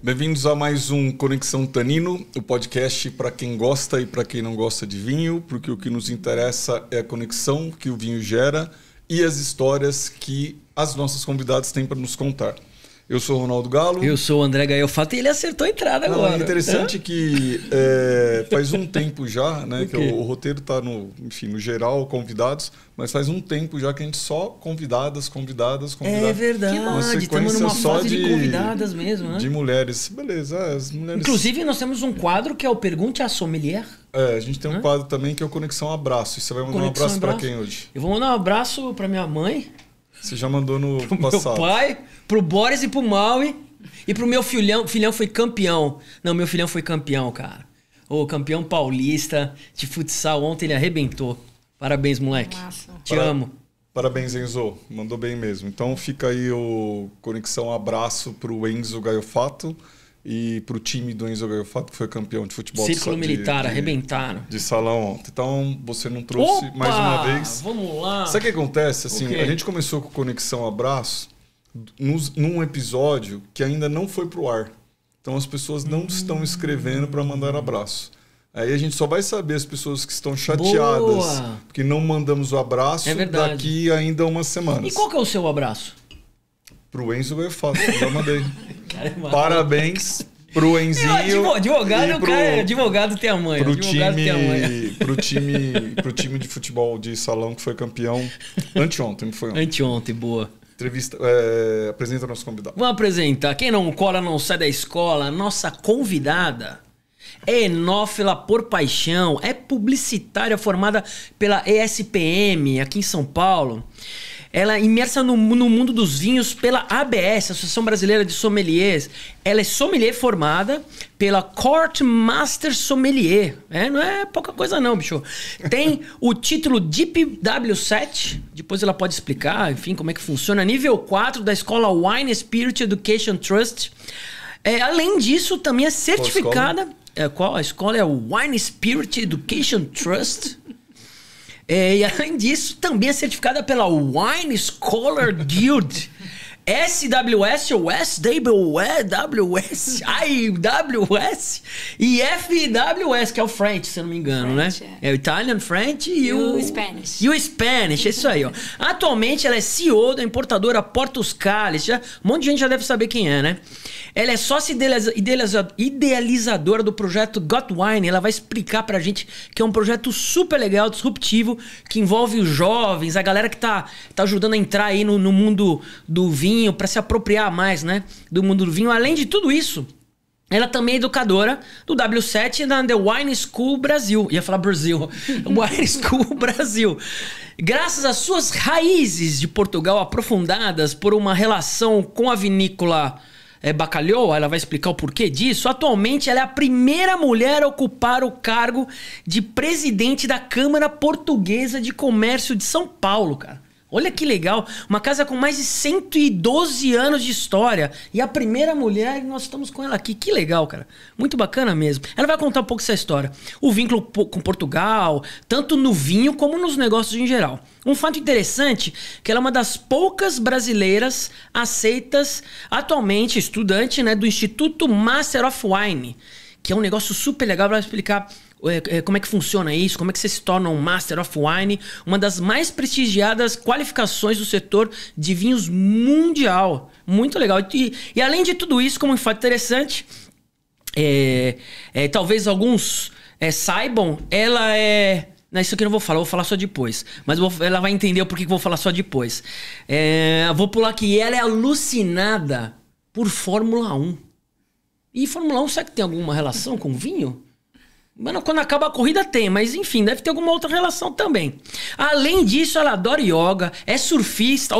Bem-vindos a mais um Conexão Tanino, o podcast para quem gosta e para quem não gosta de vinho, porque o que nos interessa é a conexão que o vinho gera e as histórias que as nossas convidadas têm para nos contar. Eu sou o Ronaldo Galo. Eu sou o André Gaiofato e ele acertou a entrada agora. É interessante que faz um tempo já, né, que o roteiro está no geral, convidados, mas faz um tempo já que a gente só convidadas. É verdade, estamos numa fase de convidadas mesmo, né? De mulheres, beleza. As mulheres... Inclusive, nós temos um quadro que é o Pergunte à Sommelier. A gente tem um quadro também que é o Conexão Abraço. E você vai mandar um abraço para quem hoje? Eu vou mandar um abraço para minha mãe. Você já mandou no pro passado. Meu pai, pro Boris e pro Maui. E pro meu filhão. Filhão foi campeão. Não, meu filhão foi campeão, cara. O campeão paulista de futsal. Ontem ele arrebentou. Parabéns, moleque. Massa. Te amo. Parabéns, Enzo. Mandou bem mesmo. Então fica aí o Conexão Abraço pro Enzo Gaiofato e pro time do Enzo Gaiofato, que foi campeão de futebol. Círculo Militar, arrebentaram. De salão ontem. Então você não trouxe mais uma vez. Vamos lá. Sabe o que acontece? Assim, a gente começou com Conexão Abraço num episódio que ainda não foi pro ar. Então as pessoas não estão escrevendo para mandar abraço. Aí a gente só vai saber as pessoas que estão chateadas porque não mandamos o abraço daqui ainda umas semanas. E qual que é o seu abraço? Pro Enzo Gaiofato, já mandei. Parabéns pro Enzinho. Advogado tem a mãe. Pro time de futebol de salão que foi campeão anteontem, não foi ontem? Anteontem, boa. Entrevista, apresenta o nosso convidado. Vamos apresentar. Quem não cola não sai da escola. Nossa convidada é enófila por paixão, é publicitária formada pela ESPM aqui em São Paulo. Ela é imersa no mundo dos vinhos pela ABS, Associação Brasileira de Sommeliers. Ela é sommelier formada pela Court Master Sommelier. Não é pouca coisa não, bicho. Tem o título DPW7, depois ela pode explicar, enfim, como é que funciona. Nível 4 da escola Wine Spirit Education Trust. Além disso, também é certificada... Qual a escola? É o Wine Spirit Education Trust. E além disso, também é certificada pela Wine Scholar Guild, SWS ou SWS, IWS e FWS, que é o French, se eu não me engano, French, né? É o Italian, French e o Spanish. E o Spanish, é isso aí, ó. Atualmente ela é CEO da importadora Portos Cales. Um monte de gente já deve saber quem é, né? Ela é sócia idealizadora do projeto Got Wine. Ela vai explicar pra gente que é um projeto super legal, disruptivo, que envolve os jovens, a galera que tá ajudando a entrar aí no mundo do vinho, para se apropriar mais, né, do mundo do vinho. Além de tudo isso, ela também é educadora do W7 da The Wine School Brasil. Ia falar Brasil. Wine School Brasil. Graças às suas raízes de Portugal aprofundadas por uma relação com a vinícola Bacalhau, ela vai explicar o porquê disso. Atualmente ela é a primeira mulher a ocupar o cargo de presidente da Câmara Portuguesa de Comércio de São Paulo, cara. Olha que legal, uma casa com mais de 112 anos de história. E a primeira mulher, e nós estamos com ela aqui. Que legal, cara. Muito bacana mesmo. Ela vai contar um pouco essa história. O vínculo com Portugal, tanto no vinho como nos negócios em geral. Um fato interessante, que ela é uma das poucas brasileiras aceitas atualmente, estudante, né, do Instituto Master of Wine, que é um negócio super legal para explicar como é que funciona isso, como é que você se torna um Master of Wine, uma das mais prestigiadas qualificações do setor de vinhos mundial. Muito legal. E além de tudo isso, como um fato interessante, talvez alguns saibam, ela é... Não, isso aqui eu não vou falar só depois. Mas ela vai entender o porquê que eu vou falar só depois. Vou pular aqui. Ela é alucinada por Fórmula 1. E Fórmula 1, será que tem alguma relação com vinho? Mano, quando acaba a corrida tem, mas enfim, deve ter alguma outra relação também. Além disso, ela adora yoga, é surfista,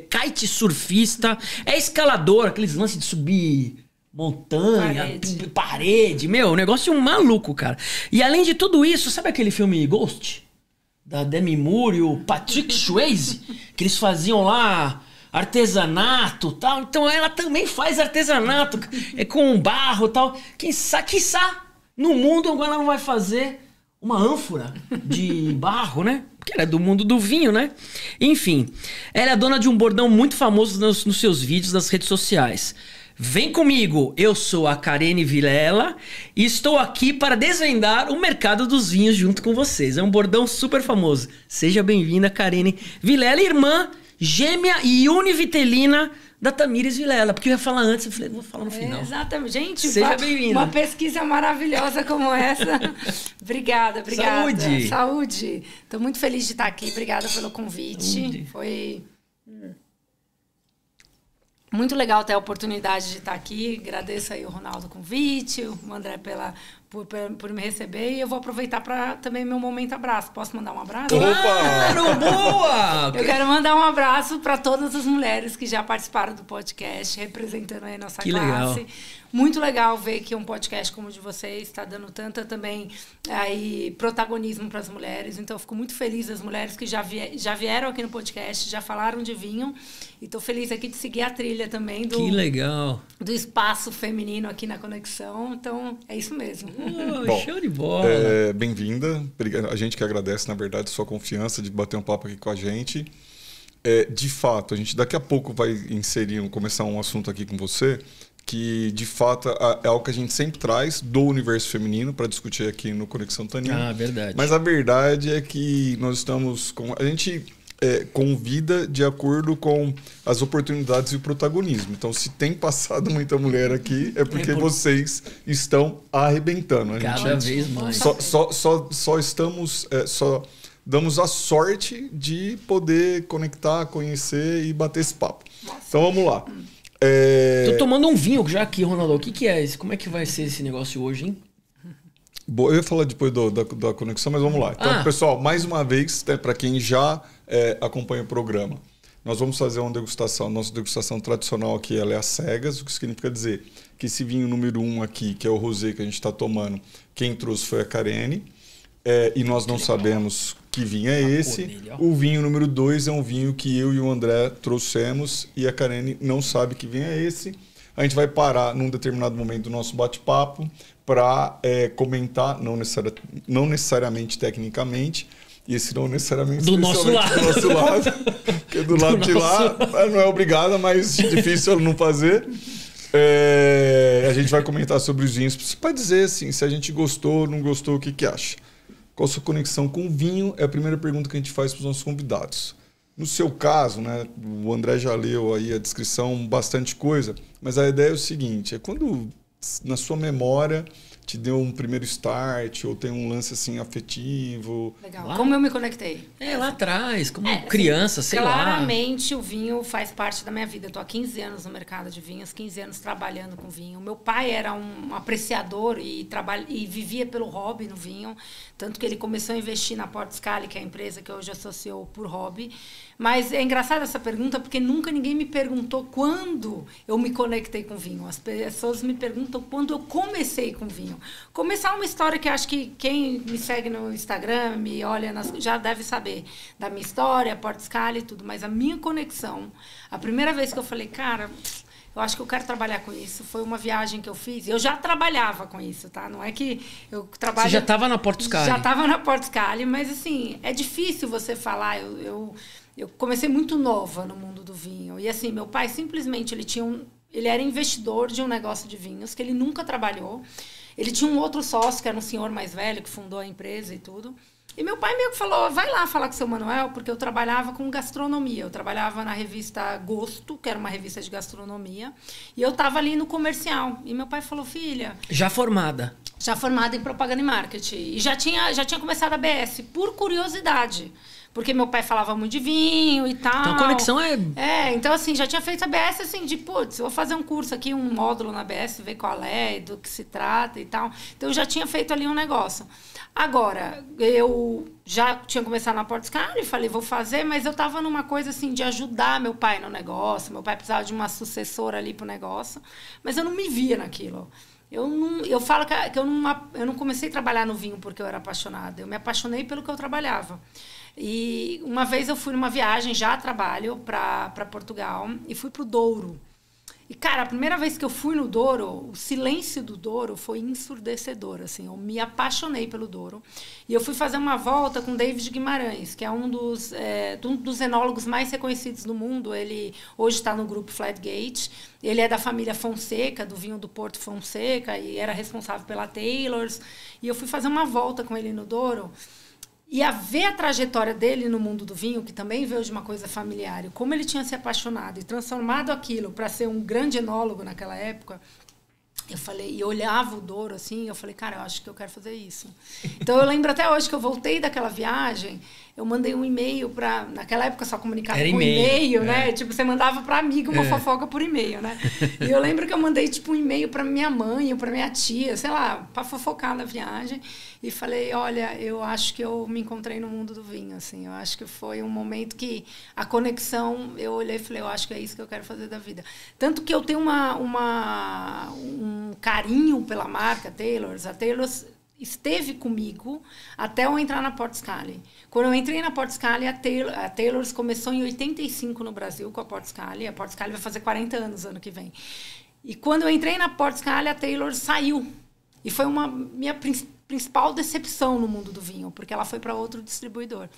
kite surfista, é escalador, aqueles lances de subir montanha, parede, meu, negócio maluco, cara. E além de tudo isso, sabe aquele filme Ghost? Da Demi Moore e o Patrick Swayze? Que eles faziam lá artesanato e tal. Então ela também faz artesanato, com barro e tal. Quiçá no mundo agora ela não vai fazer uma ânfora de barro, né? Porque ela é do mundo do vinho, né? Enfim, ela é dona de um bordão muito famoso nos seus vídeos das redes sociais. Vem comigo, eu sou a Karene Vilela e estou aqui para desvendar o mercado dos vinhos junto com vocês. É um bordão super famoso. Seja bem-vinda, Karene Vilela, irmã, gêmea e univitelina da Tamires Vilela. Porque eu ia falar antes, eu falei, vou falar no final. Exatamente. Gente, seja bem-vinda. Uma pesquisa maravilhosa como essa. Obrigada. Saúde. Saúde. Estou muito feliz de estar aqui. Obrigada pelo convite. Saúde. Foi muito legal ter a oportunidade de estar aqui. Agradeço aí o Ronaldo o convite, o André por me receber. E eu vou aproveitar para também meu momento abraço. Posso mandar um abraço? Claro, boa! Eu quero mandar um abraço para todas as mulheres que já participaram do podcast, representando aí a nossa classe. Legal. Muito legal ver que um podcast como o de vocês está dando tanta também aí, protagonismo para as mulheres. Então, eu fico muito feliz das mulheres que já vieram aqui no podcast, já falaram de vinho. E estou feliz aqui de seguir a trilha também que legal. Do espaço feminino aqui na Conexão. Então, é isso mesmo. Bom, show de bola. Bem-vinda. A gente que agradece, na verdade, a sua confiança de bater um papo aqui com a gente. De fato, a gente daqui a pouco vai começar um assunto aqui com você que, de fato, é algo que a gente sempre traz do universo feminino para discutir aqui no Conexão Tanino. Ah, verdade. Mas a verdade é que nós estamos a gente convida de acordo com as oportunidades e o protagonismo. Então, se tem passado muita mulher aqui, é porque vocês estão arrebentando. Cada vez mais. Só estamos... só damos a sorte de poder conectar, conhecer e bater esse papo. Então, vamos lá. Tô tomando um vinho já aqui, Ronaldo. O que é esse? Como é que vai ser esse negócio hoje, hein? Bom, eu ia falar depois da conexão, mas vamos lá. Então, pessoal, mais uma vez, para quem já acompanha o programa, nós vamos fazer uma degustação. Nossa degustação tradicional aqui ela é às cegas, o que significa dizer que esse vinho número 1 aqui, que é o rosé que a gente está tomando, quem trouxe foi a Karene. E nós não sabemos que vinho é esse. O vinho número 2 é um vinho que eu e o André trouxemos e a Karene não sabe que vinho é esse. A gente vai parar num determinado momento do nosso bate-papo para comentar, não necessariamente tecnicamente, e esse não necessariamente do nosso lado. Porque do lado de lá não é obrigada, mas difícil ela não fazer. A gente vai comentar sobre os vinhos para dizer assim, se a gente gostou, não gostou, o que acha. Qual a sua conexão com o vinho? É a primeira pergunta que a gente faz para os nossos convidados. No seu caso, né, o André já leu aí a descrição, bastante coisa, mas a ideia é o seguinte, é quando na sua memória te deu um primeiro start ou tem um lance assim afetivo. Legal. Lá? Como eu me conectei? Lá atrás, como criança, sei lá. Claramente o vinho faz parte da minha vida. Eu tô há 15 anos no mercado de vinhos, 15 anos trabalhando com vinho. Meu pai era um apreciador e vivia pelo hobby no vinho, tanto que ele começou a investir na Portscale, que é a empresa que hoje associou por hobby. Mas é engraçada essa pergunta, porque nunca ninguém me perguntou quando eu me conectei com vinho. As pessoas me perguntam quando eu comecei com vinho. Começar uma história que acho que quem me segue no Instagram, me olha, já deve saber da minha história, Portscale e tudo. Mas a minha conexão, a primeira vez que eu falei, cara, eu acho que eu quero trabalhar com isso, foi uma viagem que eu fiz. Eu já trabalhava com isso, tá? Não é que eu trabalho... Você já estava na Portscale? Já estava na Portscale, mas assim, é difícil você falar. Eu comecei muito nova no mundo do vinho. E assim, meu pai simplesmente, ele era investidor de um negócio de vinhos que ele nunca trabalhou. Ele tinha um outro sócio, que era um senhor mais velho, que fundou a empresa e tudo. E meu pai meio que falou, vai lá falar com o seu Manuel, porque eu trabalhava com gastronomia. Eu trabalhava na revista Gosto, que era uma revista de gastronomia. E eu estava ali no comercial. E meu pai falou, filha... Já formada em propaganda e marketing. E já tinha começado a BS, por curiosidade. Porque meu pai falava muito de vinho e tal. Então a conexão então assim, já tinha feito a BS assim, de putz, vou fazer um curso aqui, um módulo na BS, ver qual é, do que se trata e tal. Então eu já tinha feito ali um negócio. Agora, eu já tinha começado na Portscale e falei, vou fazer, mas eu tava numa coisa assim de ajudar meu pai no negócio. Meu pai precisava de uma sucessora ali pro negócio, mas eu não me via naquilo. Eu falo que eu não comecei a trabalhar no vinho porque eu era apaixonada. Eu me apaixonei pelo que eu trabalhava. E uma vez eu fui numa viagem, já a trabalho, para Portugal, e fui para o Douro. E, cara, a primeira vez que eu fui no Douro, o silêncio do Douro foi ensurdecedor, assim. Eu me apaixonei pelo Douro. E eu fui fazer uma volta com David Guimarães, que é um dos enólogos mais reconhecidos do mundo. Ele hoje está no grupo Flatgate. Ele é da família Fonseca, do vinho do Porto Fonseca, e era responsável pela Taylor's. E eu fui fazer uma volta com ele no Douro. E a ver a trajetória dele no mundo do vinho, que também veio de uma coisa familiar, e como ele tinha se apaixonado e transformado aquilo para ser um grande enólogo naquela época, eu falei, e olhava o Douro assim, eu falei, cara, eu acho que eu quero fazer isso. Então eu lembro até hoje que eu voltei daquela viagem, eu mandei um e-mail para, naquela época só comunicava por e-mail, né? Tipo, você mandava para amigo uma fofoca por e-mail, né? E eu lembro que eu mandei tipo um e-mail para minha mãe ou para minha tia, sei lá, para fofocar na viagem, e falei, olha, eu acho que eu me encontrei no mundo do vinho, assim. Eu acho que foi um momento que a conexão, eu olhei e falei, eu acho que é isso que eu quero fazer da vida. Tanto que eu tenho um carinho pela marca Taylor's. A Taylor's esteve comigo até eu entrar na Portscale. Quando eu entrei na Portscale, a Taylor's começou em 85 no Brasil com a Portscale. A Portscale vai fazer 40 anos ano que vem. E quando eu entrei na Portscale, a Taylor's saiu. E foi uma minha principal decepção no mundo do vinho, porque ela foi para outro distribuidor.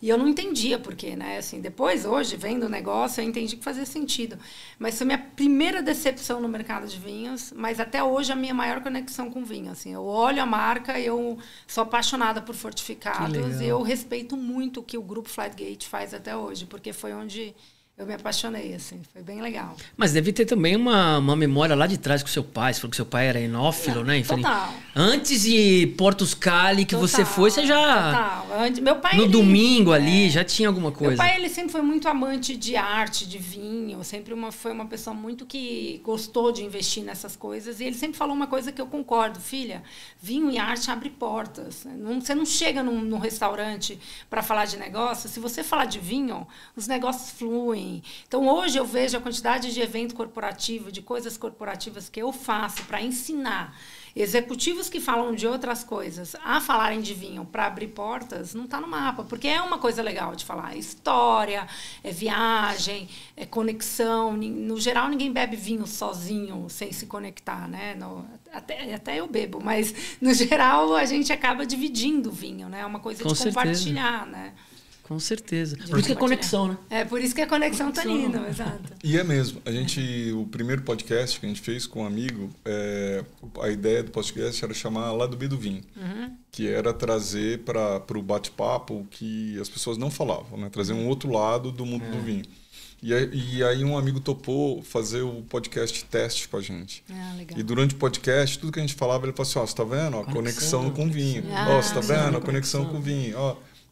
E eu não entendia por quê, né? Assim, depois, hoje, vendo o negócio, eu entendi que fazia sentido. Mas foi minha primeira decepção no mercado de vinhos, mas até hoje a minha maior conexão com vinho. Assim, eu olho a marca, eu sou apaixonada por fortificados e eu respeito muito o que o grupo Flatgate faz até hoje, porque foi onde eu me apaixonei, assim, foi bem legal. Mas deve ter também uma memória lá de trás com seu pai. Você falou que seu pai era enófilo, né? Enfim, total. Antes de Portscale que você foi, você já... Total. Meu pai, no domingo ali, já tinha alguma coisa. Meu pai, ele sempre foi muito amante de arte, de vinho. Sempre foi uma pessoa muito que gostou de investir nessas coisas. E ele sempre falou uma coisa que eu concordo. Filha, vinho e arte abre portas. Você não chega num restaurante para falar de negócio. Se você falar de vinho, os negócios fluem. Então, hoje eu vejo a quantidade de evento corporativo, de coisas corporativas que eu faço para ensinar executivos que falam de outras coisas a falarem de vinho para abrir portas, não está no mapa, porque é uma coisa legal de falar. É história, é viagem, é conexão. No geral, ninguém bebe vinho sozinho, sem se conectar, né? Até eu bebo, mas, no geral, a gente acaba dividindo o vinho, né? É uma coisa de compartilhar, né? Com certeza. Por isso que é conexão, né? É, por isso que a conexão tá indo, exato. E é mesmo. O primeiro podcast que a gente fez com um amigo, a ideia do podcast era chamar Lado B do Vinho, que era trazer para o bate-papo que as pessoas não falavam, né? Trazer um outro lado do mundo do vinho. E aí um amigo topou fazer o podcast teste com a gente. Legal. E durante o podcast, tudo que a gente falava, ele falou assim, você tá vendo? A conexão com o vinho. Você tá vendo? A conexão com o vinho.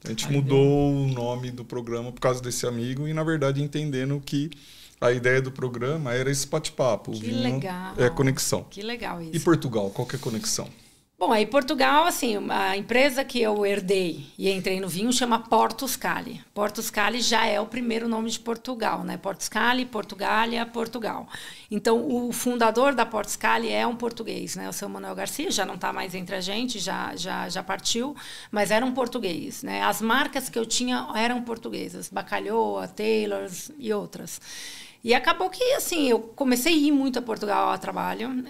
A gente mudou o nome do programa por causa desse amigo e, na verdade, entendendo que a ideia do programa era esse bate-papo. O vinho legal. É conexão. Que legal isso. E Portugal, qual que é a conexão? Bom, aí Portugal, assim, a empresa que eu herdei e entrei no vinho chama Portscale. Portscale já é o primeiro nome de Portugal, né? Portscale, Portugália, Portugal. Então, o fundador da Portscale é um português, né? O seu Manuel Garcia, já não está mais entre a gente, já partiu, mas era um português, né? As marcas que eu tinha eram portuguesas, Bacalhau, Taylor's e outras. E acabou que, assim, eu comecei a ir muito a Portugal a trabalho.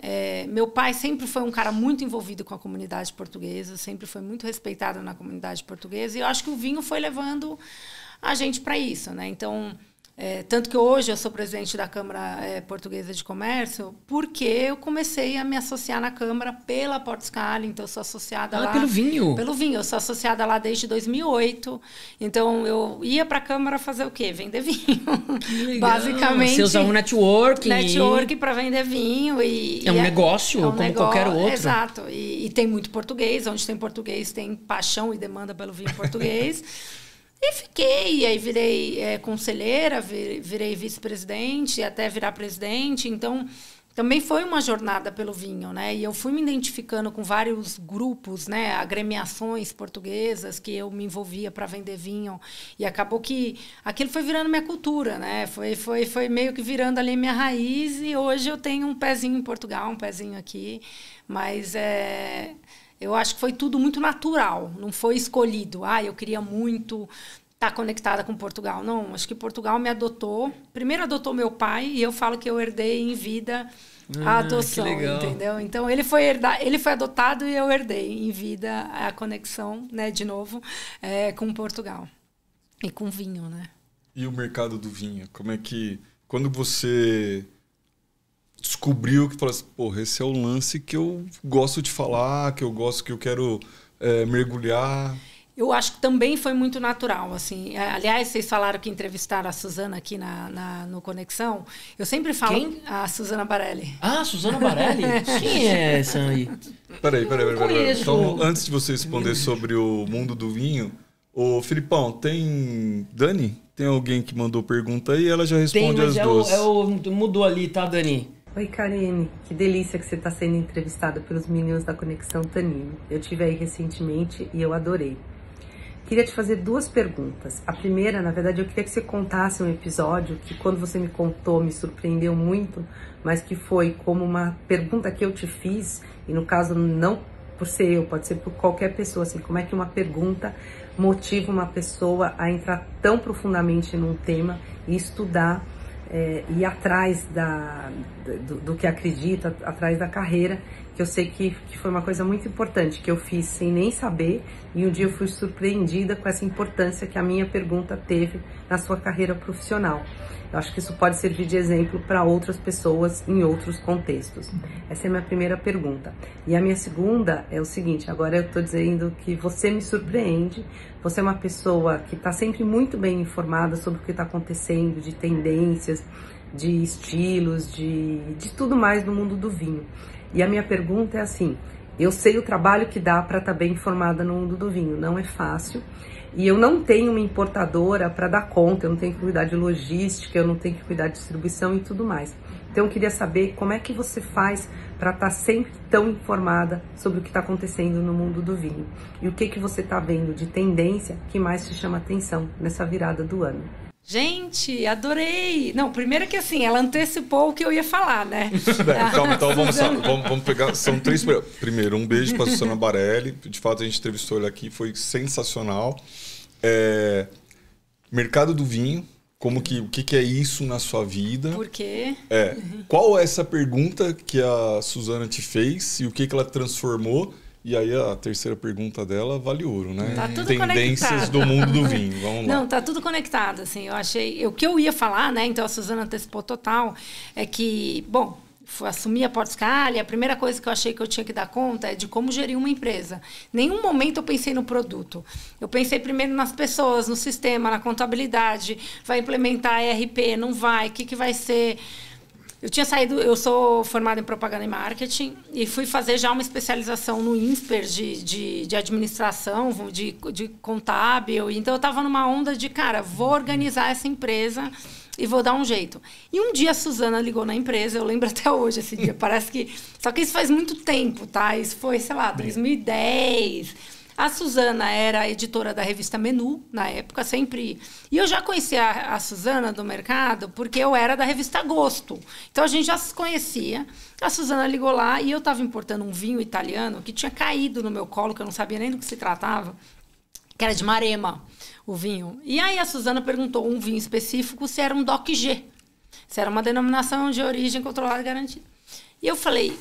Meu pai sempre foi um cara muito envolvido com a comunidade portuguesa, sempre foi muito respeitado na comunidade portuguesa. E eu acho que o vinho foi levando a gente para isso, né? Então, tanto que hoje eu sou presidente da Câmara Portuguesa de Comércio, porque eu comecei a me associar na Câmara pela Portscale, então eu sou associada lá... pelo vinho? Pelo vinho, eu sou associada lá desde 2008, então eu ia para a Câmara fazer o quê? Vender vinho. Que legal. Basicamente... Você usa um networking. Networking para vender vinho. É um negócio, como qualquer outro. Exato, e tem muito português, onde tem português tem paixão e demanda pelo vinho português. E fiquei, e aí virei conselheira, virei vice-presidente, até virar presidente. Então, também foi uma jornada pelo vinho, né? E eu fui me identificando com vários grupos, né? Agremiações portuguesas que eu me envolvia para vender vinho. E acabou que aquilo foi virando minha cultura, né? Foi meio que virando ali minha raiz. E hoje eu tenho um pezinho em Portugal, um pezinho aqui. Mas eu acho que foi tudo muito natural, não foi escolhido. Eu queria muito estar conectada com Portugal. Não, acho que Portugal me adotou. Primeiro adotou meu pai e eu falo que eu herdei em vida a adoção, entendeu? Então ele foi adotado e eu herdei em vida a conexão, né, de novo, com Portugal e com vinho, né? E o mercado do vinho, como é que quando você descobriu que falou assim, porra, esse é o lance que eu gosto de falar, que eu quero mergulhar? Eu acho que também foi muito natural, assim. Aliás, vocês falaram que entrevistaram a Suzana aqui no Conexão. Eu sempre falo... Quem? A Suzana Barelli. Ah, Suzana Barelli? Quem é essa aí? Peraí. Então, antes de você responder sobre o mundo do vinho, ô Filipão, tem... Dani? Tem alguém que mandou pergunta aí? Ela já responde as duas. Mudou ali, tá, Dani? Oi, Karine. Que delícia que você está sendo entrevistada pelos meninos da Conexão Tanino. Eu estive aí recentemente e eu adorei. Queria te fazer 2 perguntas. A primeira, na verdade, eu queria que você contasse um episódio que, quando você me contou, me surpreendeu muito, mas que foi como uma pergunta que eu te fiz, e no caso, não por ser eu, pode ser por qualquer pessoa, assim, como é que uma pergunta motiva uma pessoa a entrar tão profundamente num tema e estudar e ir atrás do que acredita, atrás da carreira, que eu sei que foi uma coisa muito importante, que eu fiz sem nem saber, e um dia eu fui surpreendida com essa importância que a minha pergunta teve na sua carreira profissional. Eu acho que isso pode servir de exemplo para outras pessoas em outros contextos. Essa é a minha primeira pergunta. E a minha segunda é o seguinte, agora eu estou dizendo que você me surpreende, você é uma pessoa que está sempre muito bem informada sobre o que está acontecendo, de tendências, de estilos, de tudo mais no mundo do vinho. E a minha pergunta é assim, eu sei o trabalho que dá para estar bem informada no mundo do vinho, não é fácil. E eu não tenho uma importadora para dar conta, eu não tenho que cuidar de logística, eu não tenho que cuidar de distribuição e tudo mais. Então eu queria saber como é que você faz para estar sempre tão informada sobre o que está acontecendo no mundo do vinho. E o que você está vendo de tendência que mais te chama atenção nessa virada do ano. Gente, adorei! Não, primeiro que assim, ela antecipou o que eu ia falar, né? Calma, então vamos pegar. São 3. Primeiro, um beijo para a Suzana Barelli. De fato, a gente entrevistou ela aqui, foi sensacional. Mercado do vinho, o que é isso na sua vida? Por quê? Qual é essa pergunta que a Suzana te fez e o que ela transformou? E aí a terceira pergunta dela vale ouro, né? Tá tudo Tendências conectado. do mundo do vinho. Vamos lá. Não, tá tudo conectado, assim. Eu achei... O que eu ia falar, né? Então a Suzana antecipou total. É que, bom, assumi a Portscalia, a primeira coisa que eu achei que eu tinha que dar conta é de como gerir uma empresa. Nenhum momento eu pensei no produto. Eu pensei primeiro nas pessoas, no sistema, na contabilidade. Vai implementar ERP, não vai? O que vai ser... Eu sou formada em propaganda e marketing e fui fazer já uma especialização no INSPER de administração, de contábil. Então, eu estava numa onda de, cara, vou organizar essa empresa e vou dar um jeito. E um dia a Suzana ligou na empresa, eu lembro até hoje esse dia, parece que... Só que isso faz muito tempo, tá? Isso foi, sei lá, 2010... A Suzana era editora da revista Menu, na época, sempre... E eu já conhecia a Suzana do mercado porque eu era da revista Gosto. Então, a gente já se conhecia. A Suzana ligou lá e eu estava importando um vinho italiano que tinha caído no meu colo, que eu não sabia nem do que se tratava, que era de Maremma, o vinho. E aí a Suzana perguntou um vinho específico se era um DOC G, se era uma denominação de origem controlada e garantida. E eu falei, o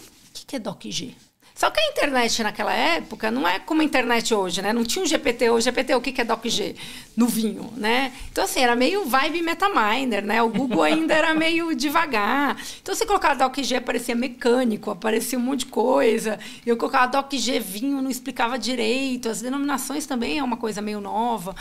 que é DOC G? Só que a internet naquela época não é como a internet hoje, né? Não tinha um GPT hoje. GPT, o que é Doc G? No vinho, né? Então, assim, era meio vibe MetaMiner, né? O Google ainda era meio devagar. Então, você colocava Doc G, aparecia mecânico, aparecia um monte de coisa. Eu colocava Doc G vinho, não explicava direito. As denominações também é uma coisa meio nova.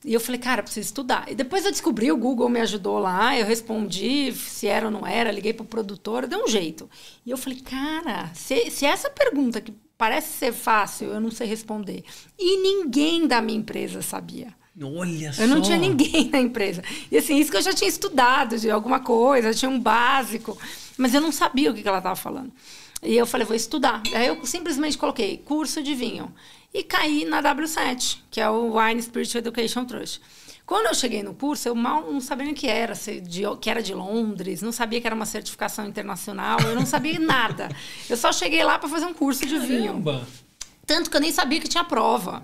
E eu falei, cara, preciso estudar. E depois eu descobri, o Google me ajudou lá, eu respondi se era ou não era, liguei pro produtor, deu um jeito. E eu falei, cara, se essa pergunta que parece ser fácil, eu não sei responder. E ninguém da minha empresa sabia. Olha só. Eu não tinha ninguém na empresa. E assim, isso que eu já tinha estudado de alguma coisa, eu tinha um básico, mas eu não sabia o que ela estava falando. E eu falei, vou estudar. Aí eu simplesmente coloquei curso de vinho. E caí na W7, que é o Wine Spirit Education Trust. Quando eu cheguei no curso, eu mal não sabia nem o que era, que era de Londres, não sabia que era uma certificação internacional, eu não sabia nada. Eu só cheguei lá para fazer um curso de vinho. Tanto que eu nem sabia que tinha prova.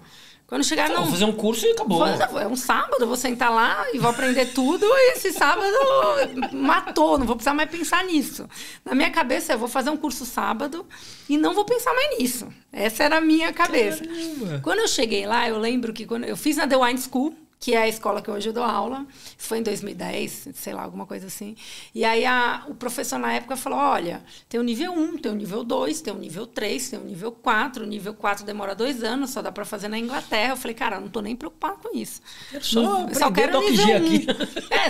Quando chegar, não... Vou fazer um curso e acabou. É um sábado, eu vou sentar lá e vou aprender tudo. E esse sábado matou, não vou precisar mais pensar nisso. Na minha cabeça, eu vou fazer um curso sábado e não vou pensar mais nisso. Essa era a minha cabeça. Caramba. Quando eu cheguei lá, eu lembro que quando eu fiz na The Wine School, que é a escola que hoje eu dou aula. Isso foi em 2010, sei lá, alguma coisa assim. E aí o professor na época falou, olha, tem o nível 1, tem o nível 2, tem o nível 3, tem o nível 4. O nível 4 demora 2 anos, só dá para fazer na Inglaterra. Eu falei, cara, eu não tô nem preocupada com isso. Só quero o nível 1. Aqui.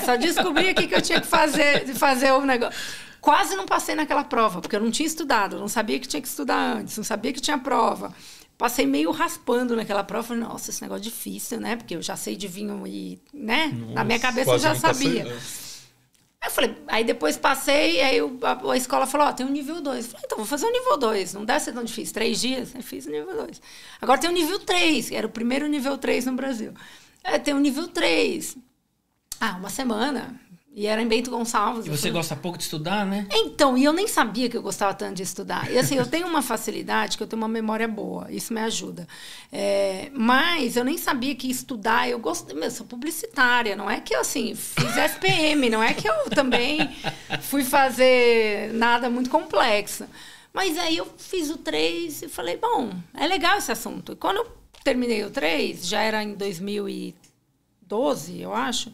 Só descobri aqui que eu tinha que fazer o negócio. Quase não passei naquela prova, porque eu não tinha estudado. Eu não sabia que tinha que estudar antes, não sabia que tinha prova. Passei meio raspando naquela prova. Falei, nossa, esse negócio é difícil, né? Porque eu já sei de vinho e, né? Nossa, na minha cabeça eu já sabia. Aí eu falei, aí depois passei, aí a escola falou, tem o nível 2. Eu falei, então vou fazer o nível 2. Não deve ser tão difícil. 3 dias, eu fiz o nível 2. Agora tem o nível 3, que era o primeiro nível 3 no Brasil. Tem o nível 3. Uma semana. E era em Bento Gonçalves. E você gosta pouco de estudar, né? Então, e eu nem sabia que eu gostava tanto de estudar. E assim, eu tenho uma facilidade, que eu tenho uma memória boa. Isso me ajuda. Mas eu nem sabia que estudar... Eu sou publicitária. Não é que eu, assim, fiz SPM. Não é que eu também fui fazer nada muito complexo. Mas aí eu fiz o 3 e falei, bom, é legal esse assunto. E quando eu terminei o 3, já era em 2012, eu acho...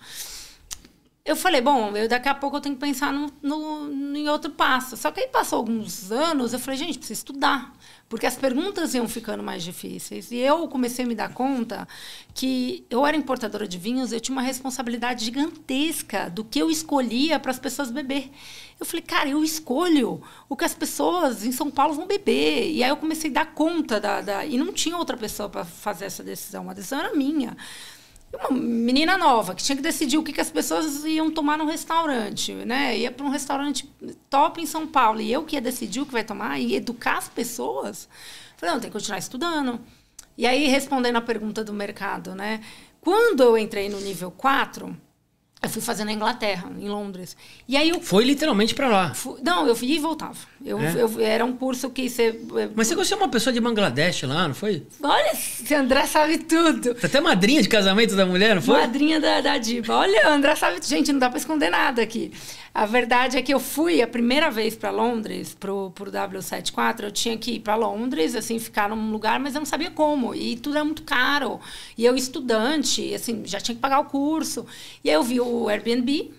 Eu falei, bom, daqui a pouco eu tenho que pensar em outro passo. Só que aí passou alguns anos, eu falei, gente, preciso estudar. Porque as perguntas iam ficando mais difíceis. E eu comecei a me dar conta que eu era importadora de vinhos, eu tinha uma responsabilidade gigantesca do que eu escolhia para as pessoas beber. Eu falei, cara, eu escolho o que as pessoas em São Paulo vão beber. E aí eu comecei a dar conta e não tinha outra pessoa para fazer essa decisão. A decisão era minha. Uma menina nova, que tinha que decidir o que as pessoas iam tomar no restaurante, né? Ia para um restaurante top em São Paulo, e eu que ia decidir o que vai tomar e educar as pessoas. Falei, não, tem que continuar estudando. E aí, respondendo a pergunta do mercado, né? Quando eu entrei no nível 4... Eu fui fazer na Inglaterra, em Londres. E aí Foi literalmente pra lá? Não, eu ia e voltava. Era um curso que você... Mas você conheceu uma pessoa de Bangladesh lá, não foi? Olha, o André sabe tudo. Você até madrinha de casamento da mulher, não foi? Madrinha da Diba. Olha, o André sabe... Gente, não dá pra esconder nada aqui. A verdade é que eu fui a primeira vez para Londres, pro W74, eu tinha que ir para Londres, assim, ficar num lugar, mas eu não sabia como. E tudo era muito caro. E eu, estudante, assim, já tinha que pagar o curso. E aí eu vi o Airbnb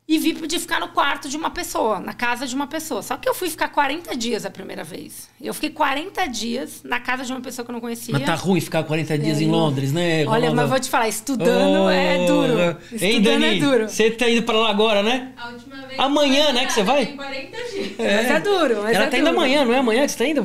e vi de ficar no quarto de uma pessoa, na casa de uma pessoa. Só que eu fui ficar 40 dias a primeira vez. Eu fiquei 40 dias na casa de uma pessoa que eu não conhecia. Mas tá ruim ficar 40 dias em Londres, né? Olha, mas vou te falar, estudando é duro. Hein, Dani? É duro. Você tá indo pra lá agora, né? A última vez amanhã, né, que você vai? Tem 40 dias. Mas é duro. Ela tá indo amanhã, não é amanhã que você tá indo?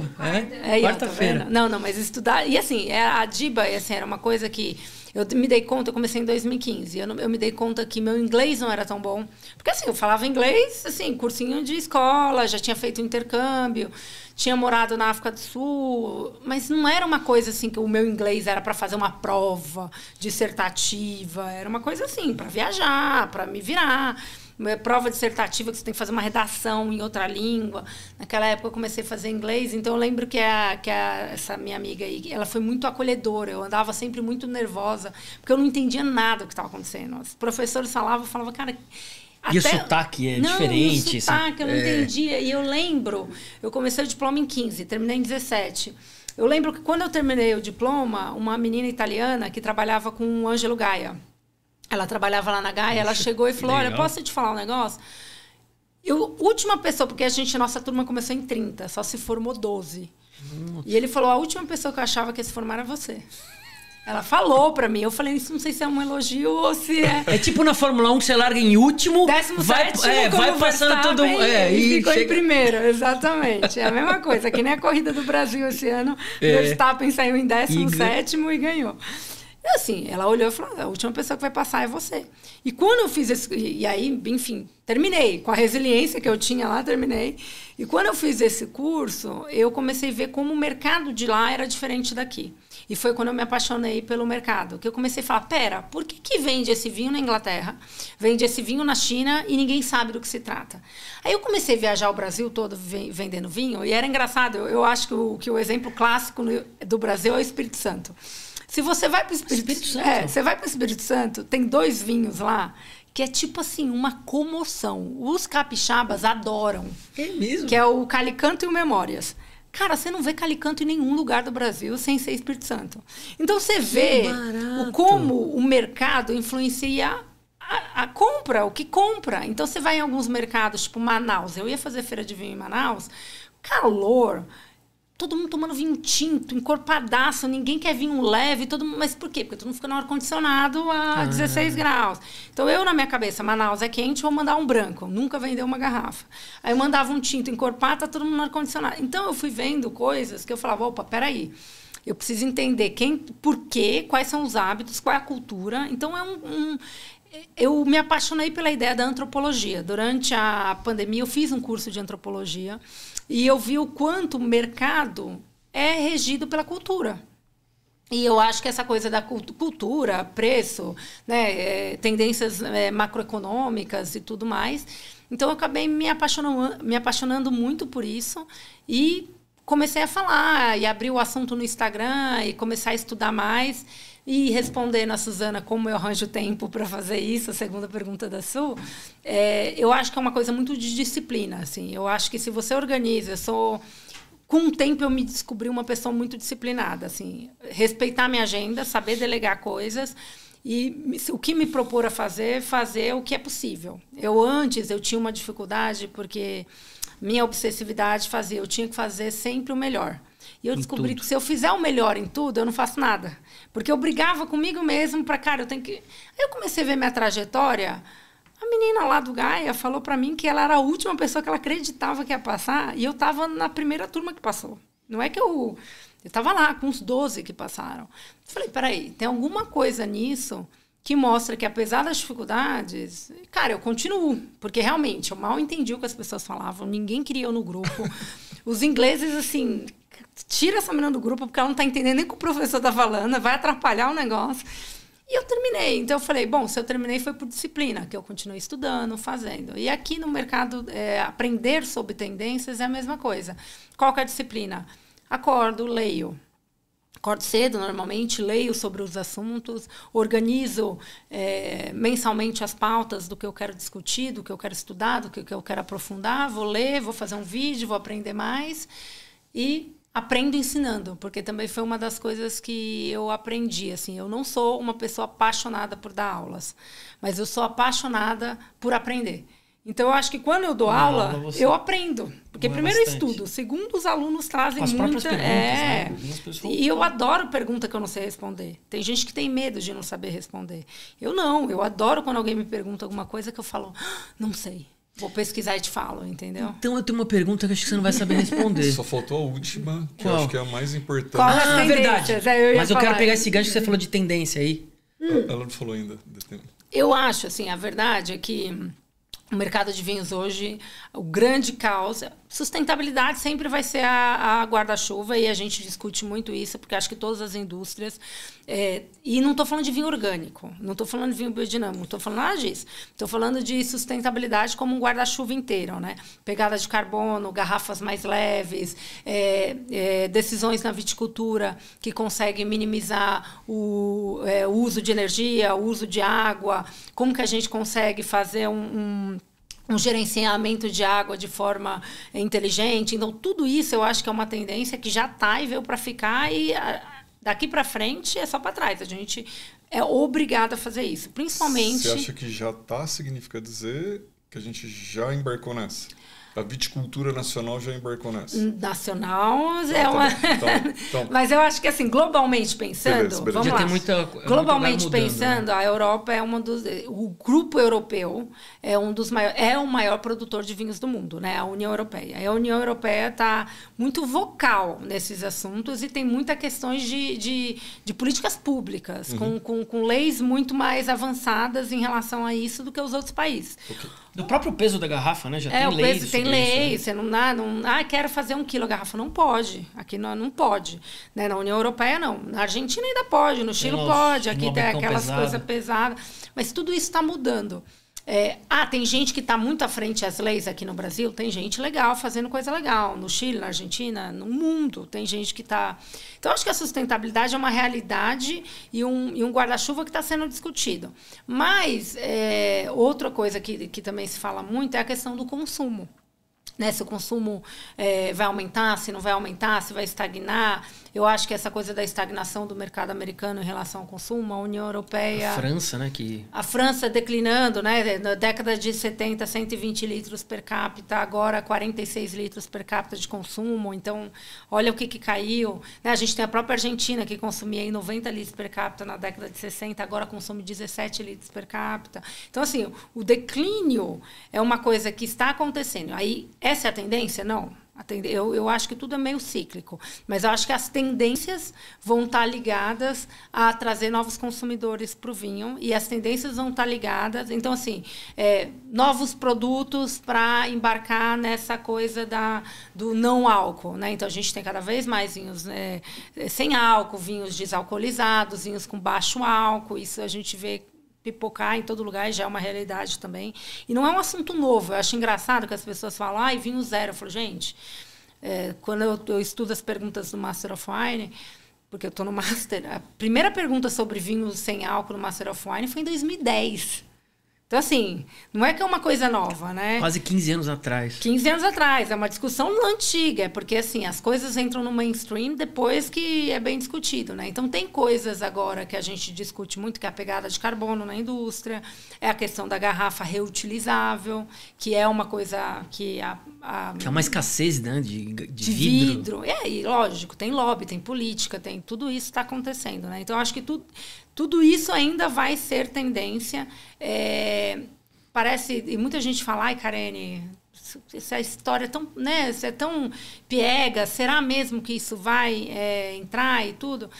Quarta-feira. Não, mas estudar... E assim, a Diba, assim, era uma coisa que... Eu me dei conta, eu comecei em 2015, eu me dei conta que meu inglês não era tão bom. Porque, assim, eu falava inglês, assim, cursinho de escola, já tinha feito intercâmbio, tinha morado na África do Sul, mas não era uma coisa, assim, que o meu inglês era para fazer uma prova dissertativa, era uma coisa, assim, para viajar, para me virar. Prova dissertativa, que você tem que fazer uma redação em outra língua. Naquela época eu comecei a fazer inglês, então eu lembro que essa minha amiga aí, ela foi muito acolhedora. Eu andava sempre muito nervosa, porque eu não entendia nada do que estava acontecendo. Os professores falavam, eu falava, cara... E o sotaque é diferente. O sotaque eu não entendia. E eu lembro, eu comecei o diploma em 15, terminei em 17. Eu lembro que quando eu terminei o diploma, uma menina italiana que trabalhava com o Ângelo Gaia, ela trabalhava lá na Gaia, ela chegou e falou, olha, posso te falar um negócio? Última pessoa, porque nossa turma começou em 30, só se formou 12. E ele falou, a última pessoa que eu achava que ia se formar era você. Ela falou pra mim, eu falei, isso não sei se é um elogio ou se é... É tipo na Fórmula 1 que você larga em último, 17º, vai passando todo mundo. E ficou em primeiro, exatamente. É a mesma coisa, que nem a Corrida do Brasil esse ano, o Verstappen saiu em 17º e ganhou. E assim, ela olhou e falou, a última pessoa que vai passar é você. E quando eu fiz esse... E aí, enfim, terminei. Com a resiliência que eu tinha lá, terminei. E quando eu fiz esse curso, eu comecei a ver como o mercado de lá era diferente daqui. E foi quando eu me apaixonei pelo mercado. Que eu comecei a falar, pera, por que vende esse vinho na Inglaterra, vende esse vinho na China e ninguém sabe do que se trata? Aí eu comecei a viajar o Brasil todo vendendo vinho. E era engraçado. Eu acho que o exemplo clássico do Brasil é o Espírito Santo. Se você vai para o Espírito Santo, você vai para o Espírito Santo, tem 2 vinhos lá que é tipo assim, uma comoção. Os capixabas adoram. É mesmo? Que é o Calicanto e o Memórias. Cara, você não vê Calicanto em nenhum lugar do Brasil sem ser Espírito Santo. Então você vê como o mercado influencia a compra, o que compra. Então você vai em alguns mercados, tipo Manaus. Eu ia fazer feira de vinho em Manaus. Calor. Todo mundo tomando vinho tinto, encorpadaço, ninguém quer vinho leve, todo mundo... Mas por quê? Porque todo mundo fica no ar-condicionado a 16 graus. Então, eu, na minha cabeça, Manaus é quente, vou mandar um branco. Nunca vendeu uma garrafa. Aí eu mandava um tinto encorpado, tá todo mundo no ar-condicionado. Então, eu fui vendo coisas que eu falava, opa, peraí. Eu preciso entender por quê, quais são os hábitos, qual é a cultura. Então, eu me apaixonei pela ideia da antropologia. Durante a pandemia, eu fiz um curso de antropologia e eu vi o quanto o mercado é regido pela cultura. E eu acho que essa coisa da cultura, preço, né, tendências macroeconômicas e tudo mais. Então, eu acabei me apaixonando muito por isso e comecei a falar e abrir o assunto no Instagram e começar a estudar mais. E respondendo a Suzana como eu arranjo tempo para fazer isso, a segunda pergunta da Su, eu acho que é uma coisa muito de disciplina. Assim. Eu acho que se você organiza, com o tempo eu me descobri uma pessoa muito disciplinada. Assim, respeitar minha agenda, saber delegar coisas e o que me propor a fazer o que é possível. Antes eu tinha uma dificuldade porque minha obsessividade eu tinha que fazer sempre o melhor. E eu descobri que se eu fizer o melhor em tudo, eu não faço nada. Porque eu brigava comigo mesmo para, cara, eu tenho que... Aí eu comecei a ver minha trajetória. A menina lá do Gaia falou para mim que ela era a última pessoa que ela acreditava que ia passar. E eu estava na primeira turma que passou. Não é que eu estava lá com uns 12 que passaram. Eu falei, peraí, tem alguma coisa nisso que mostra que, apesar das dificuldades, cara, eu continuo. Porque, realmente, eu mal entendi o que as pessoas falavam. Ninguém queria eu no grupo. Os ingleses, assim... Tira essa menina do grupo, porque ela não está entendendo nem o que o professor está falando, vai atrapalhar o negócio. E eu terminei. Então, eu falei, bom, se eu terminei foi por disciplina, que eu continuei estudando, fazendo. E aqui no mercado, aprender sobre tendências é a mesma coisa. Qual que é a disciplina? Acordo, leio. Acordo cedo, normalmente, leio sobre os assuntos, organizo mensalmente as pautas do que eu quero discutir, do que eu quero estudar, do que eu quero aprofundar, vou ler, vou fazer um vídeo, vou aprender mais e... Aprendo ensinando, porque também foi uma das coisas que eu aprendi. Assim, eu não sou uma pessoa apaixonada por dar aulas, mas eu sou apaixonada por aprender. Então, eu acho que quando eu dou aula, eu aprendo. Porque primeiro eu estudo, segundo os alunos trazem muita... Né? E eu adoro pergunta que eu não sei responder. Tem gente que tem medo de não saber responder. Eu não, eu adoro quando alguém me pergunta alguma coisa que eu falo, não sei. Vou pesquisar e te falo, entendeu? Então, eu tenho uma pergunta que acho que você não vai saber responder. Só faltou a última, que eu acho que é a mais importante. Qual é verdade. Mas eu quero pegar esse gancho que você falou de tendência aí. Ela não falou ainda. Eu acho, assim, a verdade é que o mercado de vinhos hoje, o grande caos... Sustentabilidade sempre vai ser a guarda-chuva e a gente discute muito isso, porque acho que todas as indústrias... e não estou falando de vinho orgânico, não estou falando de vinho biodinâmico, não estou falando nada disso. Estou falando de sustentabilidade como um guarda-chuva inteiro, né? Pegada de carbono, garrafas mais leves, decisões na viticultura que conseguem minimizar o uso de energia, o uso de água, como que a gente consegue fazer um gerenciamento de água de forma inteligente. Então, tudo isso eu acho que é uma tendência que já está e veio para ficar e daqui para frente é só para trás. A gente é obrigado a fazer isso, principalmente... Você acha que já está, significa dizer que a gente já embarcou nessa? A viticultura nacional já embarcou nessa? Nacional é uma... Então. Mas eu acho que, assim, globalmente pensando... Beleza. Vamos lá. Tem muita, globalmente pensando, né? A Europa é uma dos... O grupo europeu é um dos maiores... É o maior produtor de vinhos do mundo, né? A União Europeia. A União Europeia está muito vocal nesses assuntos e tem muitas questões de políticas públicas, com leis muito mais avançadas em relação a isso do que os outros países. Okay. Do próprio peso da garrafa, né? Já tem o leis. Peso, tem lei, isso, né? Você não quero fazer 1 quilo a garrafa. Não pode. Aqui não pode. Né? Na União Europeia, não. Na Argentina ainda pode, no Chile pode. Aqui tem aquelas coisas pesadas. Mas tudo isso está mudando. Tem gente que está muito à frente às leis aqui no Brasil, tem gente legal fazendo coisa legal. No Chile, na Argentina, no mundo, tem gente que está... Então, acho que a sustentabilidade é uma realidade e um guarda-chuva que está sendo discutido. Mas, outra coisa que também se fala muito é a questão do consumo. Né, se o consumo vai aumentar, se não vai aumentar, se vai estagnar. Eu acho que essa coisa da estagnação do mercado americano em relação ao consumo, a União Europeia... A França, né? A França declinando, né? Na década de 70, 120 litros per capita, agora 46 litros per capita de consumo. Então, olha o que caiu. Né? A gente tem a própria Argentina, que consumia aí 90 litros per capita na década de 60, agora consome 17 litros per capita. Então, assim, o declínio é uma coisa que está acontecendo. Aí, essa é a tendência? Não. Eu acho que tudo é meio cíclico, mas eu acho que as tendências vão estar ligadas a trazer novos consumidores para o vinho, e as tendências vão estar ligadas, então, assim, novos produtos para embarcar nessa coisa do não álcool, né? Então, a gente tem cada vez mais vinhos sem álcool, vinhos desalcoolizados, vinhos com baixo álcool, isso a gente vê pipocar em todo lugar, já é uma realidade também. E não é um assunto novo. Eu acho engraçado que as pessoas falam, vinho zero. Eu falo, gente, quando eu estudo as perguntas do Master of Wine, porque eu estou no Master, a primeira pergunta sobre vinho sem álcool no Master of Wine foi em 2010. Então, assim, não é que é uma coisa nova, né? Quase 15 anos atrás. 15 anos atrás. É uma discussão antiga, porque, assim, as coisas entram no mainstream depois que é bem discutido, né? Então, tem coisas agora que a gente discute muito, que é a pegada de carbono na indústria, é a questão da garrafa reutilizável, que é uma coisa que... Que é uma escassez, né? De vidro. E lógico, tem lobby, tem política, tem tudo isso está acontecendo, né? Então, eu acho que tudo isso ainda vai ser tendência. Parece... E muita gente fala, Karene, essa história é tão, né, é tão piega, será mesmo que isso vai entrar e tudo?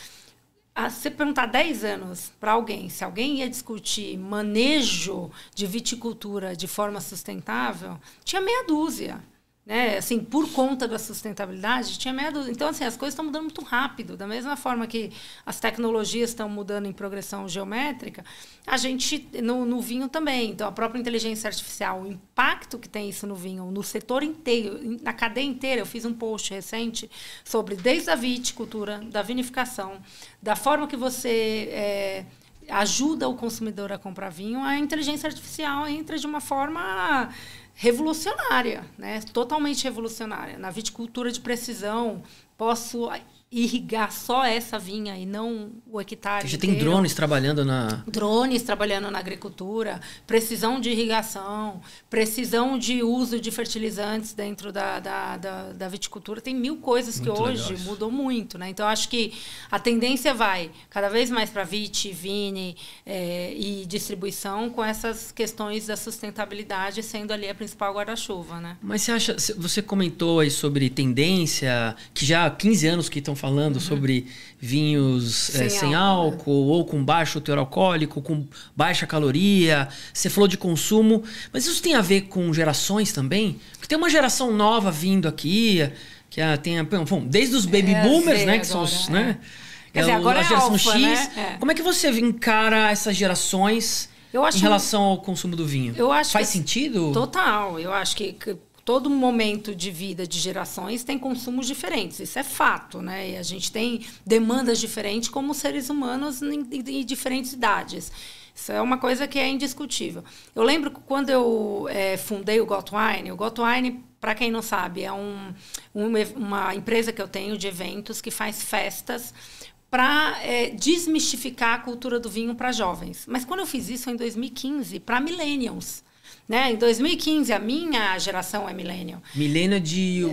Se você perguntar 10 anos para alguém, se alguém ia discutir manejo de viticultura de forma sustentável, tinha meia dúzia. Né? Assim, por conta da sustentabilidade, tinha meia dúzia. Então, assim, as coisas estão mudando muito rápido. Da mesma forma que as tecnologias estão mudando em progressão geométrica, a gente, no vinho também. Então, a própria inteligência artificial, o impacto que tem isso no vinho, no setor inteiro, na cadeia inteira. Eu fiz um post recente sobre, desde a viticultura, da vinificação, da forma que você... ajuda o consumidor a comprar vinho, a inteligência artificial entra de uma forma revolucionária, né? Totalmente revolucionária. Na viticultura de precisão, posso irrigar só essa vinha e não o hectare Já inteiro. tem drones trabalhando na... Drones trabalhando na agricultura, precisão de irrigação, precisão de uso de fertilizantes dentro da viticultura. Tem 1000 coisas muito que hoje legal. Mudou muito, né? Então, acho que a tendência vai cada vez mais para vine e distribuição, com essas questões da sustentabilidade sendo ali a principal guarda-chuva, né? Mas você comentou aí sobre tendência, que já há 15 anos que estão falando sobre vinhos sem álcool ou com baixo teor alcoólico, com baixa caloria. Você falou de consumo, mas isso tem a ver com gerações também? Porque tem uma geração nova vindo aqui, que tem desde os baby boomers, né? Que são os, né? Quer dizer, agora a geração alfa, X. Né? Como é que você encara essas gerações em relação ao consumo do vinho? Faz sentido? Total. Eu acho que todo momento de vida de gerações tem consumos diferentes. Isso é fato, né? E a gente tem demandas diferentes como seres humanos em diferentes idades. Isso é uma coisa que é indiscutível. Eu lembro que quando eu fundei o Got Wine, para quem não sabe, é uma empresa que eu tenho de eventos que faz festas para desmistificar a cultura do vinho para jovens. Mas quando eu fiz isso foi em 2015, para millennials. Né? Em 2015, a minha geração é millennial. Millennial de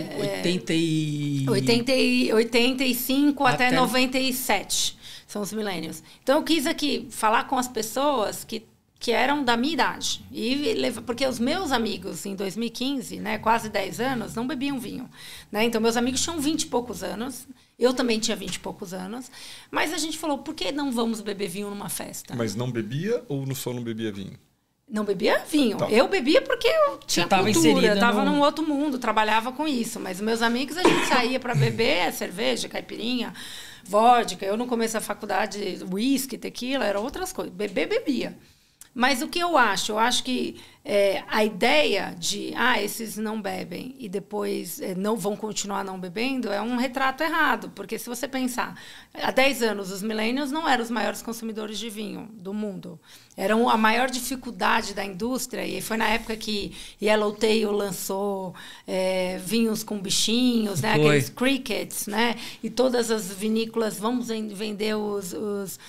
85 até 97 são os millennials. Então, eu quis aqui falar com as pessoas que eram da minha idade. Porque os meus amigos, em 2015, né, quase 10 anos, não bebiam vinho. Né? Então, meus amigos tinham 20 e poucos anos. Eu também tinha 20 e poucos anos. Mas a gente falou, por que não vamos beber vinho numa festa? Mas não bebia ou só não bebia vinho? Não bebia vinho. Tá. Eu bebia porque eu tinha cultura, eu estava num outro mundo, trabalhava com isso. Mas meus amigos, a gente saía para beber cerveja, caipirinha, vodka. Eu, no começo da faculdade, uísque, tequila, eram outras coisas. Bebia. Mas o que eu acho? Eu acho que a ideia de esses não bebem e depois não vão continuar não bebendo é um retrato errado. Porque se você pensar, há 10 anos os millennials não eram os maiores consumidores de vinho do mundo. Eram a maior dificuldade da indústria. E foi na época que Yellowtail lançou vinhos com bichinhos, né? Aqueles crickets, né? E todas as vinícolas, vamos vender os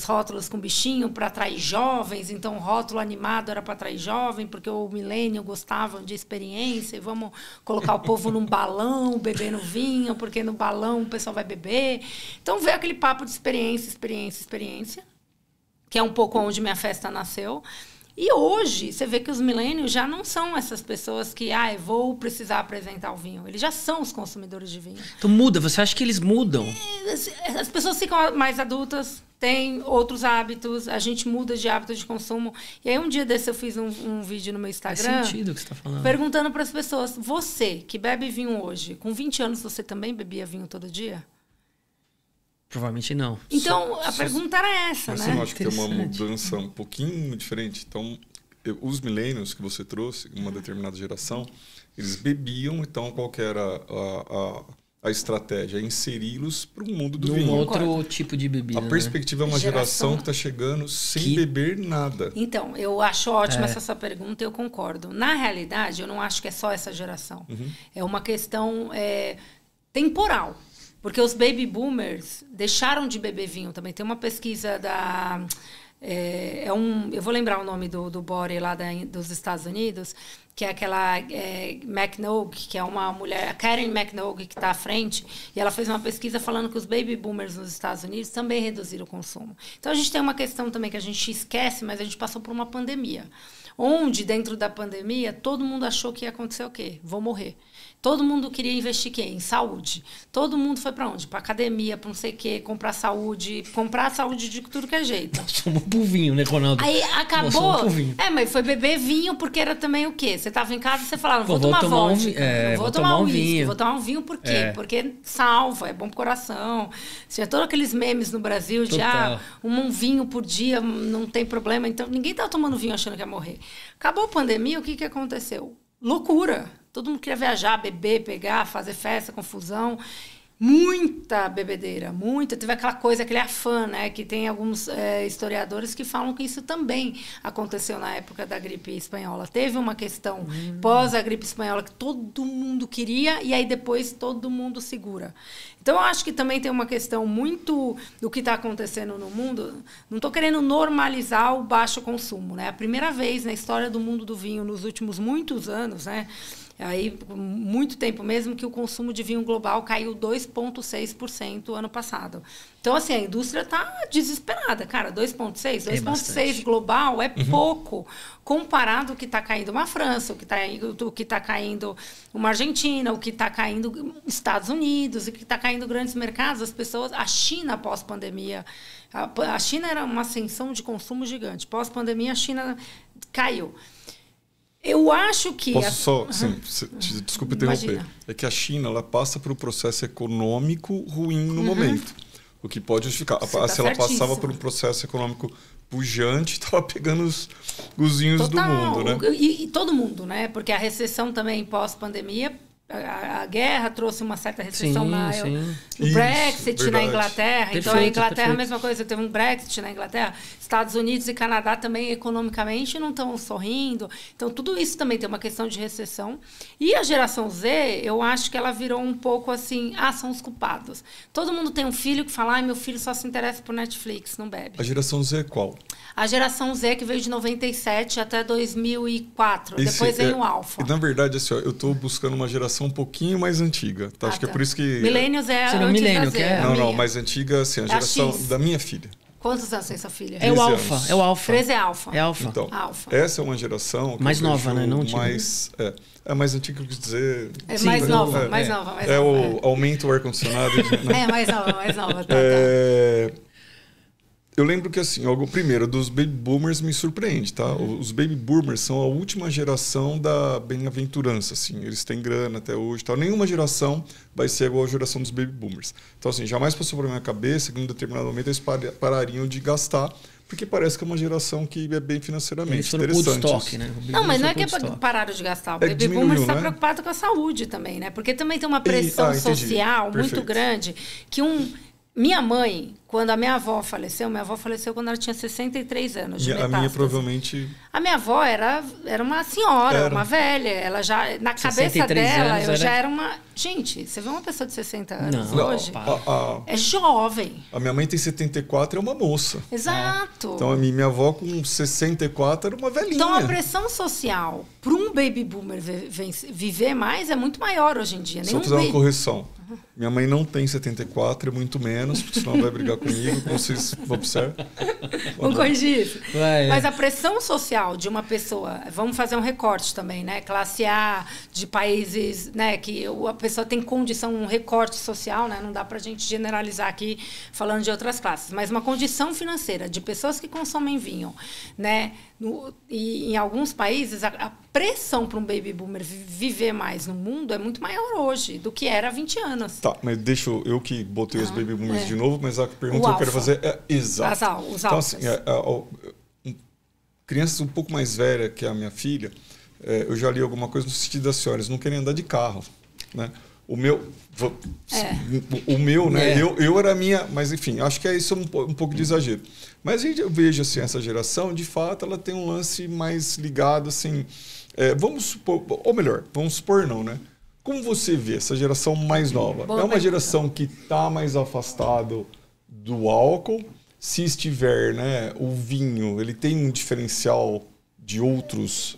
rótulos com bichinho para atrair jovens, então o rótulo animado era para atrair jovem, porque o milênio gostava de experiência, e vamos colocar o povo num balão, bebendo vinho, porque no balão o pessoal vai beber. Então veio aquele papo de experiência, que é um pouco onde minha festa nasceu. E hoje, você vê que os milênios já não são essas pessoas que, vou precisar apresentar o vinho. Eles já são os consumidores de vinho. Então muda, você acha que eles mudam? As pessoas ficam mais adultas, têm outros hábitos, a gente muda de hábito de consumo. E aí um dia desse eu fiz um vídeo no meu Instagram. Faz sentido o que você está falando. Perguntando para as pessoas, você que bebe vinho hoje, com 20 anos você também bebia vinho todo dia? Provavelmente não. Então, a pergunta era essa, né? Você não acha que tem uma mudança um pouquinho diferente? Então, os millennials que você trouxe, uma determinada geração, eles bebiam, então qual que era a estratégia? Inseri-los para o mundo do vinho. Outro tipo de bebida. A perspectiva é uma geração que está chegando sem beber nada. Então, eu acho ótima essa sua pergunta e eu concordo. Na realidade, eu não acho que é só essa geração. É uma questão temporal. Porque os baby boomers deixaram de beber vinho também. Tem uma pesquisa da... eu vou lembrar o nome do Bore lá dos Estados Unidos, que é aquela McNogue, que é uma mulher, a Karen McNogue, que está à frente, e ela fez uma pesquisa falando que os baby boomers nos Estados Unidos também reduziram o consumo. Então, a gente tem uma questão também que a gente esquece, mas a gente passou por uma pandemia, onde, dentro da pandemia, todo mundo achou que ia acontecer o quê? Vou morrer. Todo mundo queria investir em saúde. Todo mundo foi para onde? Para academia, para não sei o quê, comprar saúde de tudo que é jeito. Chamou pro vinho, né, Ronaldo? Aí acabou. Mas foi beber vinho porque era também o quê? Você estava em casa e você falava, vou tomar vodka, vou tomar um vinho. Vou tomar um vinho por quê? Porque salva, é bom pro coração. Tinha todos aqueles memes no Brasil de um vinho por dia, não tem problema. Então, ninguém estava tomando vinho achando que ia morrer. Acabou a pandemia, o que aconteceu? Loucura. Todo mundo queria viajar, beber, pegar, fazer festa, confusão. Muita bebedeira, muita. Teve aquela coisa, aquele afã, né? Que tem alguns historiadores que falam que isso também aconteceu na época da gripe espanhola. Teve uma questão pós a gripe espanhola que todo mundo queria e aí depois todo mundo segura. Então, eu acho que também tem uma questão muito do que está acontecendo no mundo. Não estou querendo normalizar o baixo consumo, né? A primeira vez na história do mundo do vinho, nos últimos muitos anos, né? Aí, muito tempo mesmo, que o consumo de vinho global caiu 2,6% ano passado. Então, assim, a indústria está desesperada, cara. 2,6% global é pouco, comparado ao que está caindo uma França, o que está caindo uma Argentina, o que está caindo Estados Unidos, o que está caindo grandes mercados. As pessoas... A China, pós-pandemia... A China era uma ascensão de consumo gigante. Pós-pandemia, a China caiu. Eu acho que... Posso desculpa interromper. Imagina. É que a China ela passa por um processo econômico ruim no momento. O que pode justificar. Se ela passava por um processo econômico pujante, estava pegando os vinhos do mundo, né? E todo mundo, né? Porque a recessão também pós-pandemia... A guerra trouxe uma certa recessão no Brexit na Inglaterra. Perfeito, então, a Inglaterra, a mesma coisa. Teve um Brexit na Inglaterra. Estados Unidos e Canadá também, economicamente, não estão sorrindo. Então, tudo isso também tem uma questão de recessão. E a geração Z, eu acho que ela virou um pouco assim... são os culpados. Todo mundo tem um filho que fala, meu filho só se interessa por Netflix, não bebe. A geração Z é qual? A geração Z, que veio de 97 até 2004. Depois veio o Alpha. Na verdade, assim, eu estou buscando uma geração um pouquinho mais antiga. Tá? Acho que é por isso que... Millennials é a milênio, que é? Não, mais antiga, assim, a geração da minha filha. Quantos anos tem sua filha? É o Alpha. É o Alpha. 13 é Alpha. É Alpha. Então, Alpha. Essa é uma geração... Que mais nova, né? Não mais, mais antiga, eu quis dizer... Mais nova. O aumento do ar-condicionado. Né? Mais nova. Eu lembro que, assim, primeiro, dos baby boomers me surpreende, tá? Os baby boomers são a última geração da bem-aventurança, assim. Eles têm grana até hoje, tal. Nenhuma geração vai ser igual a geração dos baby boomers. Então, assim, jamais passou por minha cabeça que em um determinado momento eles parariam de gastar porque parece que é uma geração que é bem financeiramente Eles foram interessante. Woodstock, né? Não, mas não é que pararam de gastar. O Baby Boomer está preocupado com a saúde também, né? Porque também tem uma pressão social muito grande que minha mãe, quando a minha avó faleceu quando ela tinha 63 anos de metástase. A minha provavelmente... A minha avó era uma senhora, uma velha. Ela já, na cabeça dela, eu já era uma... Gente, você vê uma pessoa de 60 anos hoje? É jovem. A minha mãe tem 74, é uma moça. Exato. Então, a minha avó com 64 era uma velhinha. Então, a pressão social para um baby boomer viver mais é muito maior hoje em dia. Só fazer uma correção. Minha mãe não tem 74, é muito menos, porque senão vai brigar comigo, vocês vão observar. Vamos corrigir isso. Mas a pressão social de uma pessoa, vamos fazer um recorte também, né? Classe A, de países, né, que a pessoa tem condição, um recorte social, né? Não dá pra gente generalizar aqui falando de outras classes, mas uma condição financeira de pessoas que consomem vinho, né? E em alguns países, a pressão para um baby boomer viver mais no mundo é muito maior hoje do que era há 20 anos. Tá, mas deixa eu que botei os baby boomers de novo, mas a pergunta que eu quero fazer é exato. Os então, assim, crianças um pouco mais velhas que a minha filha, eu já li alguma coisa no sentido das senhoras não querem andar de carro, né? O meu, né? Eu era a minha, mas enfim, acho que é isso um pouco de exagero. Mas eu vejo assim, essa geração, de fato, ela tem um lance mais ligado, assim, vamos supor, ou melhor, vamos supor não, né? Como você vê essa geração mais nova? É uma geração que está mais afastado do álcool. Se estiver, né, o vinho, ele tem um diferencial de outras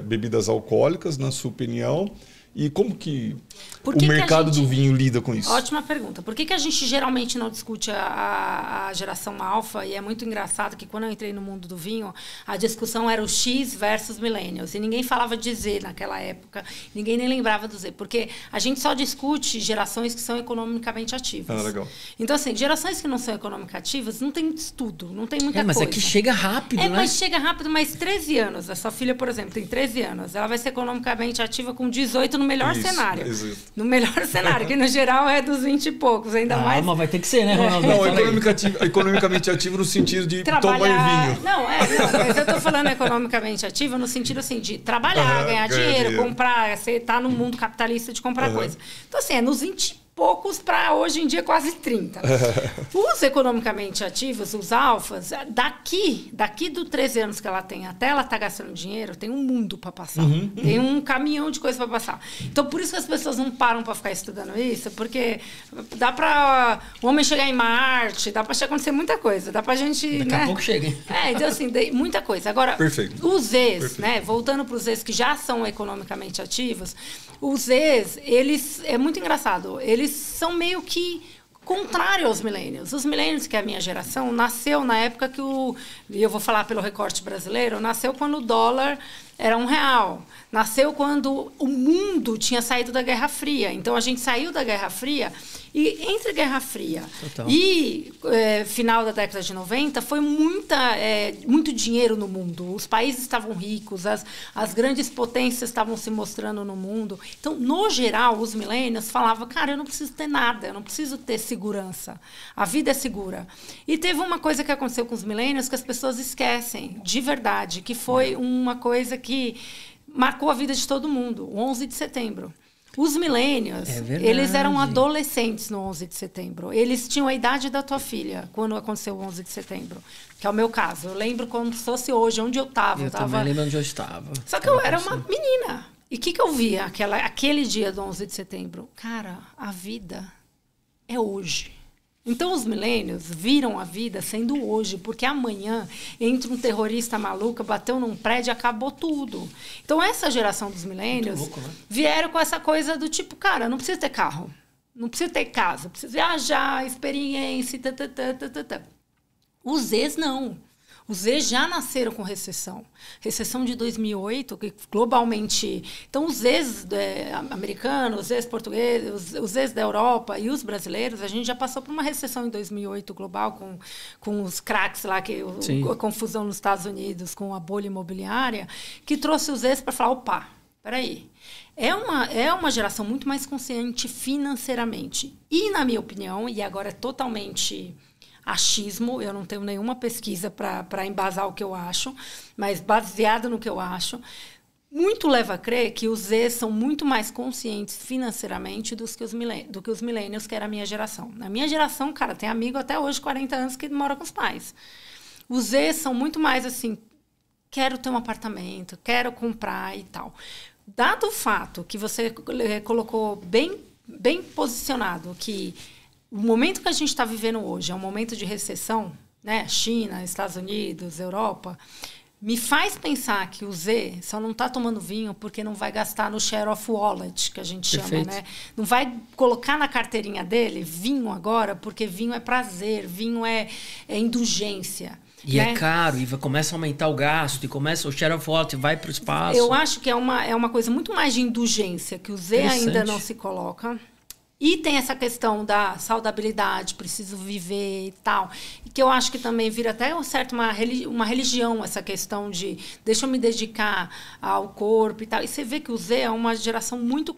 bebidas alcoólicas, na sua opinião? E como que o mercado do vinho lida com isso? Ótima pergunta. Por que a gente geralmente não discute a geração alfa? E é muito engraçado que quando eu entrei no mundo do vinho, a discussão era o X versus millennials. E ninguém falava de Z naquela época. Ninguém nem lembrava do Z. Porque a gente só discute gerações que são economicamente ativas. Ah, legal. Então, assim, gerações que não são economicamente ativas, não tem estudo, não tem muita mas coisa. Mas é que chega rápido, né? Mas chega rápido, mas 13 anos. A sua filha, por exemplo, tem 13 anos. Ela vai ser economicamente ativa com 18 no melhor cenário. Exato. No melhor cenário, que no geral é dos 20 e poucos, ainda mais. Mas vai ter que ser, né, Ronaldo? Não, economicamente ativo no sentido de tomar vinho. Não, mas eu tô falando economicamente ativo no sentido assim, de trabalhar, ganhar dinheiro, comprar, você tá no mundo capitalista de comprar coisa. Então, assim, é nos 20 poucos para hoje em dia quase 30. Os economicamente ativos, os alfas, daqui dos 13 anos que ela tem até ela tá gastando dinheiro, tem um mundo para passar. Tem um caminhão de coisa para passar. Então, por isso que as pessoas não param para ficar estudando isso, porque dá para o homem chegar em Marte, dá para acontecer muita coisa, dá para a gente... Daqui a pouco chega. Então, assim, muita coisa. Agora, os Zs, né, voltando para os Zs que já são economicamente ativos, os Zs, eles... É muito engraçado. Eles são meio que contrário aos millennials. Os millennials, que é a minha geração, nasceu na época que e eu vou falar pelo recorte brasileiro, nasceu quando o dólar era R$1. Nasceu quando o mundo tinha saído da Guerra Fria. Então, a gente saiu da Guerra Fria e entre Guerra Fria e final da década de 90 foi muito dinheiro no mundo. Os países estavam ricos, as grandes potências estavam se mostrando no mundo. Então, no geral, os millennials falavam, cara, eu não preciso ter nada, eu não preciso ter segurança. A vida é segura. E teve uma coisa que aconteceu com os millennials que as pessoas esquecem, de verdade, que foi uma coisa que marcou a vida de todo mundo, o 11 de setembro. Os millennials, eles eram adolescentes no 11 de setembro. Eles tinham a idade da tua filha quando aconteceu o 11 de setembro, que é o meu caso. Eu lembro como se fosse hoje, onde eu estava. Eu também lembro onde eu estava. Só que eu era uma menina. E o que eu via aquele dia do 11 de setembro? Cara, a vida é hoje. Então, os millennials viram a vida sendo hoje, porque amanhã entra um terrorista maluco, bateu num prédio e acabou tudo. Então, essa geração dos millennials vieram com essa coisa do tipo, cara, não precisa ter carro, não precisa ter casa, precisa viajar, experiência, Os Zs não. Os Zs já nasceram com recessão. Recessão de 2008, que globalmente... Então, os Zs americanos, os Zs portugueses, os Zs da Europa e os brasileiros, a gente já passou por uma recessão em 2008 global, com os cracks lá, a confusão nos Estados Unidos, com a bolha imobiliária, que trouxe os Zs para falar, opa, peraí. É uma geração muito mais consciente financeiramente. E, na minha opinião, e agora é totalmente... achismo, eu não tenho nenhuma pesquisa para embasar o que eu acho, mas baseado no que eu acho, muito leva a crer que os Z são muito mais conscientes financeiramente do que os millennials, que era a minha geração. Na minha geração, cara, tem amigo até hoje, 40 anos, que mora com os pais. Os Z são muito mais assim, quero ter um apartamento, quero comprar e tal. Dado o fato que você colocou bem posicionado, que o momento que a gente está vivendo hoje é um momento de recessão, né? China, Estados Unidos, Europa, me faz pensar que o Z só não está tomando vinho porque não vai gastar no share of wallet, que a gente chama, Perfeito. né? Não vai colocar na carteirinha dele vinho agora, porque vinho é prazer, vinho é indulgência. E né? é caro, e começa a aumentar o gasto, e começa o share of wallet, vai para o espaço. Eu acho que é uma coisa muito mais de indulgência, que o Z ainda não se coloca. E tem essa questão da saudabilidade, preciso viver e tal. E que eu acho que também vira até uma religião, essa questão de deixa eu me dedicar ao corpo e tal. E você vê que o Z é uma geração muito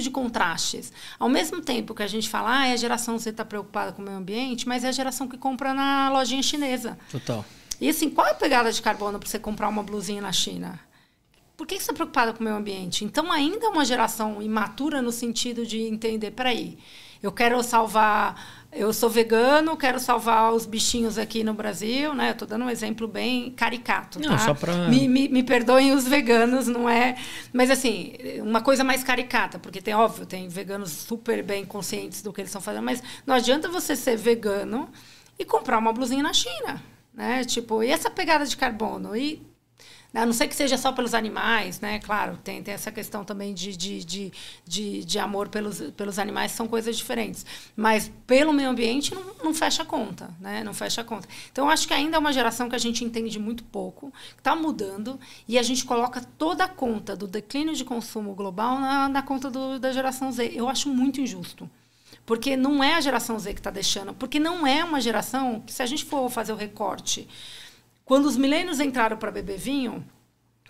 de contrastes. Ao mesmo tempo que a gente fala, a geração Z está preocupada com o meio ambiente, mas é a geração que compra na lojinha chinesa. Total. E assim, qual é a pegada de carbono para você comprar uma blusinha na China? Por que você está preocupada com o meio ambiente? Então, ainda é uma geração imatura no sentido de entender, peraí, eu quero salvar... Eu sou vegano, quero salvar os bichinhos aqui no Brasil, né? Eu estou dando um exemplo bem caricato, tá? Não, só para... Me perdoem os veganos, não é... Mas, assim, uma coisa mais caricata, porque tem veganos super bem conscientes do que eles estão fazendo, mas não adianta você ser vegano e comprar uma blusinha na China, né? Tipo, e essa pegada de carbono? A não ser que seja só pelos animais, né? Claro, tem essa questão também de amor pelos animais, são coisas diferentes. Mas pelo meio ambiente não fecha a conta, né? Não fecha a conta. Então, eu acho que ainda é uma geração que a gente entende muito pouco, que está mudando, e a gente coloca toda a conta do declínio de consumo global na conta da geração Z. Eu acho muito injusto. Porque não é a geração Z que está deixando. Porque não é uma geração que, se a gente for fazer o recorte... Quando os millennials entraram para beber vinho,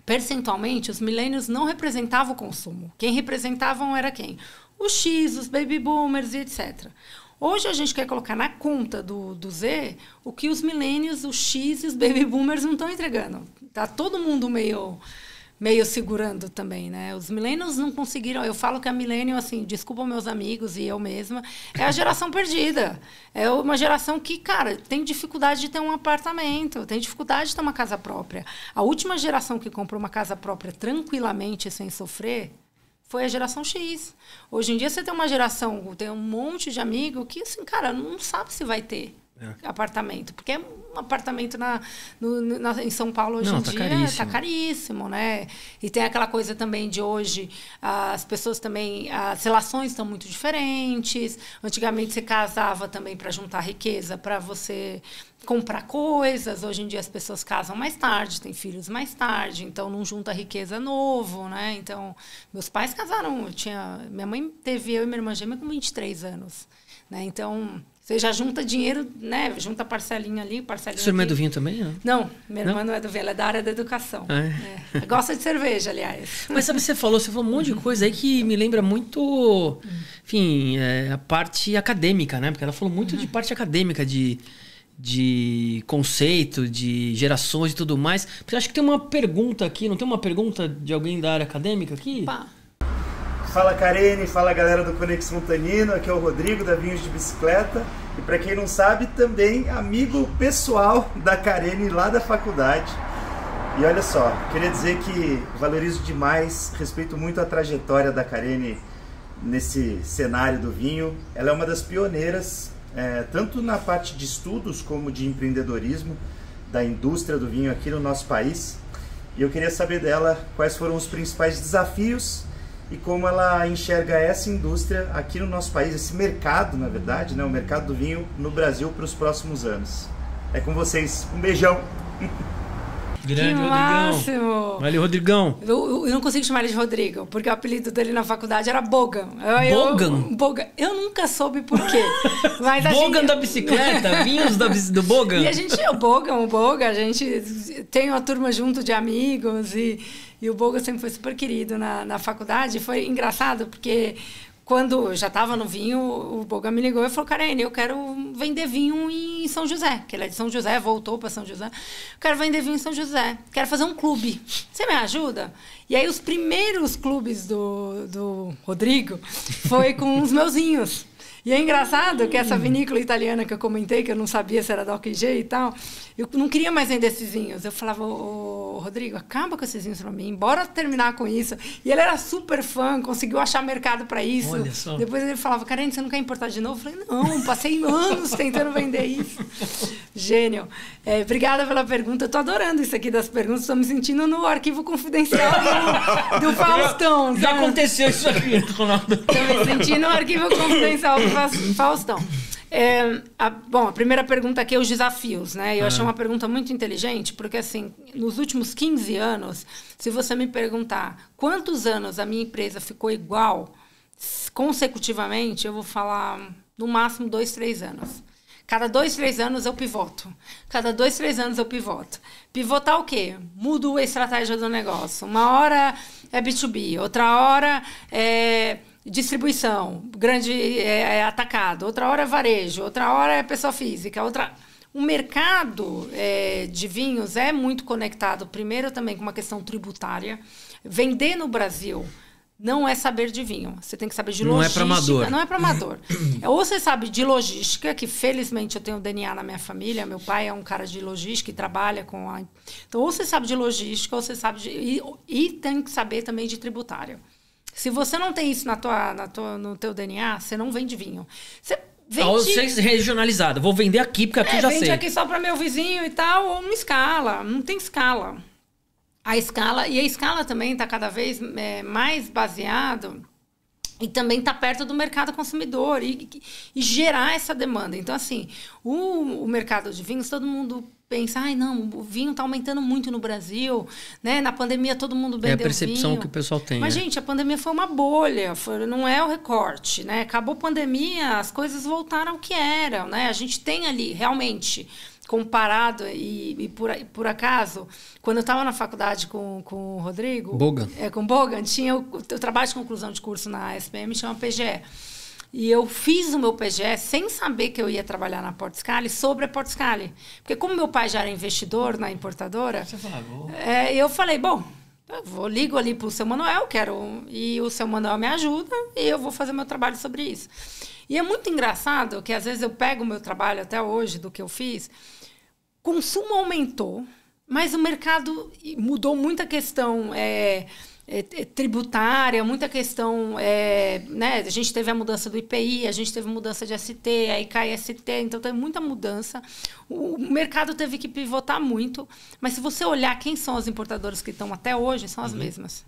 percentualmente, os millennials não representavam o consumo. Quem representavam era quem? Os X, os baby boomers e etc. Hoje a gente quer colocar na conta do Z o que os millennials, os X e os baby boomers não estão entregando. Está todo mundo meio segurando também, né? Os millennials não conseguiram... Eu falo que a millennial, assim, desculpa meus amigos e eu mesma, é a geração perdida. É uma geração que, cara, tem dificuldade de ter um apartamento, tem dificuldade de ter uma casa própria. A última geração que comprou uma casa própria tranquilamente, sem sofrer, foi a geração X. Hoje em dia você tem uma geração, tem um monte de amigo que, assim, cara, não sabe se vai ter apartamento, porque é um apartamento em São Paulo hoje em dia está caríssimo, né? E tem aquela coisa também de hoje, as pessoas também, as relações estão muito diferentes. Antigamente você casava também para juntar riqueza, para você comprar coisas. Hoje em dia as pessoas casam mais tarde, têm filhos mais tarde, então não junta riqueza novo, né? Então, meus pais casaram, minha mãe teve eu e minha irmã gêmea com 23 anos, né? Então, você já junta dinheiro, né? Junta parcelinha ali, parcelinha. Sua irmã é do vinho também? Não, minha irmã não é do vinho, ela é da área da educação. Gosta de cerveja, aliás. Mas sabe, você falou um monte de coisa aí que me lembra muito, enfim, a parte acadêmica, né? Porque ela falou muito de parte acadêmica, de conceito, de gerações e tudo mais. Porque acho que tem uma pergunta aqui, não tem uma pergunta de alguém da área acadêmica aqui? Opa. Fala Karene, fala galera do Conexão Tanino, aqui é o Rodrigo da Vinhos de Bicicleta e para quem não sabe também amigo pessoal da Karene lá da faculdade. E olha só, queria dizer que valorizo demais, respeito muito a trajetória da Karene nesse cenário do vinho. Ela é uma das pioneiras, tanto na parte de estudos como de empreendedorismo da indústria do vinho aqui no nosso país. E eu queria saber dela quais foram os principais desafios e como ela enxerga essa indústria aqui no nosso país, esse mercado, na verdade, né, o mercado do vinho no Brasil para os próximos anos. É com vocês. Um beijão! Grande, que Rodrigão. Máximo! Valeu, Rodrigão. Eu não consigo chamar ele de Rodrigo, porque o apelido dele na faculdade era Bogan. Bogan? Eu nunca soube por quê. Mas Bogan da bicicleta, vinhos do Bogan. E a gente, o Bogan, a gente tem uma turma junto de amigos e o Bogan sempre foi super querido na faculdade. Foi engraçado, porque quando já estava no vinho, o Boga me ligou e falou, Karene, eu quero vender vinho em São José, que ele é de São José, voltou para São José. Eu quero vender vinho em São José, quero fazer um clube. Você me ajuda? E aí os primeiros clubes do Rodrigo foi com os meus vinhos. E é engraçado que essa vinícola italiana que eu comentei, que eu não sabia se era da OQG e tal, eu não queria mais vender esses vinhos. Eu falava, ô Rodrigo, acaba com esses vinhos pra mim, bora terminar com isso. E ele era super fã, conseguiu achar mercado para isso. Olha só. Depois ele falava, Karene, você não quer importar de novo? Eu falei, não, passei anos tentando vender isso. Gênio. Obrigada pela pergunta. Eu tô adorando isso aqui das perguntas, estou me sentindo no arquivo confidencial do Faustão. Já aconteceu isso aqui, Ronaldo. Estou me sentindo no arquivo confidencial do Faustão. A primeira pergunta aqui é os desafios, né? Eu achei uma pergunta muito inteligente, porque assim, nos últimos 15 anos, se você me perguntar quantos anos a minha empresa ficou igual consecutivamente, eu vou falar no máximo 2, 3 anos. Cada 2, 3 anos eu pivoto. Cada 2, 3 anos eu pivoto. Pivotar o quê? Mudo a estratégia do negócio. Uma hora é B2B, outra hora é distribuição, grande atacado, outra hora é varejo, outra hora é pessoa física, outra... O mercado de vinhos é muito conectado, primeiro também com uma questão tributária. Vender no Brasil não é saber de vinho, você tem que saber de logística. Não é para amador. Não é para amador. Ou você sabe de logística, que felizmente eu tenho DNA na minha família, meu pai é um cara de logística e trabalha com a... Então, ou você sabe de logística, ou você sabe de... E tem que saber também de tributário. Se você não tem isso no teu DNA, você não vende vinho. Você vende... Ou seja, regionalizado. Vou vender aqui, porque aqui já sei. Vende aqui só para meu vizinho e tal, ou uma escala. Não tem escala. A escala também está cada vez mais baseado e também está perto do mercado consumidor e gerar essa demanda. Então, assim, o mercado de vinhos, todo mundo pensa, não, o vinho está aumentando muito no Brasil, né? Na pandemia todo mundo bebeu vinho. É a percepção que o pessoal tem. Mas, gente, a pandemia foi uma bolha, não é o recorte, né? Acabou a pandemia, as coisas voltaram ao que eram, né? A gente tem ali, realmente, comparado, e por acaso, quando eu estava na faculdade com o Rodrigo... Bogan. Com o Bogan, tinha o trabalho de conclusão de curso na SPM, chama PGE. E eu fiz o meu PGE sem saber que eu ia trabalhar na Portscale sobre a Portscale. Porque como meu pai já era investidor na importadora, eu falei, bom, ligo ali para o seu Manuel, e o seu Manuel me ajuda e eu vou fazer meu trabalho sobre isso. E é muito engraçado que às vezes eu pego o meu trabalho até hoje, do que eu fiz, consumo aumentou, mas o mercado mudou muita questão... tributária, muita questão, né? A gente teve a mudança do IPI, a gente teve mudança de ST, aí cai ST, então tem muita mudança. O mercado teve que pivotar muito, mas se você olhar quem são as importadoras que estão até hoje, são as mesmas.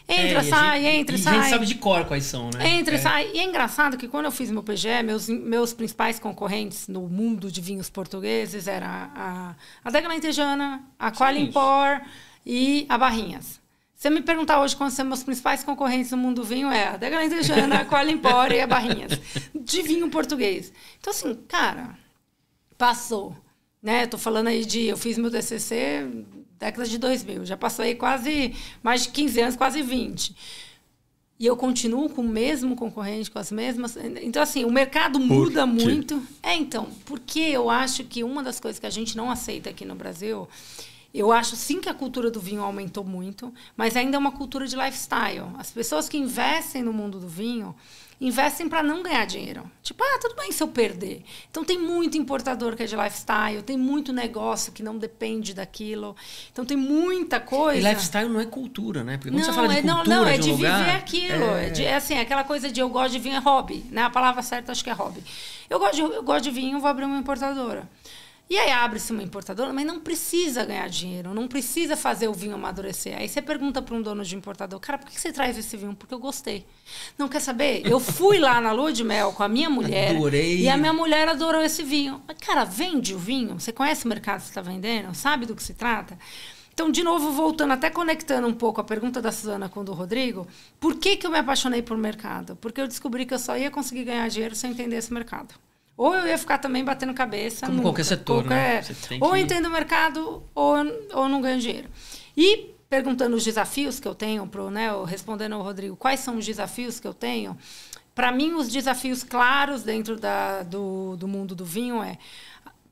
Entra, sai. A gente sabe de cor quais são, né? Entra, sai. E é engraçado que quando eu fiz meu PGE, meus principais concorrentes no mundo de vinhos portugueses eram a Adega Lentejana, a Qualimpor e a Barrinhas. Se você me perguntar hoje quais são meus principais concorrentes no mundo do vinho, a Adega Lentejana, a Qualimpor e a Barrinhas, de vinho português. Então, assim, cara, passou. Né? Tô falando aí eu fiz meu TCC década de 2000, já passou aí quase mais de 15 anos, quase 20. E eu continuo com o mesmo concorrente, com as mesmas... Então, assim, o mercado muda muito. Então, porque eu acho que uma das coisas que a gente não aceita aqui no Brasil... Eu acho, sim, que a cultura do vinho aumentou muito, mas ainda é uma cultura de lifestyle. As pessoas que investem no mundo do vinho, investem para não ganhar dinheiro. Tipo, tudo bem se eu perder. Então, tem muito importador que é de lifestyle, tem muito negócio que não depende daquilo. Então, tem muita coisa... E lifestyle não é cultura, né? Porque quando você fala de cultura não, de é um de lugar, viver aquilo. É assim, aquela coisa de eu gosto de vinho é hobby. Né? A palavra certa acho que é hobby. Eu gosto de vinho, vou abrir uma importadora. E aí abre-se uma importadora, mas não precisa ganhar dinheiro, não precisa fazer o vinho amadurecer. Aí você pergunta para um dono de importador, cara, por que você traz esse vinho? Porque eu gostei. Não quer saber? Eu fui lá na lua de mel com a minha mulher. Adorei. E a minha mulher adorou esse vinho. Mas, cara, vende o vinho? Você conhece o mercado que você está vendendo? Sabe do que se trata? Então, de novo, voltando, até conectando um pouco a pergunta da Suzana com a do Rodrigo, por que eu me apaixonei por mercado? Porque eu descobri que eu só ia conseguir ganhar dinheiro se eu entendesse esse mercado. Ou eu ia ficar também batendo cabeça. Como qualquer setor, né? Ou entendo o mercado, ou não ganho dinheiro. E perguntando os desafios que eu tenho, respondendo ao Rodrigo, quais são os desafios que eu tenho para mim, os desafios claros dentro do mundo do vinho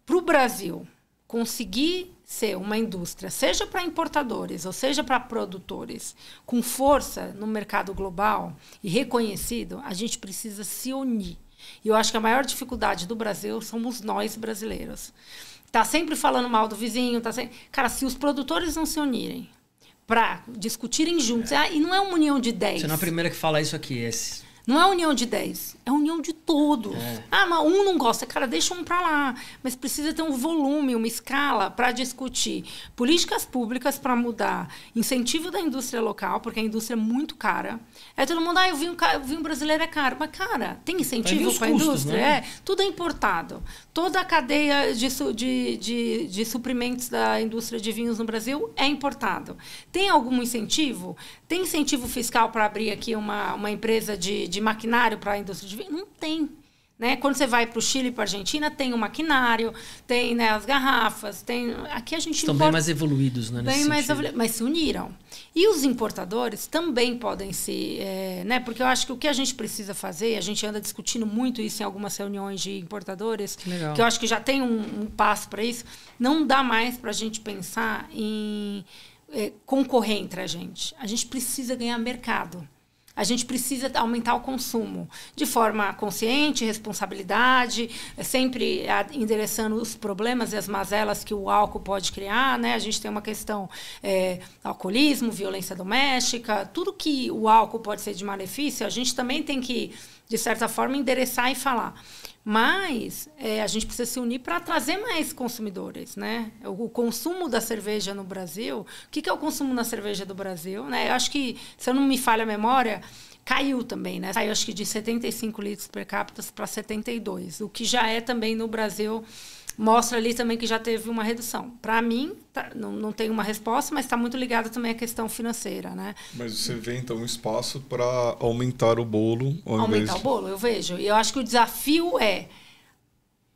para o Brasil conseguir ser uma indústria, seja para importadores ou seja para produtores, com força no mercado global e reconhecido, a gente precisa se unir. E eu acho que a maior dificuldade do Brasil somos nós brasileiros. Tá sempre falando mal do vizinho, cara, se os produtores não se unirem para discutirem juntos, e não é uma união de 10. Você não é a primeira que fala isso aqui, Não é união de 10, é união de todos. Mas um não gosta, cara, deixa um para lá. Mas precisa ter um volume, uma escala para discutir políticas públicas para mudar, incentivo da indústria local, porque a indústria é muito cara. Todo mundo, o vinho brasileiro é caro. Mas, cara, tem incentivo para a indústria? Né? Tudo é importado. Toda a cadeia de suprimentos da indústria de vinhos no Brasil é importado. Tem algum incentivo? Tem incentivo fiscal para abrir aqui uma empresa de maquinário para a indústria de vinho? Não tem. Né? Quando você vai para o Chile e para a Argentina, tem o maquinário, tem, né, as garrafas. Aqui a gente estão bem mais evoluídos, né, bem mais mas se uniram. E os importadores também podem se... né? Porque eu acho que o que a gente precisa fazer, a gente anda discutindo muito isso em algumas reuniões de importadores, que eu acho que já tem um passo para isso, não dá mais para a gente pensar em concorrer entre a gente. A gente precisa ganhar mercado. A gente precisa aumentar o consumo de forma consciente, responsabilidade, sempre endereçando os problemas e as mazelas que o álcool pode criar. Né? A gente tem uma questão alcoolismo, violência doméstica, tudo que o álcool pode ser de malefício, a gente também tem que, de certa forma, endereçar e falar. Mas a gente precisa se unir para trazer mais consumidores, né? O consumo da cerveja no Brasil... O que é o consumo da cerveja do Brasil? Né? Eu acho que, se eu não me falha a memória, caiu também, né? Saiu, acho que, de 75 litros per capita para 72. O que já é também no Brasil... Mostra ali também que já teve uma redução. Para mim, não tem uma resposta, mas está muito ligado também à questão financeira, né? Mas você vê, então, um espaço para aumentar o bolo? Aumentar o bolo, eu vejo. E eu acho que o desafio é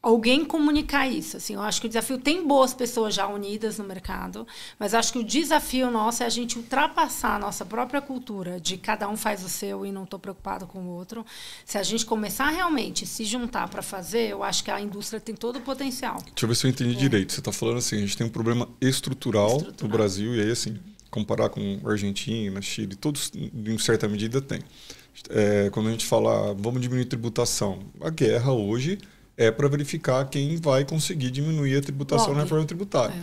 alguém comunicar isso. Assim, eu acho que o desafio tem boas pessoas já unidas no mercado, mas acho que o desafio nosso é a gente ultrapassar a nossa própria cultura de cada um faz o seu e não estou preocupado com o outro. Se a gente começar realmente a se juntar para fazer, eu acho que a indústria tem todo o potencial. Deixa eu ver se eu entendi direito. Você está falando assim, a gente tem um problema estrutural no Brasil, e aí, assim, comparar com Argentina, Chile, todos, em certa medida, tem. Quando a gente fala, vamos diminuir a tributação, a guerra hoje para verificar quem vai conseguir diminuir a tributação na reforma tributária.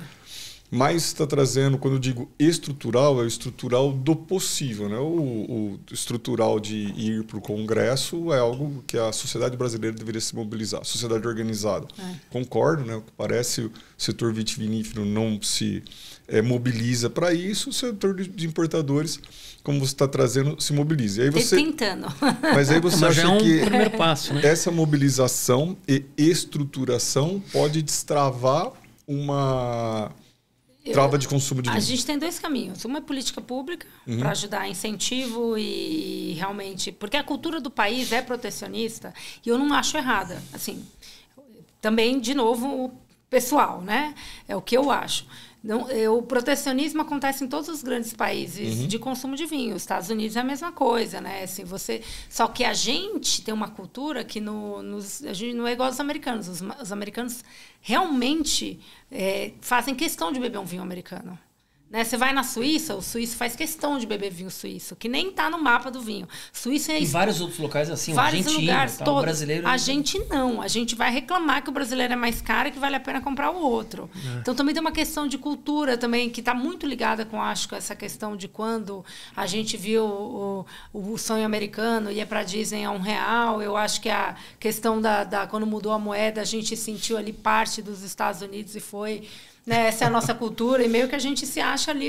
Mas está trazendo, quando eu digo estrutural, é o estrutural do possível. Né? O estrutural de ir para o Congresso é algo que a sociedade brasileira deveria se mobilizar. Sociedade organizada. Concordo, né? Parece o setor vitivinífero não se mobiliza para isso, o setor de importadores, como você está trazendo, se mobiliza. E aí você, tentando. Mas aí você acha que primeiro passo, né? Essa mobilização e estruturação pode destravar uma trava de consumo de vinho? A gente tem dois caminhos. Uma é política pública, para ajudar incentivo e realmente... Porque a cultura do país é protecionista e eu não acho errada. Assim, também, de novo, pessoal, né? É o que eu acho. Não, o protecionismo acontece em todos os grandes países de consumo de vinho. Os Estados Unidos é a mesma coisa, né? Assim, só que a gente tem uma cultura que a gente não é igual aos americanos. Os americanos realmente fazem questão de beber um vinho americano. Né? Você vai na Suíça, o suíço faz questão de beber vinho suíço, que nem está no mapa do vinho. Suíça e vários outros locais assim, vários Argentina, lugares, tal, brasileiro. A gente não. A gente vai reclamar que o brasileiro é mais caro e que vale a pena comprar o outro. Então também tem uma questão de cultura também, que está muito ligada com, acho, com essa questão de quando a gente viu o sonho americano, ia para a Disney a R$1. Eu acho que a questão quando mudou a moeda, a gente sentiu ali parte dos Estados Unidos e foi... Né, essa é a nossa cultura e meio que a gente se acha ali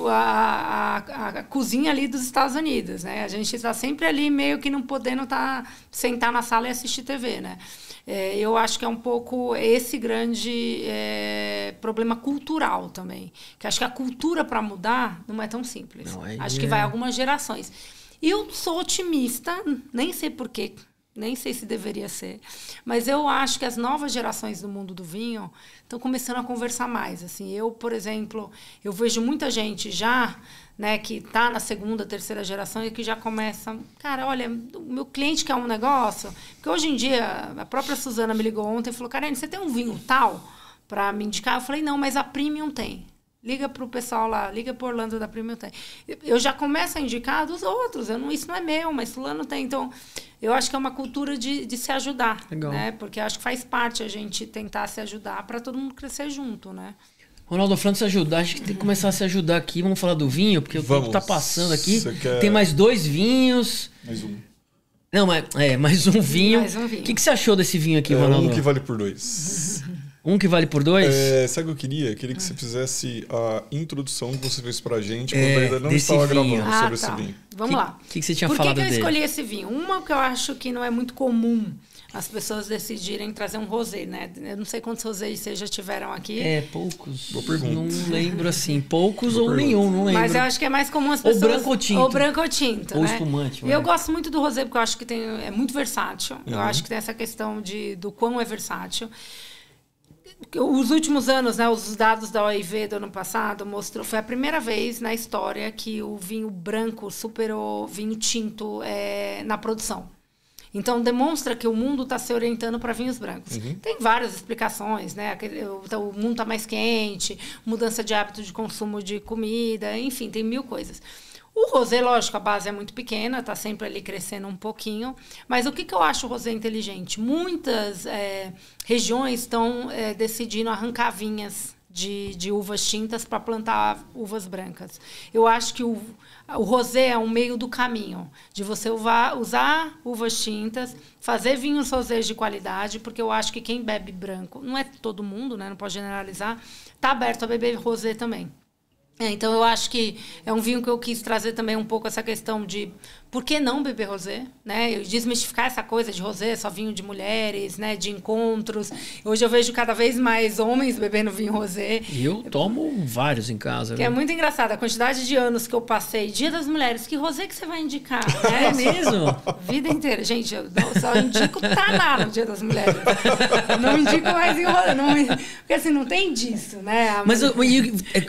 a cozinha ali dos Estados Unidos, né? A gente está sempre ali meio que não podendo sentar na sala e assistir TV, né? Eu acho que é um pouco esse grande problema cultural também, que acho que a cultura para mudar não é tão simples. Acho que vai algumas gerações. E eu sou otimista, nem sei porquê. Nem sei se deveria ser. Mas eu acho que as novas gerações do mundo do vinho estão começando a conversar mais. Assim, eu, por exemplo, eu vejo muita gente já, né, que está na segunda, terceira geração e que já começa... Cara, olha, o meu cliente quer um negócio... Porque hoje em dia, a própria Suzana me ligou ontem e falou, Karene, você tem um vinho tal para me indicar? Eu falei, não, mas a Premium tem. Liga para o pessoal lá, liga para Orlando da Premium tem. Eu já começo a indicar dos outros. Isso não é meu, mas fulano tem. Então, eu acho que é uma cultura de se ajudar. Legal. Né? Porque acho que faz parte a gente tentar se ajudar para todo mundo crescer junto, né? Ronaldo, falando de se ajudar, acho que tem que começar a se ajudar aqui. Vamos falar do vinho, porque o tempo tá passando aqui. Tem mais 2 vinhos. Mais um. Não, mais um vinho. Mais um vinho. O que você achou desse vinho aqui, Ronaldo? Um que vale por 2. Um que vale por 2? Sabe o que eu queria? Eu queria que você fizesse a introdução que você fez pra gente quando ainda não estava gravando sobre esse vinho. Vamos lá. O que você tinha falado dele? Por que eu escolhi esse vinho? Uma que eu acho que não é muito comum as pessoas decidirem trazer um rosé, né? Eu não sei quantos rosés vocês já tiveram aqui. Poucos. Boa pergunta. Não lembro assim. Poucos Boa ou pergunta. Nenhum, não lembro. Mas eu acho que é mais comum as pessoas... Ou branco ou tinto. Ou branco ou tinto, ou né? espumante. E eu gosto muito do rosé porque eu acho que é muito versátil. Eu acho que tem essa questão do quão é versátil. Os últimos anos, né, os dados da OIV do ano passado foi a primeira vez na história que o vinho branco superou vinho tinto na produção. Então, demonstra que o mundo está se orientando para vinhos brancos. Tem várias explicações, né? O mundo está mais quente, mudança de hábito de consumo de comida, enfim, tem 1000 coisas. O rosé, lógico, a base é muito pequena, está sempre ali crescendo um pouquinho. Mas o que eu acho o rosé inteligente? Muitas regiões estão decidindo arrancar vinhas de uvas tintas para plantar uvas brancas. Eu acho que o rosé é um meio do caminho, de você usar uvas tintas, fazer vinhos rosés de qualidade, porque eu acho que quem bebe branco, não é todo mundo, né, não pode generalizar, está aberto a beber rosé também. Então, eu acho que é um vinho que eu quis trazer também um pouco essa questão de por que não beber rosé, né? Eu desmistificar essa coisa de rosé, só vinho de mulheres, né? De encontros. Hoje eu vejo cada vez mais homens bebendo vinho rosé. E eu tomo vários em casa. Que é muito engraçado. A quantidade de anos que eu passei, Dia das Mulheres, que rosé que você vai indicar? É mesmo? Vida inteira. Gente, eu só indico taná no Dia das Mulheres. Não indico mais em rosé. Porque assim, não tem disso, né? Mas o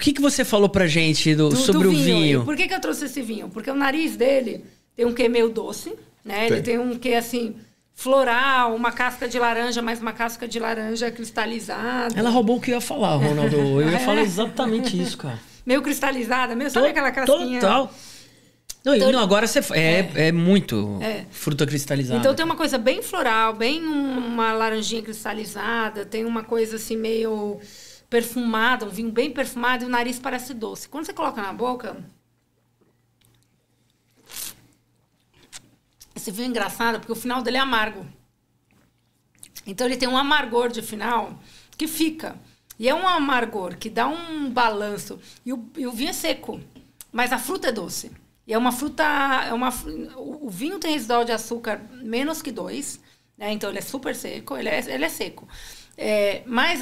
que você falou pra gente sobre o vinho? Por que eu trouxe esse vinho? Porque o nariz dele tem um quê meio doce, né? Ele tem um quê, assim, floral, uma casca de laranja, mas uma casca de laranja cristalizada. Ela roubou o que eu ia falar, Ronaldo. Eu ia falar exatamente isso, cara. Meio cristalizada, meio, sabe aquela casquinha? Total. Não, agora você é muito fruta cristalizada. Então tem uma coisa bem floral, bem uma laranjinha cristalizada, tem uma coisa assim meio perfumada, um vinho bem perfumado e o nariz parece doce. Quando você coloca na boca... Esse vinho é engraçado porque o final dele é amargo. Então ele tem um amargor de final que fica. E é um amargor que dá um balanço. E o vinho é seco, mas a fruta é doce. E é uma fruta... o vinho tem residual de açúcar menos que 2, né? Então ele é super seco, ele é seco. Mas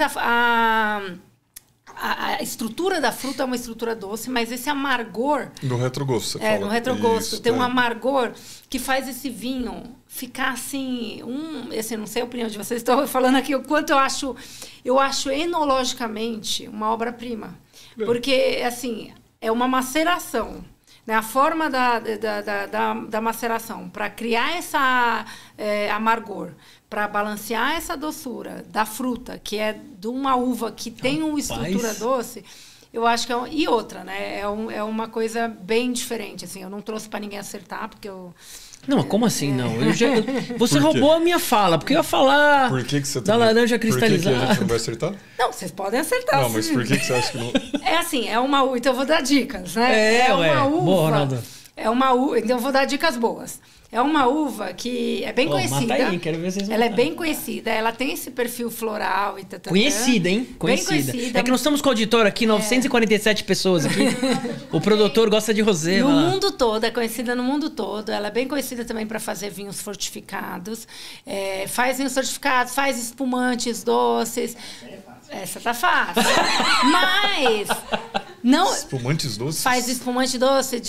a estrutura da fruta é uma estrutura doce, mas esse amargor... No retrogosto, você fala. No retrogosto. Isso, tem um amargor que faz esse vinho ficar assim... Assim, não sei a opinião de vocês, estou falando aqui o quanto eu acho enologicamente uma obra-prima. Porque, assim, é uma maceração. Né? A forma da maceração para criar essa amargor, para balancear essa doçura da fruta, que é de uma uva que tem uma estrutura doce, eu acho que e outra, né? É uma coisa bem diferente, assim. Eu não trouxe para ninguém acertar, porque eu... Não, como assim não? Você roubou a minha fala, porque eu ia falar da laranja cristalizada. Por que a gente não vai acertar? Não, vocês podem acertar. Não, mas por que você acha que não... É assim, é uma uva... Então eu vou dar dicas, né? Uma uva... Boa, Ronaldo. É uma uva... Então eu vou dar dicas boas. É uma uva que é bem conhecida. Mata aí, quero ver vocês ela é bem conhecida, ela tem esse perfil floral e tal. Conhecida, hein? Conhecida. É que nós estamos com o auditório aqui, 947 pessoas aqui. O produtor gosta de rosé. No mundo todo, é conhecida no mundo todo. Ela é bem conhecida também para fazer vinhos fortificados. Faz vinhos fortificados, faz espumantes doces. Essa tá fácil. Mas Não, espumantes doces? Faz espumante doce,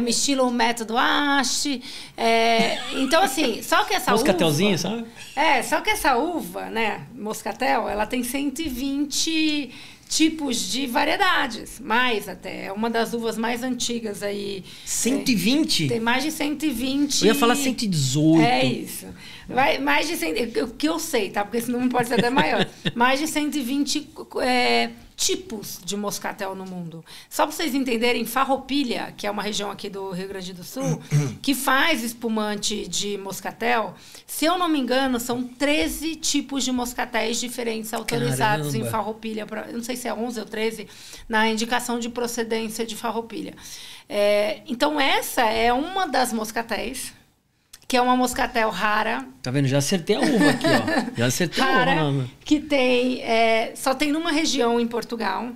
estilo método Ash. Então, assim, só que essa Moscatelzinho, uva... sabe? Só que essa uva, né, moscatel, ela tem 120 tipos de variedades. Mais até. É uma das uvas mais antigas aí. 120? Tem mais de 120. Eu ia falar 118. É isso. Mais de 100, o que eu sei, tá? Porque senão pode ser até maior. Mais de 120 tipos de moscatel no mundo. Só para vocês entenderem, Farroupilha, que é uma região aqui do Rio Grande do Sul, que faz espumante de moscatel, se eu não me engano, são 13 tipos de moscatéis diferentes autorizados. Caramba. Em Farroupilha. Eu não sei se é 11 ou 13, na indicação de procedência de Farroupilha. Então, essa é uma das moscatéis, que é uma moscatel rara. Tá vendo? Já acertei a uva aqui, ó. Já acertei rara, a uva. Que tem... só tem numa região em Portugal.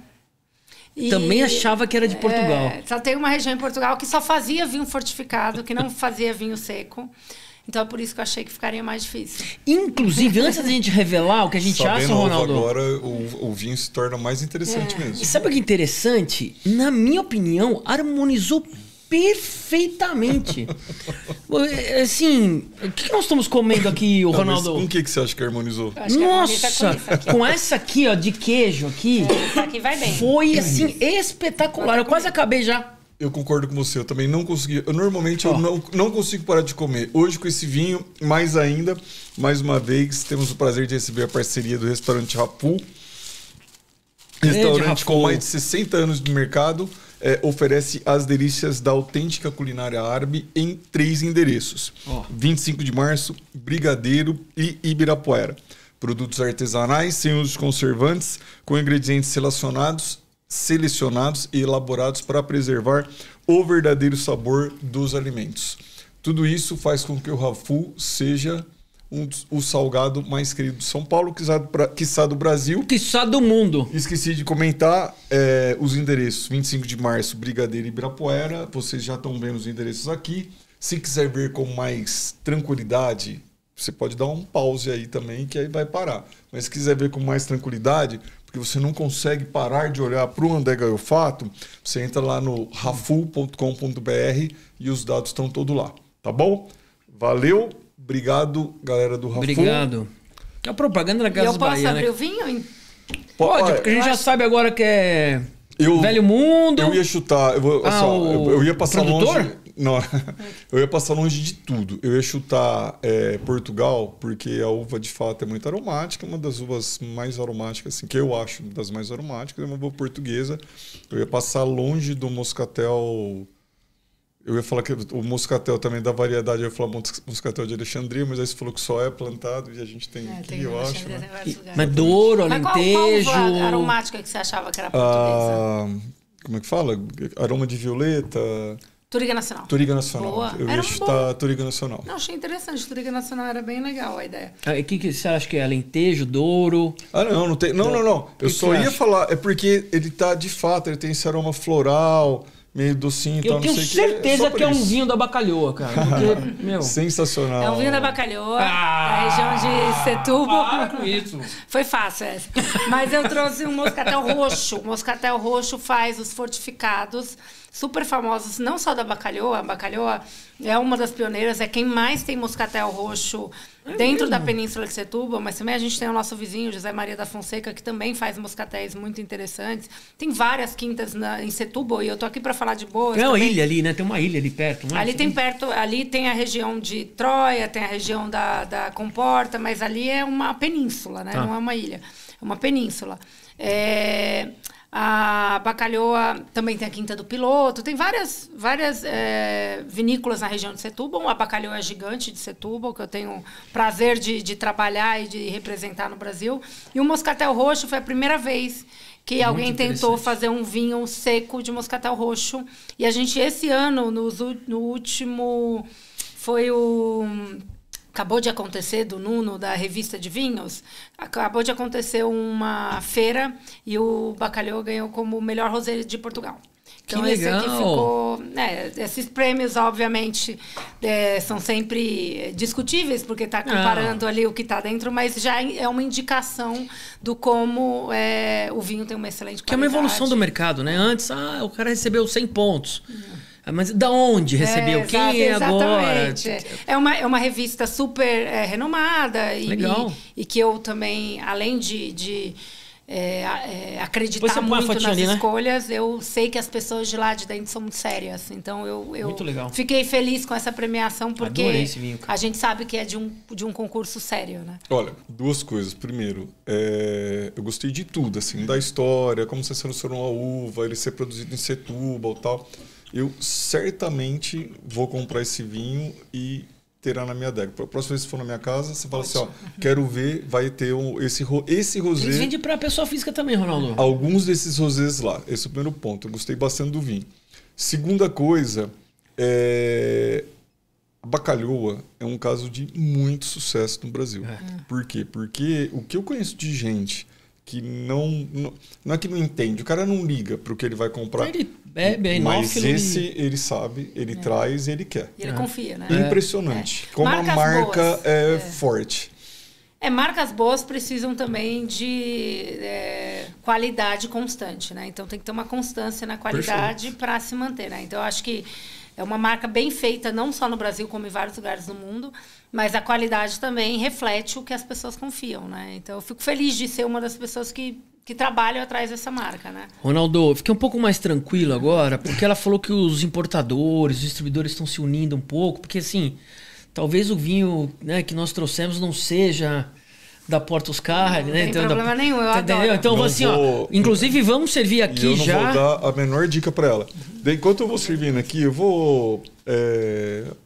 Também achava que era de Portugal. Só tem uma região em Portugal que só fazia vinho fortificado, que não fazia vinho seco. Então é por isso que eu achei que ficaria mais difícil. Inclusive, antes da gente revelar o que a gente acha, Ronaldo... agora o vinho se torna mais interessante mesmo. E sabe o que é interessante? Na minha opinião, harmonizou perfeitamente. Assim, o que nós estamos comendo aqui, o Ronaldo? Com o que você acha que harmonizou? Nossa, com essa aqui, ó, de queijo aqui. Essa aqui vai bem. Foi, assim, espetacular. Eu quase acabei já. Eu concordo com você, eu também não consegui. Normalmente eu não consigo parar de comer. Hoje, com esse vinho, mais ainda, mais uma vez, temos o prazer de receber a parceria do restaurante Rafu. Restaurante com mais de 60 anos de mercado. Oferece as delícias da autêntica culinária árabe em 3 endereços. 25 de março, Brigadeiro e Ibirapuera. Produtos artesanais, sem uso de conservantes, com ingredientes selecionados e elaborados para preservar o verdadeiro sabor dos alimentos. Tudo isso faz com que o Rafu seja o salgado mais querido de São Paulo, quiçá do Brasil. Quiçá do mundo. Esqueci de comentar os endereços. 25 de março, Brigadeiro e Ibirapuera. Vocês já estão vendo os endereços aqui. Se quiser ver com mais tranquilidade, você pode dar um pause aí também, que aí vai parar. Mas se quiser ver com mais tranquilidade, porque você não consegue parar de olhar para o André Gaiofato, você entra lá no rafu.com.br e os dados estão todos lá. Tá bom? Valeu! Obrigado, galera do Rafu. Obrigado. É a propaganda da Casa Bahia, né? Eu posso abrir o vinho? Pode, porque a gente já sabe agora que é Velho Mundo. Eu ia chutar... Eu ia passar produtor? longe... Não, eu ia passar longe de tudo. Eu ia chutar Portugal, porque a uva de fato é muito aromática, uma das uvas mais aromáticas, assim, que eu acho das mais aromáticas, é uma uva portuguesa. Eu ia passar longe do moscatel... Eu ia falar que o moscatel também dá variedade, eu ia falar moscatel de Alexandria, mas aí você falou que só é plantado e a gente tem aqui, tem eu acho. Né? Mas Douro, Alentejo... Qual uva aromática que você achava que era portuguesa? Como é que fala? Aroma de violeta... Turiga Nacional. Turiga Nacional. Boa. Eu ia chutar Turiga Nacional. Não, achei interessante. Turiga Nacional era bem legal a ideia. O que você acha que é? Alentejo, Douro? Não tem. Não. Eu só ia falar. É porque ele tá, de fato, ele tem esse aroma floral, meio docinho e tal, não sei o que. Eu tenho certeza que é um vinho da Bacalhoa, cara. Porque, meu... Sensacional. É um vinho da Bacalhoa, da região de Setúbal. Para com isso. Foi fácil essa. Mas eu trouxe um moscatel roxo. O moscatel roxo faz os fortificados super famosos, não só da Bacalhoa. A Bacalhoa é uma das pioneiras, é quem mais tem moscatel roxo dentro da Península de Setúbal, mas também a gente tem o nosso vizinho, José Maria da Fonseca, que também faz moscatéis muito interessantes. Tem várias quintas em Setúbal, e eu tô aqui para falar de boas. Tem uma ilha ali, né? Tem uma ilha ali perto. Ali tem perto, ali tem a região de Troia, tem a região da Comporta, mas ali é uma península, né? Não é uma ilha, é uma península. A Bacalhoa também tem a Quinta do Piloto, tem várias vinícolas na região de Setúbal. A Bacalhoa é gigante de Setúbal, que eu tenho prazer de trabalhar e de representar no Brasil. E o moscatel roxo foi a primeira vez que alguém tentou fazer um vinho seco de moscatel roxo. E a gente, esse ano, no último... Foi o... Acabou de acontecer, do Nuno, da revista de vinhos, acabou de acontecer uma feira e o Bacalhau ganhou como o melhor rosé de Portugal. Então, que legal. esse aqui ficou... esses prêmios, obviamente, são sempre discutíveis, porque está comparando ali o que está dentro, mas já é uma indicação do como o vinho tem uma excelente qualidade. Que é uma evolução do mercado, né? Antes, o cara recebeu 100 pontos. Mas da onde recebeu? Quem é agora? É uma revista super renomada. Legal. E que eu também, além de acreditar muito nas escolhas, eu sei que as pessoas de lá de dentro são muito sérias. Então eu muito legal. Fiquei feliz com essa premiação, porque adorei esse vinho, cara. A gente sabe que é de um concurso sério, né? Olha, duas coisas. Primeiro, eu gostei de tudo, assim, da história, como você selecionou a uva, ele ser produzido em Setúbal e tal. Eu certamente vou comprar esse vinho e terá na minha adega. A próxima vez que for na minha casa, você fala assim, quero ver, vai ter esse rosé. Eles vendem para pessoa física também, Ronaldo. Alguns desses rosés lá. Esse é o primeiro ponto. Eu gostei bastante do vinho. Segunda coisa, a bacalhoa é um caso de muito sucesso no Brasil. Por quê? Porque o que eu conheço de gente que não é que não entende, o cara não liga para o que ele vai comprar. Ele bebe, mas esse ele sabe, ele traz e ele quer. E ele confia, né? Impressionante. Como Marcas a marca boas. é forte. Marcas boas precisam também de qualidade constante, né? Então tem que ter uma constância na qualidade para se manter, né? Então eu acho que é uma marca bem feita, não só no Brasil, como em vários lugares do mundo, mas a qualidade também reflete o que as pessoas confiam, né? Então eu fico feliz de ser uma das pessoas que trabalham atrás dessa marca, né? Ronaldo, fiquei um pouco mais tranquilo agora, porque ela falou que os importadores, os distribuidores estão se unindo um pouco, porque assim, talvez o vinho, né, que nós trouxemos não seja da Porto Oscar, né? Não tem problema nenhum, eu adoro. Então, assim, inclusive vamos servir aqui eu não já. Vou dar a menor dica para ela. Enquanto eu vou servindo aqui, eu vou...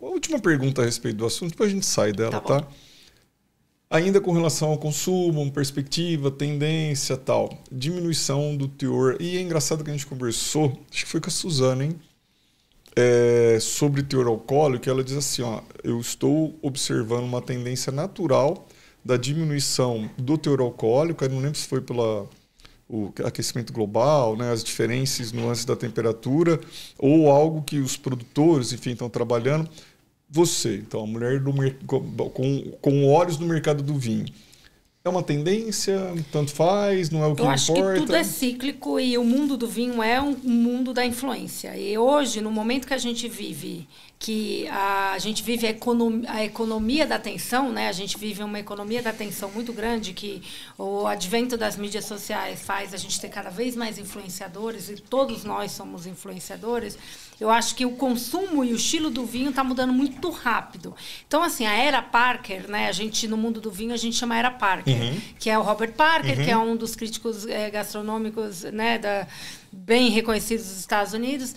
a última pergunta a respeito do assunto, depois a gente sai dela, tá? Ainda com relação ao consumo, perspectiva, tendência, tal. Diminuição do teor. E é engraçado que a gente conversou, acho que foi com a Suzana, hein? Sobre teor alcoólico, ela diz assim, eu estou observando uma tendência natural da diminuição do teor alcoólico, eu não lembro se foi pelo aquecimento global, né, as diferenças, nuances da temperatura, ou algo que os produtores, enfim, estão trabalhando. Você, então, a mulher com olhos no mercado do vinho, é uma tendência, tanto faz, não é o que importa? Eu acho que tudo é cíclico e o mundo do vinho é um mundo da influência. E hoje, no momento que a gente vive, que a gente vive a economia da atenção, né? A gente vive uma economia da atenção muito grande, que o advento das mídias sociais faz a gente ter cada vez mais influenciadores, e todos nós somos influenciadores. Eu acho que o consumo e o estilo do vinho está mudando muito rápido. Então, assim, a era Parker, né? A gente, no mundo do vinho, a gente chama era Parker, que é o Robert Parker, que é um dos críticos gastronômicos, né, bem reconhecidos dos Estados Unidos.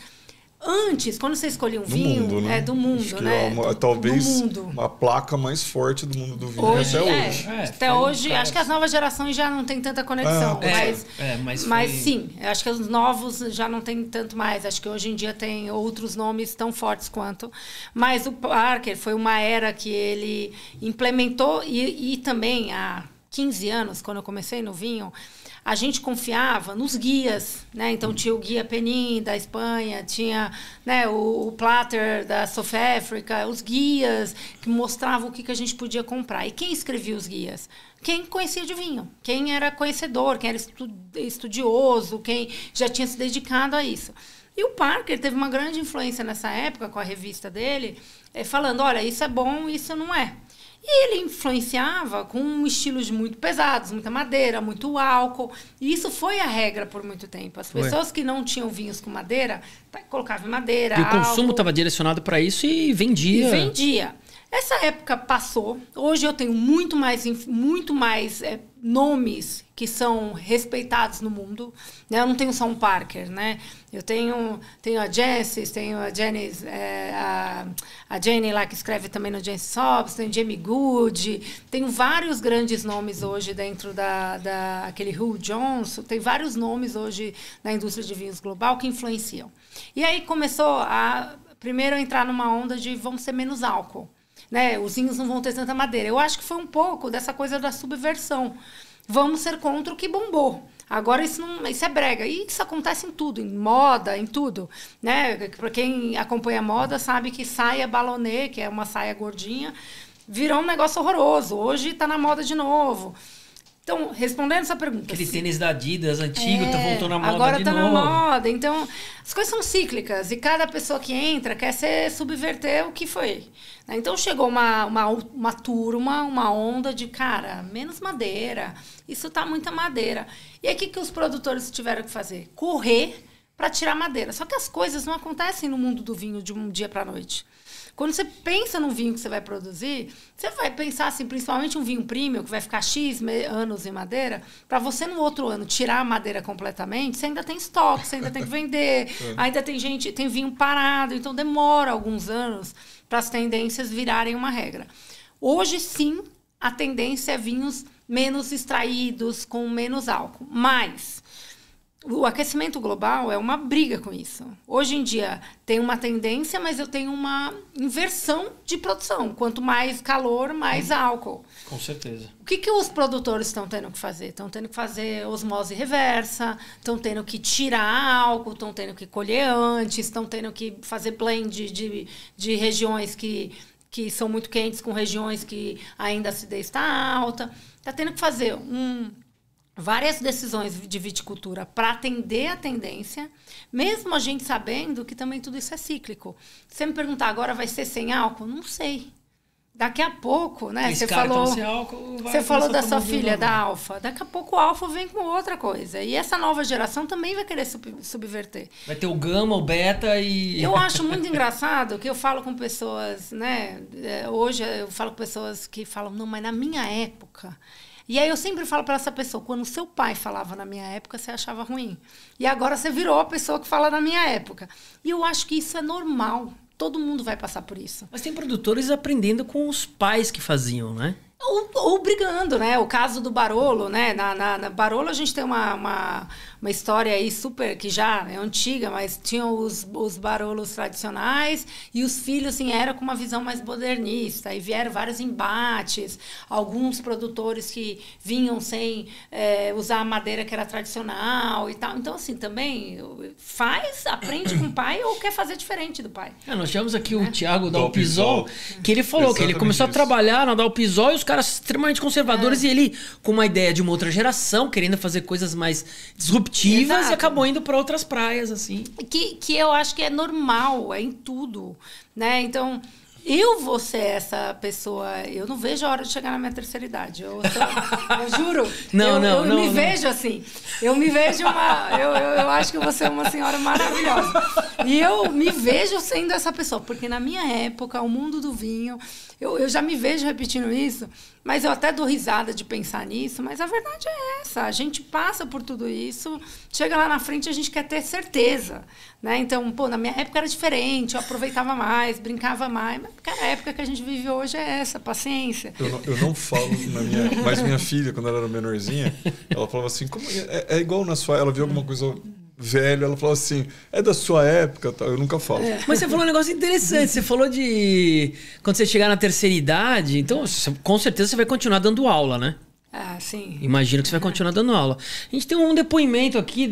Antes, quando você escolhia um vinho, mundo, né? Do mundo, acho que né? Talvez do mundo. a placa mais forte do mundo do vinho hoje, até hoje. Até hoje, acho que as novas gerações já não tem tanta conexão. Mas sim, acho que os novos já não tem tanto mais. Acho que hoje em dia tem outros nomes tão fortes quanto. Mas o Parker foi uma era que ele implementou e também há 15 anos, quando eu comecei no vinho, a gente confiava nos guias, né? Então tinha o guia Penin da Espanha, tinha, né, o Platter da South Africa, os guias que mostravam o que a gente podia comprar. E quem escrevia os guias? Quem conhecia de vinho, quem era conhecedor, quem era estudioso, quem já tinha se dedicado a isso. E o Parker teve uma grande influência nessa época com a revista dele, falando, olha, isso é bom, isso não é. E ele influenciava com estilos muito pesados, muita madeira, muito álcool. E isso foi a regra por muito tempo. As pessoas que não tinham vinhos com madeira, colocavam madeira, álcool. E o consumo estava direcionado para isso e vendia. Essa época passou. Hoje eu tenho muito mais nomes que são respeitados no mundo. Né? Eu não tenho só um Parker, né? Eu tenho a Jessis, tenho a Janice, a Jenny lá que escreve também no Jancis Hobbs, tem Jamie Good, tenho vários grandes nomes hoje dentro aquele Hugh Johnson, tem vários nomes hoje na indústria de vinhos global que influenciam. E aí começou primeiro a entrar numa onda de vamos ser menos álcool. Né? Os vinhos não vão ter tanta madeira. Eu acho que foi um pouco dessa coisa da subversão. Vamos ser contra o que bombou. Agora isso é brega. E isso acontece em tudo, em moda, em tudo. Né? Para quem acompanha moda sabe que saia balonê, que é uma saia gordinha, virou um negócio horroroso. Hoje está na moda de novo. Então, respondendo essa pergunta... Aquele tênis da Adidas antigo, voltou na moda agora de tá novo. Na moda. Então, as coisas são cíclicas. E cada pessoa que entra quer subverter o que foi. Então, chegou uma turma, uma onda de, cara, menos madeira. Isso tá muita madeira. E aí, o que os produtores tiveram que fazer? Correr para tirar madeira. Só que as coisas não acontecem no mundo do vinho de um dia para a noite. Quando você pensa num vinho que você vai produzir, você vai pensar assim, principalmente um vinho premium, que vai ficar X anos em madeira, para você no outro ano tirar a madeira completamente, você ainda tem estoque, você ainda tem que vender, ainda tem vinho parado, então demora alguns anos para as tendências virarem uma regra. Hoje, sim, a tendência é vinhos menos extraídos, com menos álcool, mas... O aquecimento global é uma briga com isso. Hoje em dia tem uma tendência, mas eu tenho uma inversão de produção. Quanto mais calor, mais álcool. Com certeza. O que os produtores estão tendo que fazer? Estão tendo que fazer osmose reversa, estão tendo que tirar álcool, estão tendo que colher antes, estão tendo que fazer blend de regiões que são muito quentes com regiões que ainda a acidez está alta. Está tendo que fazer várias decisões de viticultura para atender a tendência, mesmo a gente sabendo que também tudo isso é cíclico. Se você me perguntar agora vai ser sem álcool? Não sei. Daqui a pouco, né? Você falou da sua filha, da Alfa. Daqui a pouco o Alfa vem com outra coisa. E essa nova geração também vai querer subverter. Vai ter o gama, o beta e... Eu acho muito engraçado que eu falo com pessoas, né? Hoje eu falo com pessoas que falam, não, mas na minha época... E aí eu sempre falo para essa pessoa, quando seu pai falava na minha época, você achava ruim. E agora você virou a pessoa que fala na minha época. E eu acho que isso é normal. Todo mundo vai passar por isso. Mas tem produtores aprendendo com os pais que faziam, né? Ou brigando, né? O caso do Barolo, né? Na Barolo a gente tem uma história aí super, que já é antiga, mas tinham os Barolos tradicionais e os filhos, assim, eram com uma visão mais modernista. E vieram vários embates, alguns produtores que vinham sem usar a madeira que era tradicional e tal. Então, assim, também aprende com o pai ou quer fazer diferente do pai. Nós tivemos aqui o Thiago Dalpisol, que ele falou que ele começou a trabalhar na Dalpisol e os caras extremamente conservadores e ele, com uma ideia de uma outra geração, querendo fazer coisas mais disruptivas, e acabou indo para outras praias, assim. Que eu acho que é normal, é em tudo, né? Então, eu vou ser essa pessoa... Eu não vejo a hora de chegar na minha terceira idade. Eu juro. Eu me vejo assim. Eu me vejo eu acho que eu vou ser uma senhora maravilhosa. E eu me vejo sendo essa pessoa. Porque na minha época, o mundo do vinho... Eu já me vejo repetindo isso, mas eu até dou risada de pensar nisso, mas a verdade é essa, a gente passa por tudo isso, chega lá na frente e a gente quer ter certeza, né? Então, na minha época era diferente, eu aproveitava mais, brincava mais, mas a época que a gente vive hoje é essa, paciência. Eu não falo mas minha filha, quando ela era menorzinha, ela falava assim, como é igual na sua, ela viu alguma coisa... velho, ela falou assim, é da sua época, tá? Eu nunca falo. Mas você falou um negócio interessante, você falou de quando você chegar na terceira idade, então com certeza você vai continuar dando aula, né? Ah, sim. Imagino que você vai continuar dando aula. A gente tem um depoimento aqui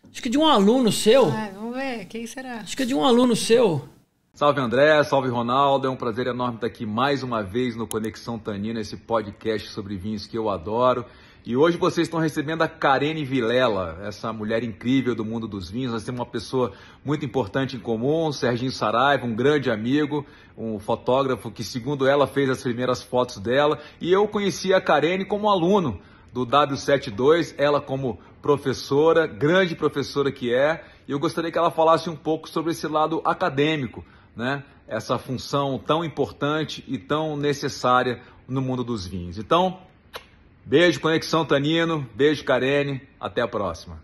acho que de um aluno seu. Vamos ver, quem será? Acho que é de um aluno seu. Salve André, salve Ronaldo, é um prazer enorme estar aqui mais uma vez no Conexão Tanino, esse podcast sobre vinhos que eu adoro. E hoje vocês estão recebendo a Karene Vilela, essa mulher incrível do mundo dos vinhos. Nós temos uma pessoa muito importante em comum, o Serginho Saraiva, um grande amigo, um fotógrafo que, segundo ela, fez as primeiras fotos dela. E eu conheci a Karene como aluno do W72, ela como professora, grande professora que é. E eu gostaria que ela falasse um pouco sobre esse lado acadêmico, né? Essa função tão importante e tão necessária no mundo dos vinhos. Então... beijo, Conexão Tanino. Beijo, Karene. Até a próxima.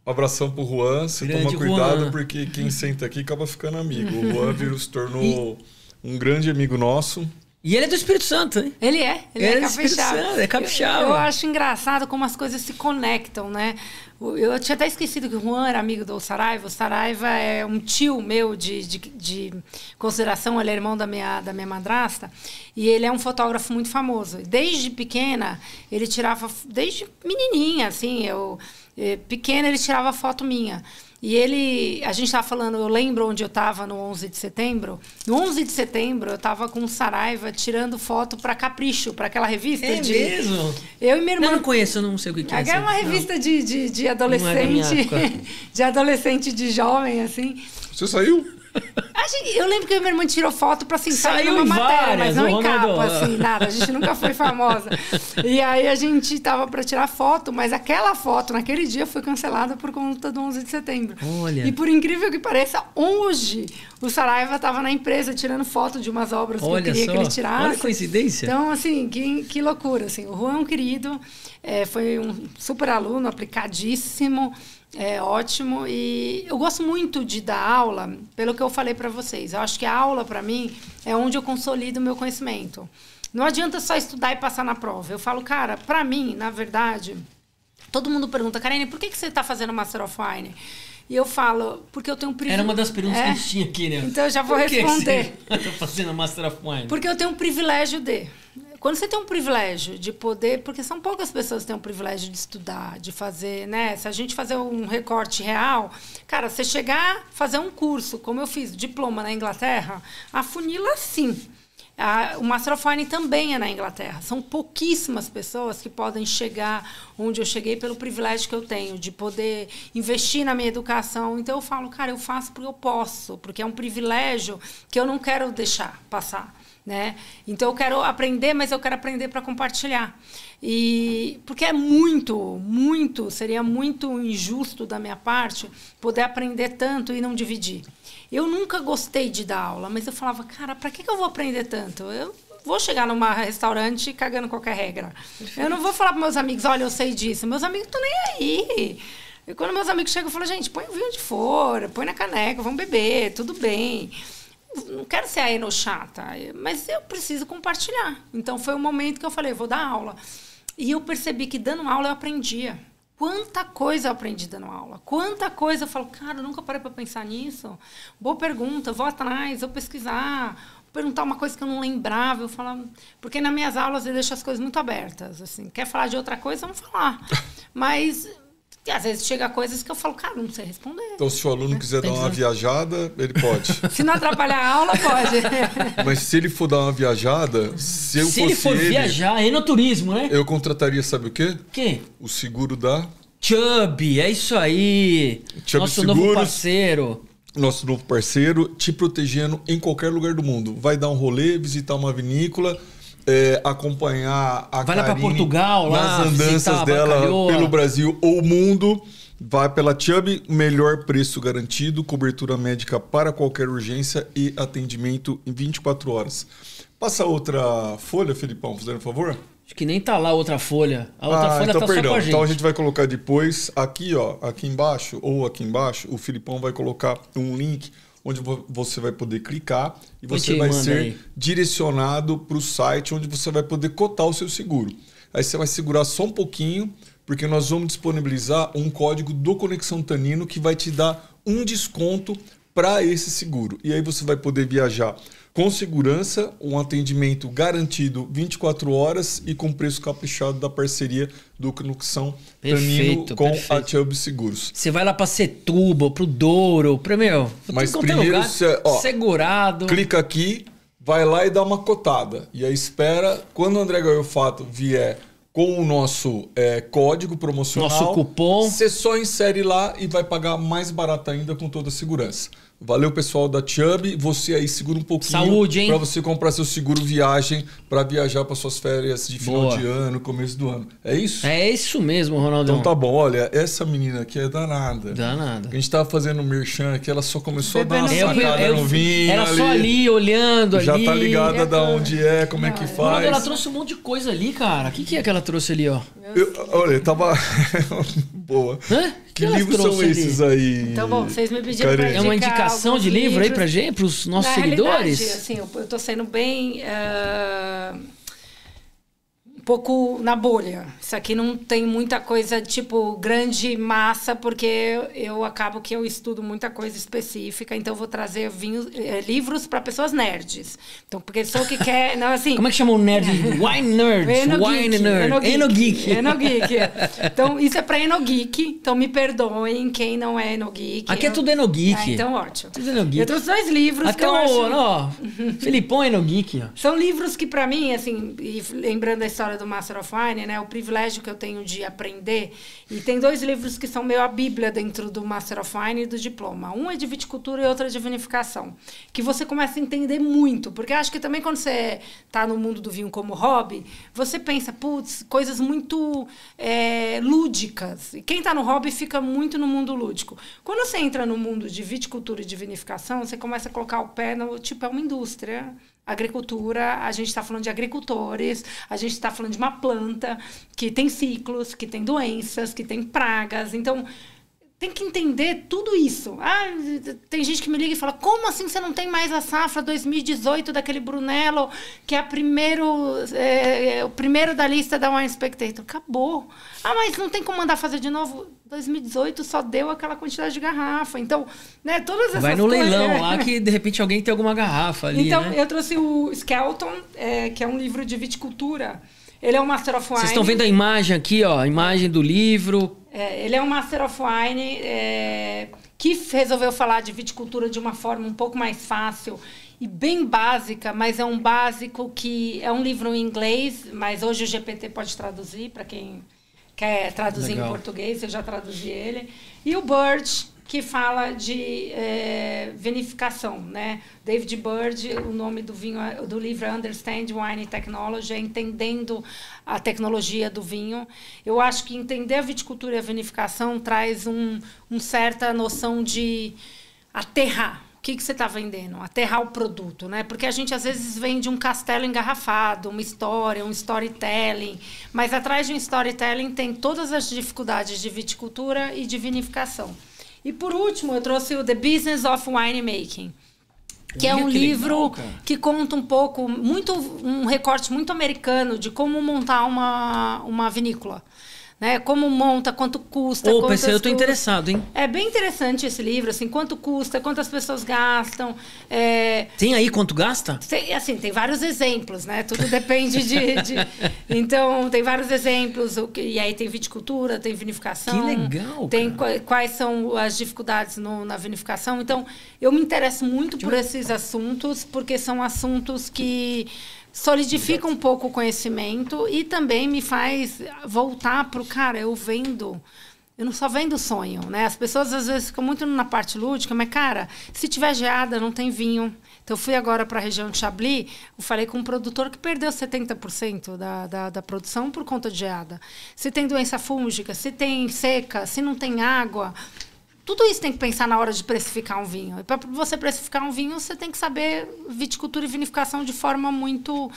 Um abração pro Juan. Você Grande toma cuidado, Juan. porque quem senta aqui acaba ficando amigo. O Juan se tornou um grande amigo nosso. E ele é do Espírito Santo, hein? Ele é capixaba. É capixaba. Eu acho engraçado como as coisas se conectam, né? Eu tinha até esquecido que o Juan era amigo do Saraiva. O Saraiva é um tio meu de consideração, ele é irmão da minha madrasta. E ele é um fotógrafo muito famoso. Desde pequena, ele tirava... Desde menininha, assim, pequena, ele tirava foto minha. E a gente estava falando, eu lembro onde eu estava no 11 de setembro. No 11 de setembro, eu estava com o Saraiva tirando foto para Capricho, para aquela revista. É mesmo? Eu e minha irmã... Eu não conheço, eu não sei o que é. É uma revista de adolescente, de adolescente, de jovem, assim. Você saiu? Eu lembro que a minha irmã tirou foto pra assim, sair Saiu numa em matéria, várias, mas não o em Ronaldo. capa, assim, nada. A gente nunca foi famosa. E aí a gente tava pra tirar foto, mas aquela foto, naquele dia, foi cancelada por conta do 11 de setembro. Olha. E por incrível que pareça, hoje, o Saraiva tava na empresa tirando foto de umas obras que eu queria que ele tirasse. Olha a coincidência. Então, assim, que loucura, assim. O Juan é um querido, foi um super aluno, aplicadíssimo. É ótimo, e eu gosto muito de dar aula, pelo que eu falei para vocês. Eu acho que a aula, para mim, é onde eu consolido o meu conhecimento. Não adianta só estudar e passar na prova. Eu falo, cara, para mim, na verdade, todo mundo pergunta, Karine, por que você está fazendo Master of Wine? E eu falo, porque eu tenho um privilégio... Era uma das perguntas que a gente tinha aqui, né? Então eu já vou responder. Eu tô fazendo Master of Wine. Porque eu tenho um privilégio de... Quando você tem um privilégio de poder... Porque são poucas pessoas que têm um privilégio de estudar, de fazer, né? Se a gente fazer um recorte real... Cara, você chegar, fazer um curso, como eu fiz, diploma na Inglaterra, afunila sim. O Master of Wine também é na Inglaterra. São pouquíssimas pessoas que podem chegar onde eu cheguei pelo privilégio que eu tenho, de poder investir na minha educação. Então, eu falo, cara, eu faço porque eu posso, porque é um privilégio que eu não quero deixar passar. Né? Então eu quero aprender, mas eu quero aprender para compartilhar. E porque seria muito injusto da minha parte poder aprender tanto e não dividir. Eu nunca gostei de dar aula, mas eu falava, cara, para que eu vou aprender tanto? Eu vou chegar num restaurante cagando qualquer regra. Eu não vou falar para meus amigos, olha, eu sei disso. Meus amigos não estão nem aí. E quando meus amigos chegam, eu falo, gente, põe o vinho de fora, põe na caneca, vamos beber, tudo bem. Não quero ser a enochata, mas eu preciso compartilhar. Então, foi o momento que eu falei, vou dar aula. E eu percebi que, dando aula, eu aprendia. Quanta coisa eu aprendi dando aula. Quanta coisa eu falo, cara, eu nunca parei para pensar nisso. Boa pergunta, vou atrás, vou pesquisar, vou perguntar uma coisa que eu não lembrava. Eu falava, porque nas minhas aulas eu deixo as coisas muito abertas. Assim, quer falar de outra coisa, vamos falar. Mas... E às vezes chega coisas que eu falo, cara, não sei responder. Então, se o aluno quiser dar uma viajada, ele pode. Se não atrapalhar a aula, pode. Mas se ele for dar uma viajada, se ele for viajar, é no turismo, né? Eu contrataria, sabe o quê? Quem? O seguro da... Chubb, é isso aí. Chubb Nosso Seguros, novo parceiro. Nosso novo parceiro, te protegendo em qualquer lugar do mundo. Vai dar um rolê, visitar uma vinícola... acompanhar a vai lá para Portugal, nas andanças dela pelo Brasil ou mundo, vai pela Chubb, melhor preço garantido, cobertura médica para qualquer urgência e atendimento em 24 horas. Passa outra folha, Felipão, fazendo um favor? Acho que nem tá lá outra folha. A outra folha então, tá perdão. só com a gente. Então a gente vai colocar depois aqui, ó, aqui embaixo ou aqui embaixo, o Felipão vai colocar um link onde você vai poder clicar e você vai ser direcionado para o site onde você vai poder cotar o seu seguro. Aí você vai segurar só um pouquinho, porque nós vamos disponibilizar um código do Conexão Tanino que vai te dar um desconto para esse seguro. E aí você vai poder viajar com segurança, um atendimento garantido 24 horas e com preço caprichado da parceria do Conexão Tanino com a Chubb Seguros. Você vai lá para Setúbal, para o Douro, para mas primeiro você, segurado. Clica aqui, vai lá e dá uma cotada. E aí espera, quando o André Gaiofato vier com o nosso código promocional, nosso cupom, você só insere lá e vai pagar mais barato ainda com toda a segurança. Valeu, pessoal da Chubb. Você aí segura um pouquinho. Saúde, hein? Para você comprar seu seguro viagem, para viajar para suas férias de final de ano, começo do ano. É isso? É isso mesmo, Ronaldão. Então tá bom. Olha, essa menina aqui é danada. Danada. A gente tava fazendo um merchan aqui, ela só começou a dar uma sacada no vinho. Era só ali, olhando ali. Já tá ligada da onde é, como é que faz. Ronaldo, ela trouxe um monte de coisa ali, cara. O que é que ela trouxe ali, ó? Olha, tava... Boa. Hã? Que livros são esses aí? Então, bom, vocês me pediram pra É uma indicação de livro aí pra gente, pros nossos seguidores? Assim, eu tô sendo bem... um pouco na bolha. Isso aqui não tem muita coisa, tipo, grande massa, porque eu acabo que eu estudo muita coisa específica, então eu vou trazer livros para pessoas nerds. Então, porque sou que quer... Não, assim, como é que chama o nerd? Wine nerds. Wine nerd. Enogeek. Enogeek. Então, isso é para Enogeek. Então, me perdoem quem não é Enogeek. Aqui é tudo Enogeek. Então, ótimo. Tudo Enogeek. Eu trouxe 2 livros até que eu acho... Ó, Felipão é Enogeek. Ó. São livros que, para mim, assim, e lembrando a história do Master of Wine, né, o privilégio que eu tenho de aprender, e tem 2 livros que são meio a bíblia dentro do Master of Wine e do diploma. Um é de viticultura e outro é de vinificação, que você começa a entender muito, porque acho que também quando você está no mundo do vinho como hobby, você pensa, putz, coisas muito lúdicas, e quem está no hobby fica muito no mundo lúdico. Quando você entra no mundo de viticultura e de vinificação, você começa a colocar o pé no, tipo, é uma indústria. Agricultura, a gente está falando de agricultores, a gente está falando de uma planta que tem ciclos, que tem doenças, que tem pragas. Então, tem que entender tudo isso. Tem gente que me liga e fala, como assim você não tem mais a safra 2018 daquele Brunello, que é o primeiro da lista da Wine Spectator? Acabou. Mas não tem como mandar fazer de novo? 2018 só deu aquela quantidade de garrafa. Então, né, todas essas coisas... Vai no leilão lá que de repente alguém tem alguma garrafa ali, então, né? Eu trouxe o Skelton, que é um livro de viticultura. Ele é um Master of Wine. Vocês estão vendo a imagem aqui, ó, a imagem do livro. Ele é um Master of Wine que resolveu falar de viticultura de uma forma um pouco mais fácil e bem básica, mas é um básico que é um livro em inglês, mas hoje o GPT pode traduzir para quem quer traduzir em português, eu já traduzi ele. E o Bird, que fala de vinificação, né? David Bird, o nome do livro é Understand Wine Technology, é Entendendo a Tecnologia do Vinho. Eu acho que entender a viticultura e a vinificação traz uma certa noção de aterrar. O que você está vendendo? Aterrar o produto, né? Porque a gente, às vezes, vende um castelo engarrafado, uma história, um storytelling. Mas atrás de um storytelling tem todas as dificuldades de viticultura e de vinificação. E, por último, eu trouxe o The Business of Winemaking, que é um livro que conta um pouco, um recorte muito americano de como montar uma vinícola. Né? Como monta, quanto custa. Opa, eu estou interessado, hein? É bem interessante esse livro, assim, quanto custa, quantas pessoas gastam. Tem aí quanto gasta? Tem vários exemplos, né? Tudo depende Então, tem vários exemplos, e aí tem viticultura, tem vinificação. Que legal, tem quais são as dificuldades na vinificação. Então, eu me interesso muito por esses assuntos, porque são assuntos que solidifica um pouco o conhecimento e também me faz voltar para o cara, eu não só vendo sonho, né? As pessoas às vezes ficam muito na parte lúdica, mas cara, se tiver geada não tem vinho. Então eu fui agora para a região de Chablis, eu falei com um produtor que perdeu 70% da produção por conta de geada. Se tem doença fúngica, se tem seca, se não tem água... Tudo isso tem que pensar na hora de precificar um vinho. E para você precificar um vinho, você tem que saber viticultura e vinificação de forma muito...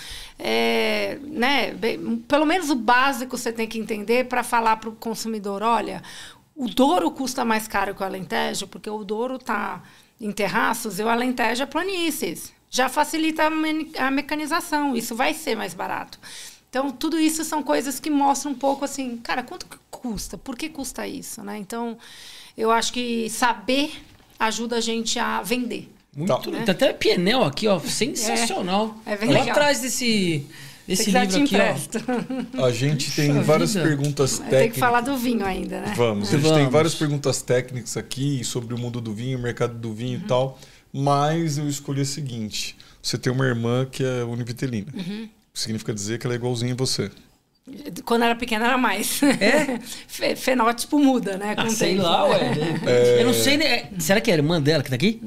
pelo menos o básico você tem que entender para falar para o consumidor, olha, o Douro custa mais caro que o Alentejo, porque o Douro está em terraços e o Alentejo é planícies. Já facilita a mecanização, isso vai ser mais barato. Então, tudo isso são coisas que mostram um pouco assim, cara, quanto que custa? Por que custa isso? Né? Então... Eu acho que saber ajuda a gente a vender. Muito, né? Tem até Pienel aqui, ó, sensacional. É bem legal. Lá atrás desse livro aqui, ó. A gente tem várias perguntas técnicas. Tem que falar do vinho ainda, né? Vamos. A gente tem várias perguntas técnicas aqui sobre o mundo do vinho, o mercado do vinho e tal. Mas eu escolhi o seguinte. Você tem uma irmã que é univitelina. Significa dizer que ela é igualzinha a você. Quando era pequena era mais. Fenótipo muda, né? Sei lá, ué. Eu não sei. Será que é a irmã dela que tá aqui?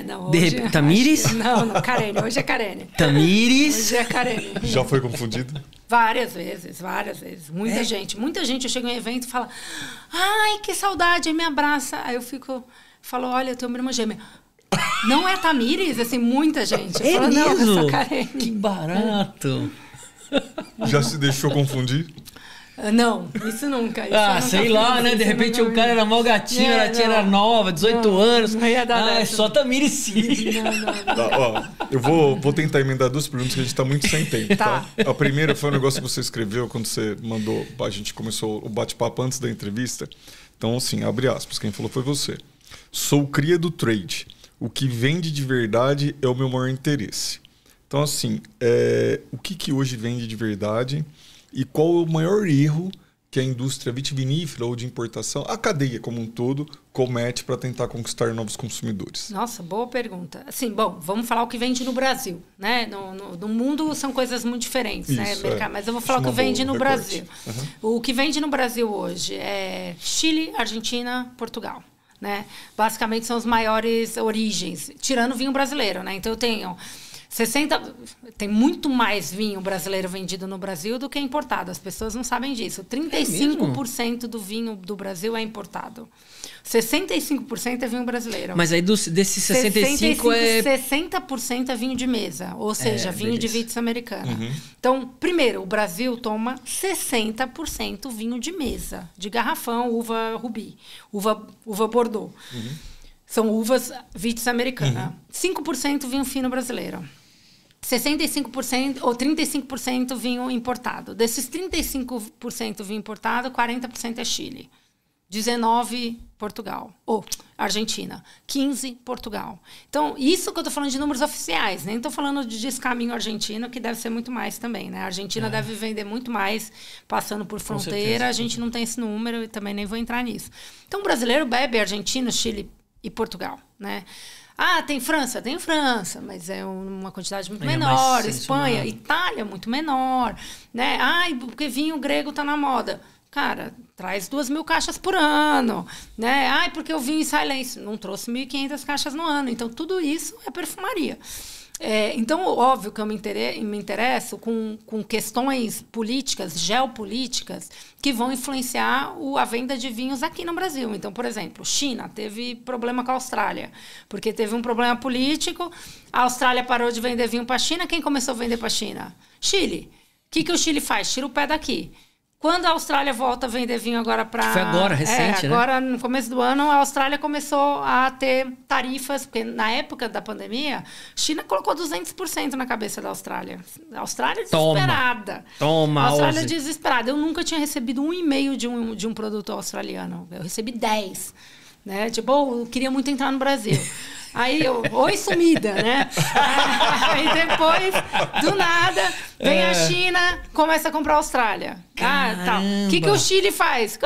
Não. Hoje, Tamires? Não, Karene. Hoje é Karene. Tamires? Hoje é Karene. Já foi confundido? Várias vezes. Muita gente. Eu chego em evento e falo, ai, que saudade, aí me abraça. Aí eu falo, olha, eu tenho uma irmã gêmea. Não é Tamires? Assim, muita gente. Eu falo, não, eu sou Karene. Que barato. Já se deixou confundir? Não, isso nunca. Isso sei lá, né? De repente o cara era mó gatinho, era nova, 18 anos. Não ia dar é só Tamires sim. Não. Eu vou tentar emendar 2 perguntas que a gente tá muito sem tempo, tá? A primeira foi um negócio que você escreveu quando você mandou, a gente começou o bate-papo antes da entrevista. Então, assim, abre aspas, quem falou foi você. Sou cria do trade. O que vende de verdade é o meu maior interesse. Então, assim, o que hoje vende de verdade e qual é o maior erro que a indústria vitivinícola ou de importação, a cadeia como um todo, comete para tentar conquistar novos consumidores? Nossa, boa pergunta. Assim, bom, vamos falar o que vende no Brasil, né? No mundo são coisas muito diferentes, isso, né? Mas eu vou falar o que vende no Brasil. Uhum. O que vende no Brasil hoje é Chile, Argentina, Portugal, né? Basicamente são as maiores origens, tirando vinho brasileiro, né? Então eu tenho... Tem muito mais vinho brasileiro vendido no Brasil do que importado. As pessoas não sabem disso. 35% do vinho do Brasil é importado. 65% é vinho brasileiro. Mas aí desses 60% é vinho de mesa. Ou seja, vinho de vitis americana. Uhum. Então, primeiro, o Brasil toma 60% vinho de mesa. De garrafão, uva rubi, uva Bordeaux. Uhum. São uvas vitis americana. 5% vinho fino brasileiro. 65% ou 35% vinho importado. Desses 35% vinho importado, 40% é Chile. 19% Portugal. Ou Argentina. 15% Portugal. Então, isso que eu estou falando de números oficiais. Nem estou falando de descaminho argentino, que deve ser muito mais também, né? A Argentina deve vender muito mais passando por fronteira. A gente não tem esse número e também nem vou entrar nisso. Então, o brasileiro bebe Argentina, Chile e Portugal, né? Ah, tem França? Tem França, mas é uma quantidade muito menor. Espanha, Itália, muito menor, né? Ai, porque vinho grego tá na moda. Cara, traz 2.000 caixas por ano, né? Ai, porque o vinho israelense não trouxe 1.500 caixas no ano. Então, tudo isso é perfumaria. Então, óbvio que eu me interesso com questões políticas, geopolíticas, que vão influenciar a venda de vinhos aqui no Brasil. Então, por exemplo, China teve problema com a Austrália, porque teve um problema político, a Austrália parou de vender vinho para a China, quem começou a vender para a China? Chile. O que o Chile faz? Tira o pé daqui. Quando a Austrália volta a vender vinho agora para... Foi agora, recente, né? Agora, no começo do ano, a Austrália começou a ter tarifas, porque na época da pandemia, a China colocou 200% na cabeça da Austrália. A Austrália desesperada. Toma, a Austrália desesperada. Eu nunca tinha recebido um e-mail de um produto australiano. Eu recebi 10. Né? Tipo, eu queria muito entrar no Brasil. Aí oi sumida, né? Aí depois, do nada, vem a China, começa a comprar a Austrália. Tá. O que o Chile faz?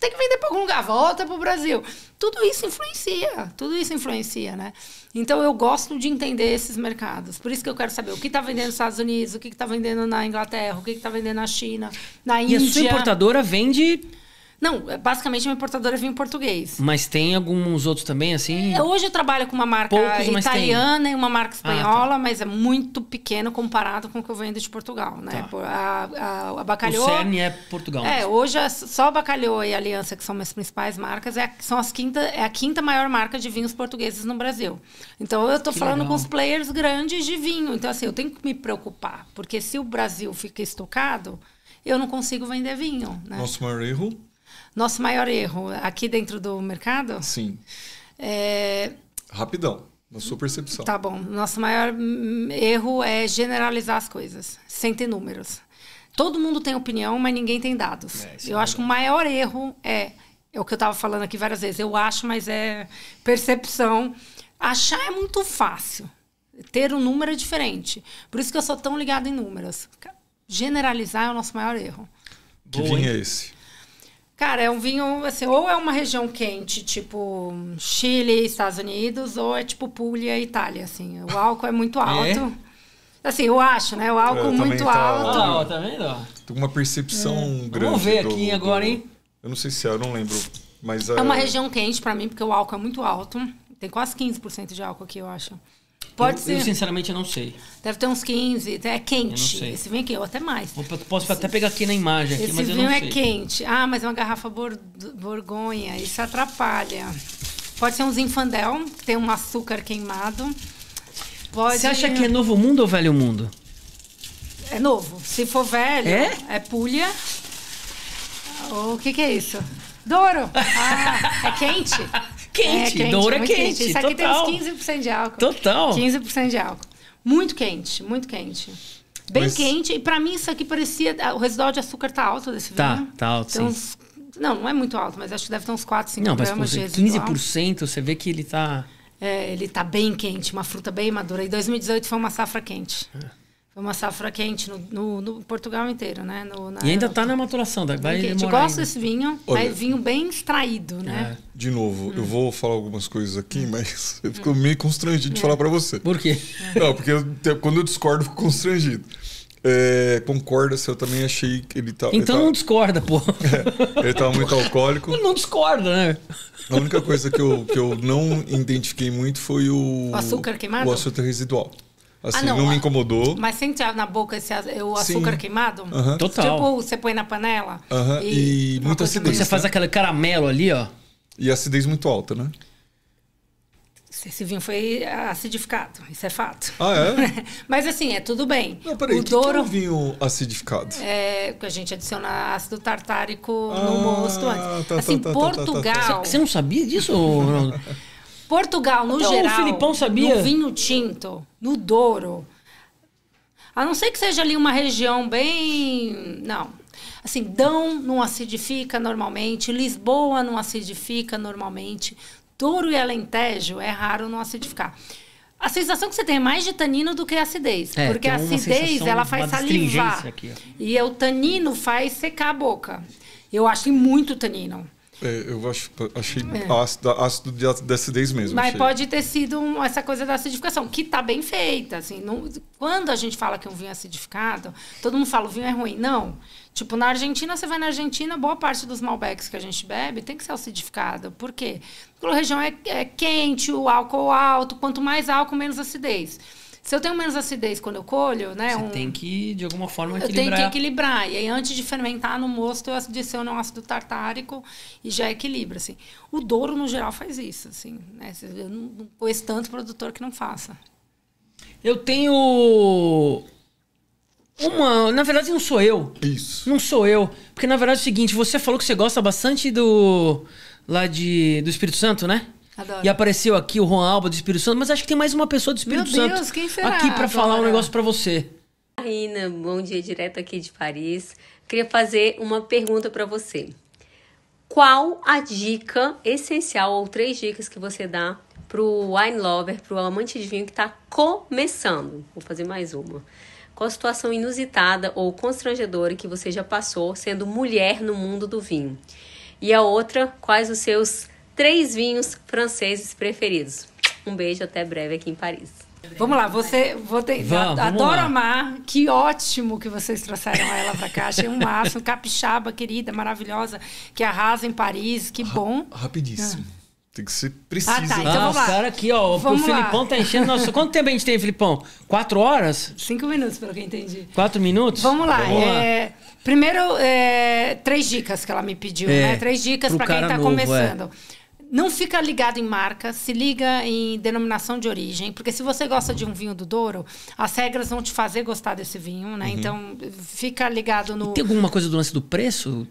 Tem que vender para algum lugar, volta para o Brasil. Tudo isso influencia, né? Então, eu gosto de entender esses mercados. Por isso que eu quero saber o que está vendendo nos Estados Unidos, o que está vendendo na Inglaterra, o que está vendendo na China, na Índia. E a sua importadora vende... Não, basicamente minha importadora é vinho português. Mas tem alguns outros também, assim? Hoje eu trabalho com uma marca italiana e uma marca espanhola, mas é muito pequeno comparado com o que eu vendo de Portugal, né? A Bacalhau... O cerne é Portugal. Hoje só a Bacalhau e a Aliança, que são minhas principais marcas, são a quinta maior marca de vinhos portugueses no Brasil. Então, eu estou falando com os players grandes de vinho. Então, assim, eu tenho que me preocupar, porque se o Brasil fica estocado, eu não consigo vender vinho, né? Nosso maior erro? Nosso maior erro aqui dentro do mercado? Sim. Rapidão, na sua percepção. Tá bom. Nosso maior erro é generalizar as coisas, sem ter números. Todo mundo tem opinião, mas ninguém tem dados. Eu acho que o maior erro é o que eu estava falando aqui várias vezes. Eu acho, mas é percepção. Achar é muito fácil. Ter um número é diferente. Por isso que eu sou tão ligado em números. Generalizar é o nosso maior erro. Que vinho é esse? Cara, é um vinho, assim, ou é uma região quente, tipo Chile, Estados Unidos, ou é tipo Puglia, Itália, assim. O álcool é muito alto. Assim, eu acho, né? O álcool muito alto. Tá vendo? Tem uma percepção grande. Vamos ver aqui agora, hein? Eu não sei se eu não lembro, mas... É uma região quente pra mim, porque o álcool é muito alto. Tem quase 15% de álcool aqui, eu acho. Pode ser. Eu sinceramente não sei. Deve ter uns 15, é quente. Eu não sei. Esse vinho aqui, ou até mais. Posso até pegar aqui na imagem, aqui, mas eu não sei. Esse vinho é quente. Ah, mas é uma garrafa Borgonha, isso atrapalha. Pode ser um Zinfandel, que tem um açúcar queimado. Você acha que é Novo Mundo ou Velho Mundo? É novo. Se for velho, é Puglia. O que é isso? Douro. Ah, é quente? Quente, Douro é quente. Isso aqui total. tem uns 15% de álcool. Total. 15% de álcool. Muito quente, muito quente. Bem quente. E pra mim isso aqui parecia... O residual de açúcar tá alto desse vinho. Tá alto, então, sim. Não é muito alto, mas acho que deve ter uns 4, 5 Não, mas gramas de residual. 15% você vê que ele tá... Ele tá bem quente, uma fruta bem madura. E 2018 foi uma safra quente. Foi uma safra quente no Portugal inteiro, né? E ainda tá na maturação, vai demorar. Eu gosto desse vinho, Olha, vinho bem extraído, né? De novo, eu vou falar algumas coisas aqui, mas eu fico meio constrangido de falar pra você. Por quê? Não, porque quando eu discordo, eu fico constrangido. Concorda, se eu também achei que ele tá... Então não discorda, pô. Ele tava muito alcoólico. Não discorda, né? A única coisa que eu não identifiquei muito foi o açúcar queimado? O açúcar residual. Assim, não me incomodou. Mas sente na boca o açúcar queimado? Total. Tipo, você põe na panela? E muita acidez. Você faz aquele caramelo ali, ó. E acidez muito alta, né? Esse vinho foi acidificado, isso é fato. Ah, é? Mas assim, é tudo bem. Não, peraí, o que é um vinho acidificado? Que a gente adiciona ácido tartárico no mosto antes. Portugal... Você não sabia disso, Ronaldo? Portugal, no geral, o Filipão sabia. No vinho tinto, no Douro, a não ser que seja ali uma região bem... Não. Assim, Dão não acidifica normalmente, Lisboa não acidifica normalmente, Douro e Alentejo é raro não acidificar. A sensação que você tem é mais de tanino do que acidez. Porque a acidez, ela faz salivar. Aqui, e o tanino faz secar a boca. Eu acho muito tanino. Eu achei ácido de acidez mesmo. Mas pode ter sido essa coisa da acidificação, que tá bem feita. Assim, quando a gente fala que um vinho é acidificado, todo mundo fala o vinho é ruim. Não. Tipo, na Argentina, você vai na Argentina, boa parte dos Malbecs que a gente bebe tem que ser acidificado. Por quê? Porque a região é quente, o álcool alto. Quanto mais álcool, menos acidez. Se eu tenho menos acidez quando eu colho, né? Você tem que, de alguma forma, equilibrar. Eu tenho que equilibrar. E aí, antes de fermentar no mosto, eu adiciono um ácido tartárico e já equilibra, assim. O Douro, no geral, faz isso, assim. Né? Eu não conheço tanto produtor que não faça. Eu tenho... Na verdade, não sou eu. Isso. Não sou eu. Porque, na verdade, é o seguinte, você falou que você gosta bastante do Espírito Santo, né? Adoro. E apareceu aqui o Juan Alba do Espírito Santo, mas acho que tem mais uma pessoa do Espírito Santo. Meu Deus, quem será? Aqui para falar um negócio para você. Marina, bom dia, direto aqui de Paris. Queria fazer uma pergunta para você. Qual a dica essencial ou 3 dicas que você dá pro wine lover, pro amante de vinho que está começando? Vou fazer mais uma. Qual a situação inusitada ou constrangedora que você já passou sendo mulher no mundo do vinho? E a outra, quais os seus 3 vinhos franceses preferidos? Um beijo, até breve aqui em Paris. Vamos lá, adoro amar. Que ótimo que vocês trouxeram ela pra cá. Achei um máximo, capixaba, querida, maravilhosa, que arrasa em Paris, que bom. Rapidíssimo. Tem que ser preciso. Então vamos lá. Os caras aqui, ó, o Filipão tá enchendo nosso... Quanto tempo a gente tem, Filipão? 4 horas? 5 minutos, pelo que eu entendi. 4 minutos? Vamos lá. Primeiro, 3 dicas que ela me pediu, né? 3 dicas para quem tá começando. Não fica ligado em marca, se liga em denominação de origem, porque se você gosta de um vinho do Douro, as regras vão te fazer gostar desse vinho, né? Então, fica ligado no... E tem alguma coisa do lance do preço?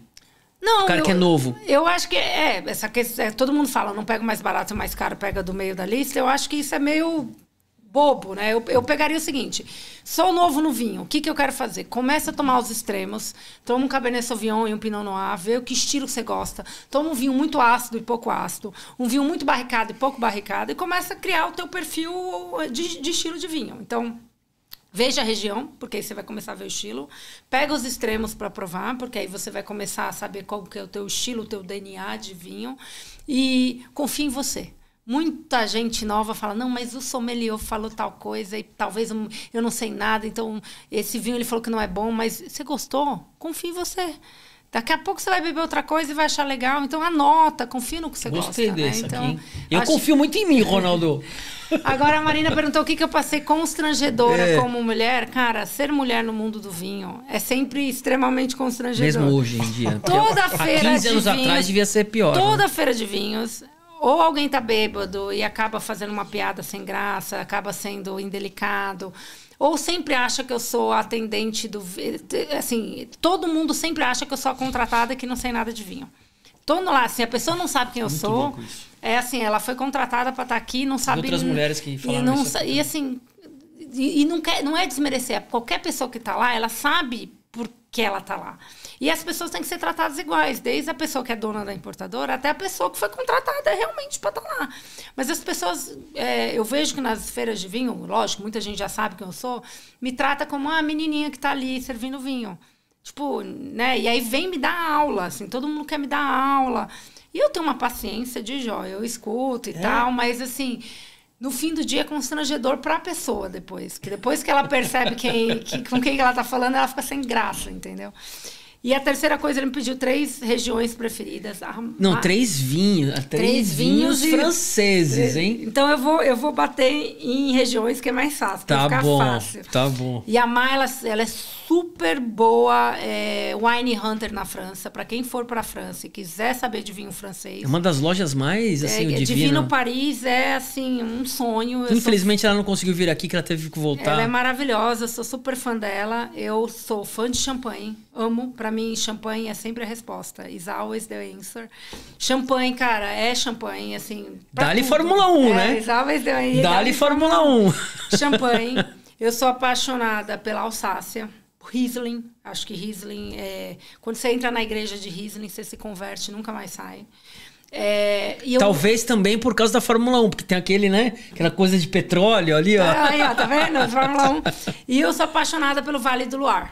Não, o cara que é novo. Eu acho que essa questão, todo mundo fala, não pega o mais barato, o mais caro, pega do meio da lista. Eu acho que isso é meio bobo, né? Eu pegaria o seguinte, sou novo no vinho, o que eu quero fazer? Começa a tomar os extremos, toma um Cabernet Sauvignon e um Pinot Noir, vê o que estilo você gosta, toma um vinho muito ácido e pouco ácido, um vinho muito barricado e pouco barricado, e começa a criar o teu perfil de estilo de vinho. Então, veja a região, porque aí você vai começar a ver o estilo. Pega os extremos para provar, porque aí você vai começar a saber qual que é o teu estilo, o teu DNA de vinho. E confia em você. Muita gente nova fala, não, mas o sommelier falou tal coisa e talvez eu não sei nada, então esse vinho ele falou que não é bom, mas você gostou? Confia em você. Daqui a pouco você vai beber outra coisa e vai achar legal. Então anota, confia no que você gosta. Gostei desse né? Então, aqui. Eu confio muito em mim, Ronaldo. Agora a Marina perguntou o que eu passei constrangedora como mulher. Cara, ser mulher no mundo do vinho é sempre extremamente constrangedor. Mesmo hoje em dia. Toda feira há 15 anos de vinhos, atrás devia ser pior. Toda né? feira de vinhos, ou alguém tá bêbado e acaba fazendo uma piada sem graça, acaba sendo indelicado, ou sempre acha que eu sou atendente do... Assim, todo mundo sempre acha que eu sou a contratada que não sei nada de vinho. Tô lá, assim, a pessoa não sabe quem eu sou. É assim, ela foi contratada para estar aqui, não sabe... Outras mulheres que falaram isso. E assim, não é desmerecer. Qualquer pessoa que tá lá, ela sabe por que ela tá lá. E as pessoas têm que ser tratadas iguais, desde a pessoa que é dona da importadora até a pessoa que foi contratada realmente para estar lá. Mas as pessoas, eu vejo que nas feiras de vinho, lógico, muita gente já sabe quem eu sou, me trata como a menininha que está ali servindo vinho. Tipo, né? E aí vem me dar aula, assim, todo mundo quer me dar aula. E eu tenho uma paciência de joia, eu escuto e tal, mas assim... No fim do dia é constrangedor para a pessoa depois. Que depois que ela percebe com quem ela está falando, ela fica sem graça, entendeu? E a terceira coisa, ele me pediu 3 regiões preferidas. Não, 3 vinhos. 3 vinhos franceses, hein? Então eu vou bater em regiões que é mais fácil. Tá ficar bom, fácil. Tá bom. E a Má, ela é super boa wine hunter na França. Para quem for para a França e quiser saber de vinho francês. É uma das lojas mais, assim, de vinho Paris é, assim, um sonho. Infelizmente ela não conseguiu vir aqui, que ela teve que voltar. Ela é maravilhosa, eu sou super fã dela. Eu sou fã de champanhe. Amo. Para mim, champanhe é sempre a resposta. Is always the answer. Champanhe, cara, é champanhe, assim... Dá-lhe Fórmula 1, né? Is always the answer. Dá-lhe Fórmula 1. Champanhe. Eu sou apaixonada pela Alsácia. Riesling. Acho que Riesling é... Quando você entra na igreja de Riesling, você se converte, nunca mais sai. Talvez também por causa da Fórmula 1, porque tem aquele, né? Aquela coisa de petróleo ali, ó. Aí, ó, tá vendo? Fórmula 1. E eu sou apaixonada pelo Vale do Loire.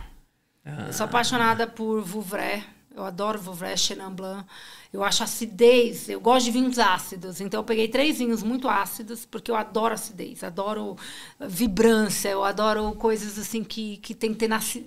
Eu sou apaixonada por Vouvray. Eu adoro Vouvray, Chenin Blanc. Eu acho acidez. Eu gosto de vinhos ácidos. Então, eu peguei 3 vinhos muito ácidos, porque eu adoro acidez. Adoro vibrância. Eu adoro coisas, assim, que tem tenais,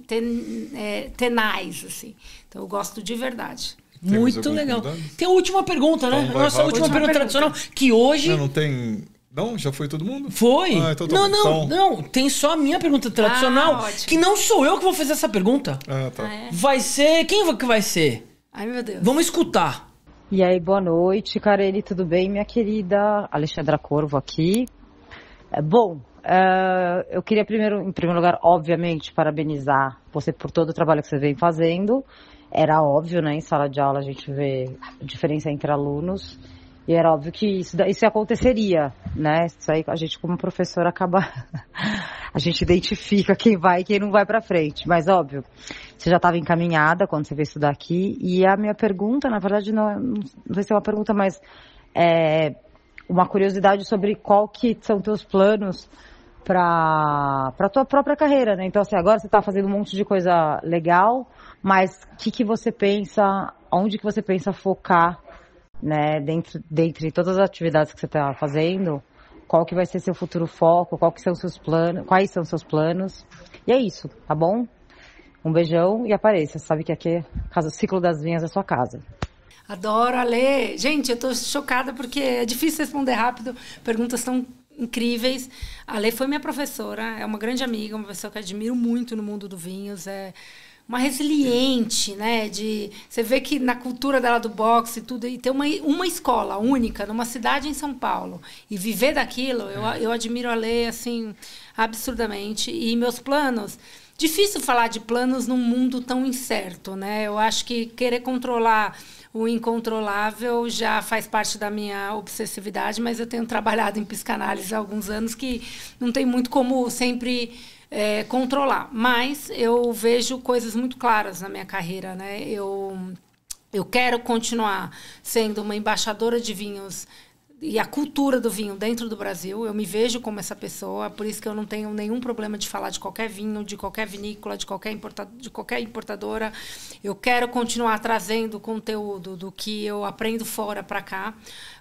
assim. Então, eu gosto de verdade. Muito legal. Tem a última pergunta, né? Então, nossa última pergunta tradicional. Que hoje... Não tem... Não? Já foi todo mundo? Foi. Então, não. Tem só a minha pergunta tradicional. Que não sou eu que vou fazer essa pergunta. Tá. Vai ser... Quem que vai ser? Ai, meu Deus. Vamos escutar. E aí, boa noite, Carene, tudo bem? Minha querida Alexandra Corvo aqui. Eu queria em primeiro lugar, obviamente, parabenizar você por todo o trabalho que você vem fazendo. Era óbvio, né? Em sala de aula a gente vê a diferença entre alunos. E era óbvio que isso aconteceria, né? Isso aí a gente, como professor, acaba... a gente identifica quem vai e quem não vai pra frente. Mas, óbvio, você já estava encaminhada quando você veio estudar aqui. E a minha pergunta, na verdade, não sei se é uma pergunta, mas uma curiosidade sobre qual que são teus planos para tua própria carreira, né? Então, assim, agora você está fazendo um monte de coisa legal, mas o que você pensa, onde que você pensa focar, né, dentre todas as atividades que você está fazendo, qual que vai ser seu futuro foco, quais são seus planos, e é isso, tá bom? Um beijão e apareça, sabe que aqui o Ciclo das Vinhas é a sua casa. Adoro, Ale. Gente, eu tô chocada porque é difícil responder rápido, perguntas tão incríveis. A Ale foi minha professora, é uma grande amiga, uma pessoa que admiro muito no mundo do vinhos, uma resiliente, né? Você vê que na cultura dela do boxe e tudo, e ter uma escola única numa cidade em São Paulo e viver daquilo, eu admiro a Lê, assim, absurdamente. E meus planos... Difícil falar de planos num mundo tão incerto, né? Eu acho que querer controlar o incontrolável já faz parte da minha obsessividade, mas eu tenho trabalhado em psicanálise há alguns anos que não tem muito como sempre... controlar, mas eu vejo coisas muito claras na minha carreira, né? Eu quero continuar sendo uma embaixadora de vinhos e a cultura do vinho dentro do Brasil. Eu me vejo como essa pessoa, por isso que eu não tenho nenhum problema de falar de qualquer vinho, de qualquer vinícola, de qualquer importadora. Eu quero continuar trazendo conteúdo do que eu aprendo fora para cá.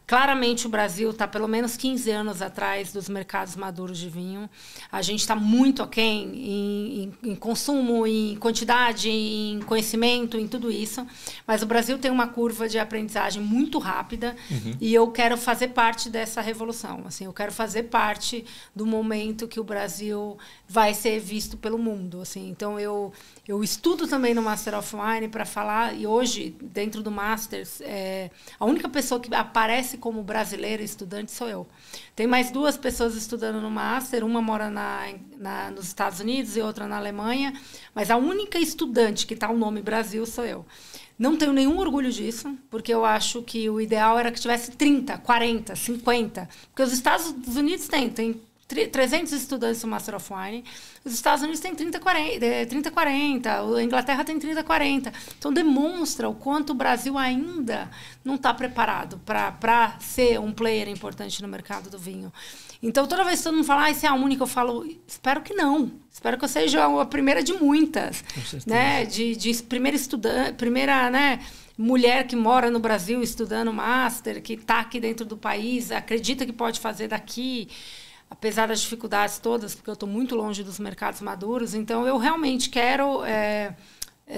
Claramente, o Brasil está pelo menos 15 anos atrás dos mercados maduros de vinho. A gente está muito aquém em consumo, em quantidade, em conhecimento, em tudo isso. Mas o Brasil tem uma curva de aprendizagem muito rápida e eu quero fazer parte dessa revolução. Assim, eu quero fazer parte do momento que o Brasil vai ser visto pelo mundo. Assim. Então, eu estudo também no Master of Wine para falar, e hoje, dentro do Masters, a única pessoa que aparece reconhece como brasileira estudante sou eu. Tem mais 2 pessoas estudando no Master, uma mora nos Estados Unidos e outra na Alemanha, mas a única estudante que está o nome Brasil sou eu. Não tenho nenhum orgulho disso, porque eu acho que o ideal era que tivesse 30, 40, 50, porque os Estados Unidos tem 300 estudantes no Master of Wine, os Estados Unidos têm 30, 40, a Inglaterra tem 30, 40. Então, demonstra o quanto o Brasil ainda não está preparado para ser um player importante no mercado do vinho. Então, toda vez que todo mundo fala, essa é a única, eu falo, espero que não. Espero que eu seja a primeira de muitas. Né? De primeira estudante, primeira, né, mulher que mora no Brasil estudando Master, que está aqui dentro do país, acredita que pode fazer daqui, apesar das dificuldades todas, porque eu estou muito longe dos mercados maduros. Então, eu realmente quero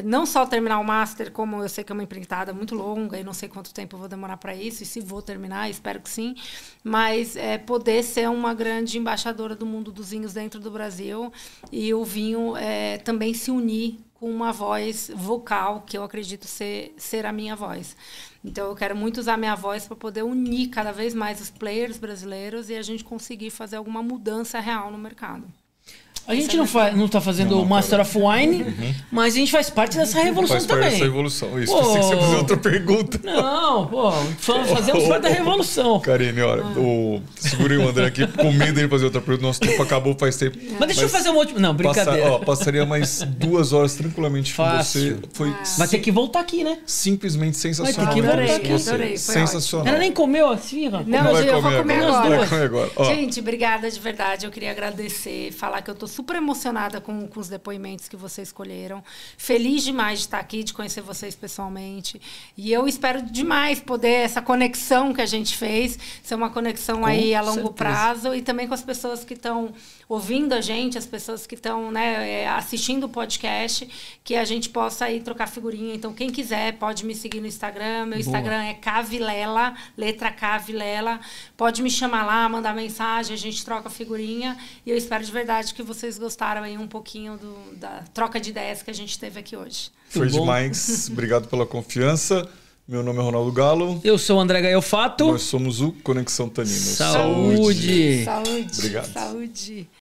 não só terminar o Master, como eu sei que é uma empreitada muito longa e não sei quanto tempo eu vou demorar para isso, e se vou terminar, espero que sim, mas poder ser uma grande embaixadora do mundo dos vinhos dentro do Brasil e o vinho também se unir com uma voz vocal, que eu acredito ser a minha voz. Então, eu quero muito usar a minha voz para poder unir cada vez mais os players brasileiros e a gente conseguir fazer alguma mudança real no mercado. A gente não está fazendo o Master of Wine, mas a gente faz parte dessa revolução também. Faz parte dessa revolução. Isso, pensei que você ia fazer outra pergunta. Não, fazemos parte da revolução. Karine, olha, segurei o André aqui com medo dele fazer outra pergunta. Nosso tempo acabou faz tempo. Mas deixa eu fazer uma última... Não, brincadeira. Passaria mais 2 horas tranquilamente com você. Vai ter que voltar aqui, né? Simplesmente sensacional. Vai ter que voltar aqui. Adorei, sensacional. Ela nem comeu a esfirra? Não, eu vou comer agora. Ó. Gente, obrigada de verdade. Eu queria agradecer, falar que eu tô super emocionada com os depoimentos que vocês escolheram. Feliz demais de estar aqui, de conhecer vocês pessoalmente. E eu espero demais poder, essa conexão que a gente fez, ser uma conexão aí a longo prazo e também com as pessoas que estão ouvindo a gente, as pessoas que estão, né, assistindo o podcast, que a gente possa aí trocar figurinha. Então, quem quiser pode me seguir no Instagram. Meu Instagram é Kvilela, letra K, Vilela. Pode me chamar lá, mandar mensagem, a gente troca figurinha. E eu espero de verdade que vocês gostaram aí um pouquinho da troca de ideias que a gente teve aqui hoje. Foi demais. Obrigado pela confiança. Meu nome é Ronaldo Galo. Eu sou o André Gaiofato. Nós somos o Conexão Tanino. Saúde. Saúde. Obrigado. Saúde.